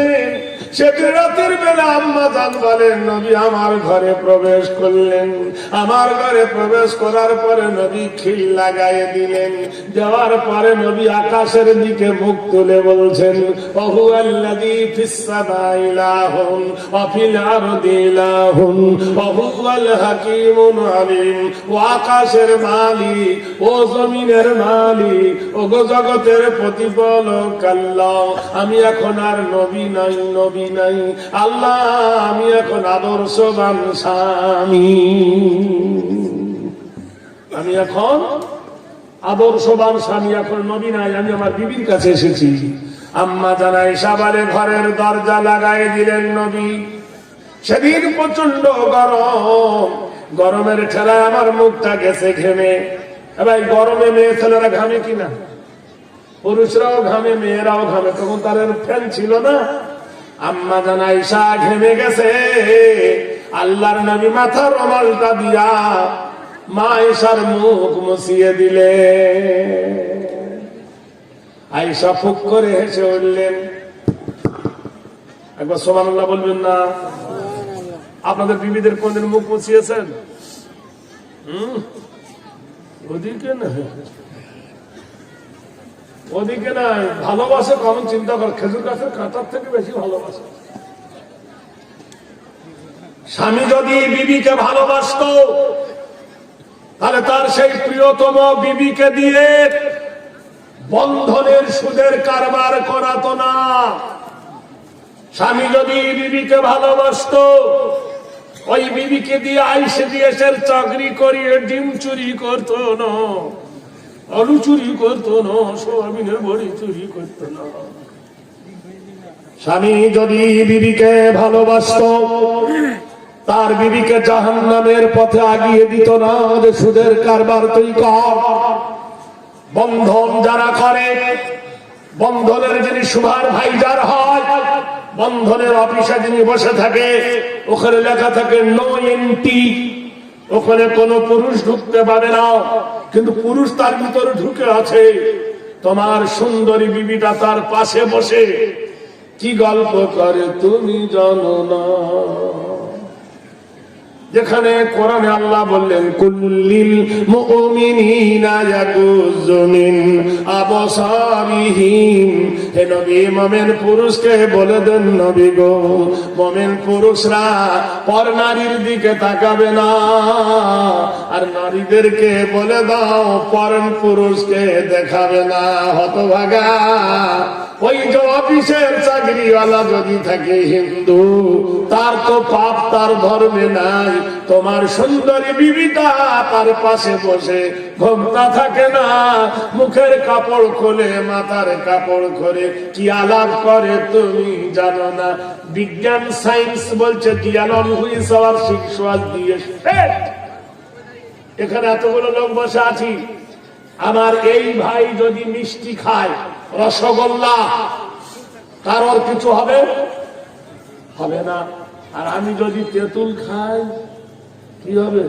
সেদিন রাতের বেলা আম্মা জান বলেন নবী আমার ঘরে প্রবেশ করলেন। আমার ঘরে প্রবেশ করার পরে নবী খিল লাগাই দিলেন। দেওয়ার পরে নবী আকাশের দিকে মুখ তুলে বলছেন ওহু আল্লাযী ফিস সামাই ইলাহুন ওয়া ফিল আরদি ইলাহুন ওয়া হুয়াল হাকীমুল আলীম। ও আকাশের মালিক, ও জমিনের মালিক, ও গো জগতের প্রতিপালক আল্লাহ, আমি এখন আর নবী নাই, নবী নাই আল্লাহ, আমি এখন আদর্শবান স্বামী, আমি এখন আদর্শবান স্বামী, এখন নবী নাই, আমি আমার বিবির কাছে এসেছি। আম্মা জান আয়েশা বলে ঘরের দরজা লাগাই দিলেন নবী। সেদিন প্রচন্ড গরম, গরমের ঠেলায় আমার মুখটা গেছে ঘেমে। ভাই গরমে মেয়ে ছেলেরা ঘামে কিনা? পুরুষরাও ঘামে, মেয়েরাও ঘামে, তখন তাদের ফ্যান ছিল না। আম্মা জান আয়েশা ঘেমে গেছে। আল্লাহর নবী মাথার রুমালটা দিয়া মা আয়েশার মুখ মুছিয়ে দিলে। আয়েশা ফুক করে হেসে উঠলেন। একবার সুবহানাল্লাহ বলবেন না? আপনাদের বিবিদের কোনদিন মুখ মুছিয়েছেন? ওদিকে না, ওদিকে নাই, ভালোবাসে কমন চিন্তা কর, খেজুর গাছের কাঁটার থেকে বেশি ভালোবাসে। স্বামী যদি বিবিকে ভালোবাসত তাহলে তার সেই প্রিয়তম বিবিকে দিয়ে বন্ধনের সুদের কারবার করাতো না। স্বামী যদি বিবিকে ভালোবাসত ওই বিবিকে দিয়ে আইসিডিএসের চাকরি করিয়ে ডিম চুরি করতো না, আলু চুরি করতো না, সোয়াবিনের বড়ি চুরি করতো না। স্বামী যদি বিবিকে ভালোবাসত তার বিবিকে জাহান্নামের পথে আগিয়ে দিত না, যে সুদের কারবার তুই কর। বন্ধন যারা করে, বন্ধনের যিনি সুভার ভাইজার হয়, বন্ধনের অফিসে যিনি বসে থাকে, ওখানে লেখা থাকে নো এন্ট্রি, ওখানে কোন পুরুষ ঢুকতে পারে না, কিন্তু পুরুষ তার ভিতরে ঢুকে আছে। তোমার সুন্দরী বিবিটা তার পাশে বসে কি গল্প করে তুমি জানো না। যেখানে কোরআনে আল্লাহ বললেন কুল্লিল মুমিনিনা ইয়াগুযু মিন আবসারিহিম, হে নবী মুমিন পুরুষকে বলে দেন নবী গো, মুমিন পুরুষরা পর নারীর দিকে তাকাবে না, আর নারীদেরকে বলে দাও পর পুরুষকে দেখাবে না। হতভাগা ওই যে অফিসের চাকরিওয়ালা যদি থাকে হিন্দু, তার তো পাপ তার ধর্মে নাই। তোমার সুন্দরী বিবিটা তার পাশে বসে ঘোমটা থাকে না, মুখের কাপড় খোলে, মাথার কাপড় খোলে, কি আলাপ করে তুমি জানো না। বিজ্ঞান সায়েন্স বলছে ডিয়ালন হুইস আওয়ার সেক্সুয়াল ডিএসপেট। এখানে এতগুলো লোক বসে আছি, আমার এই ভাই যদি মিষ্টি খায়, রসগোল্লা, কারোর কিছু হবে? হবে না। আর আমি যদি তেঁতুল খাই কি হবে?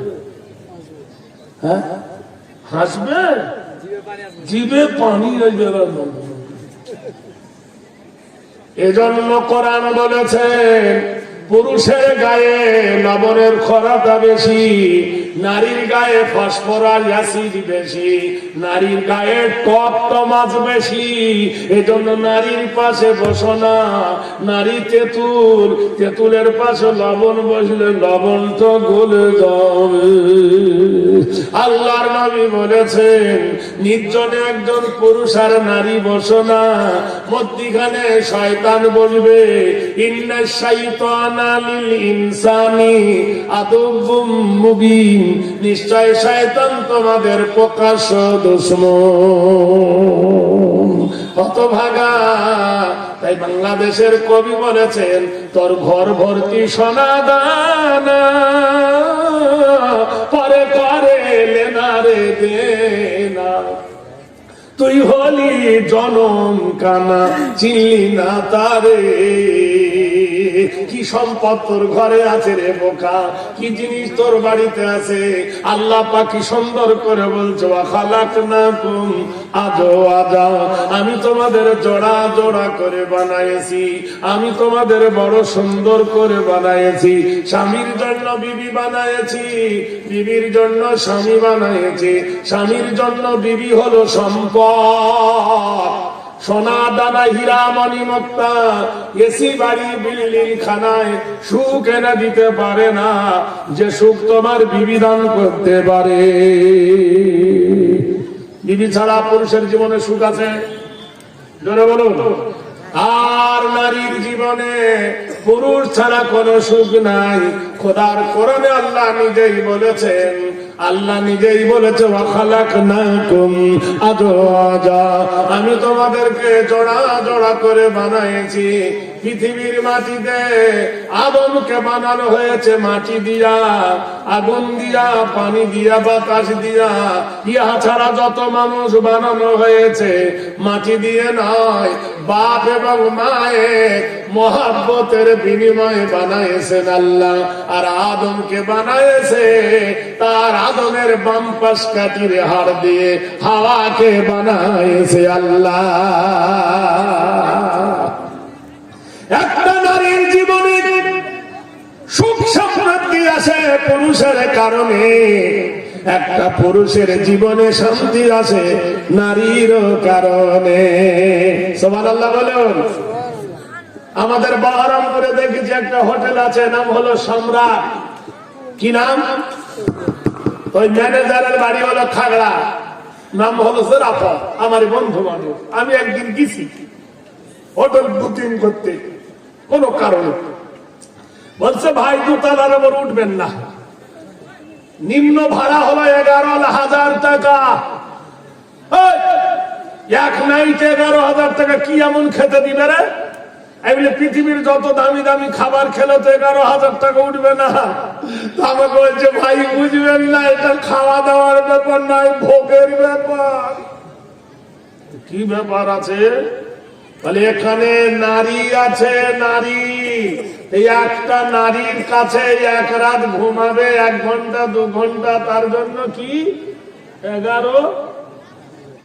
হ্যাঁ, হাসবে, জিভে পানি বেরোবে। এজন্য কোরআন বলেছেন পুরুষের গায়ে লবণের খরাটা বেশি, নারীর গায়ে ফসফরাস অ্যাসিড বেশি, নারীর গায়ে টক মাছ বেশি। এজন্য নারীর পাশে বসো না, নারী তেঁতুল, তেঁতুলের পাশে লবণ বসলে লবণ তো গলে যাবে। আল্লাহর নবী বলেছেন নির্জনে একজন পুরুষ আর নারী বসো না, মধ্যিখানে শয়তান বলবে ইন্না শাইতানা লিল ইনসানি আদুউম মুবিন, নিশ্চয় শয়তান তোমাদের প্রকাশ্য দুশমন। হতভাগা। তাই বাংলাদেশের কবি বলেছেন তোর ঘর ভর্তি সোনা দানা, পরে করে লেনা রে দেনা, তুই হলি জনম কানা চিনলি না তারে। কি সম্পদ তোর ঘরে আছে রে বোকা, কি জিনিস তোর বাড়িতে আছে। আল্লাহ পাক কি সুন্দর করে বলছো, খালাকনাকুম আজওয়াজা, আমি তোমাদের জোড়া জোড়া করে বানাইছি, আমি তোমাদের বড় সুন্দর করে বানাইছি। স্বামীর জন্য বিবি বানাইছি, বিবির জন্য স্বামী বানাইছি, স্বামীর জন্য বিবি হলো সম্পদ। সোনা দানা হীরা মণি মুক্তা এসি বাড়ি বিল্ডিং খানায় সুখ এনে দিতে পারে না যে সুখ তোমার বিবি দান করতে পারে। বিবি ছাড়া পুরুষের জীবনে সুখ আছে? জোরে বলুন। আর নারীর জীবনে পুরুষ ছাড়া কোনো সুখ নাই। খোদার কোরআনে আল্লাহ নিজেই বলেছেন, আল্লাহ নিজেই বলেছে, ওয়াখালাকনাকুম আজওয়াজা, আমি তোমাদেরকে জোড়া জোড়া করে বানাইছি। পৃথিবীর মাটিতে আদমকে বানানো হয়েছে মাটি দিয়া, আগুন দিয়া, পানি দিয়া, বাতাস দিয়া। ইহা ছাড়া যত মানুষ বানানো হয়েছে মাটি দিয়ে নয়, বাপ এবং মায়ের মহাব্বতের বিনিময়ে বানাইছেন আল্লাহ। আর আদমকে বানাইছে তার আদমের বাম পাশ কাটির হাড় দিয়ে। হাওয়াকে বানাইছে আল্লাহ। একটা নারীর জীবনে সুখ সমৃদ্ধি আসে পুরুষের কারণে, একটা পুরুষের জীবনে শান্তি আসে নারীর কারণে। সুবহানাল্লাহ বলুন। আমাদের বহরমপুরে দেখেছি একটা হোটেল আছে, নাম হলো সম্রাট। কি নাম? ওই ম্যানেজারের বাড়ি হলো খাগড়া, নাম হলো জেরাফা। আমার বন্ধু বান্ধব, আমি একদিন গেছি হোটেল বুকিং করতে, কোন কারণে বলছে ভাই দোতলার উপর উঠবেন না, নিম্ন ভাড়া হলো 11,000 টাকা। এক নাইট 11,000 টাকা কি এমন খেতে দিবে রে? এগুলো পৃথিবীর যত দামি দামি খাবার খেলে তো 11,000 টাকা উঠবে না। আমাকে বলছে ভাই বুঝবেন না, এটা খাওয়া দাওয়ার ব্যাপার নয়, ভোগের ব্যাপার। কি ব্যাপার আছে বলে, এখানে নারী আছে, নারী। এই একটা নারীর কাছে এক রাত ঘুমাবে 1 ঘন্টা 2 ঘন্টা, তার জন্য কি 11,000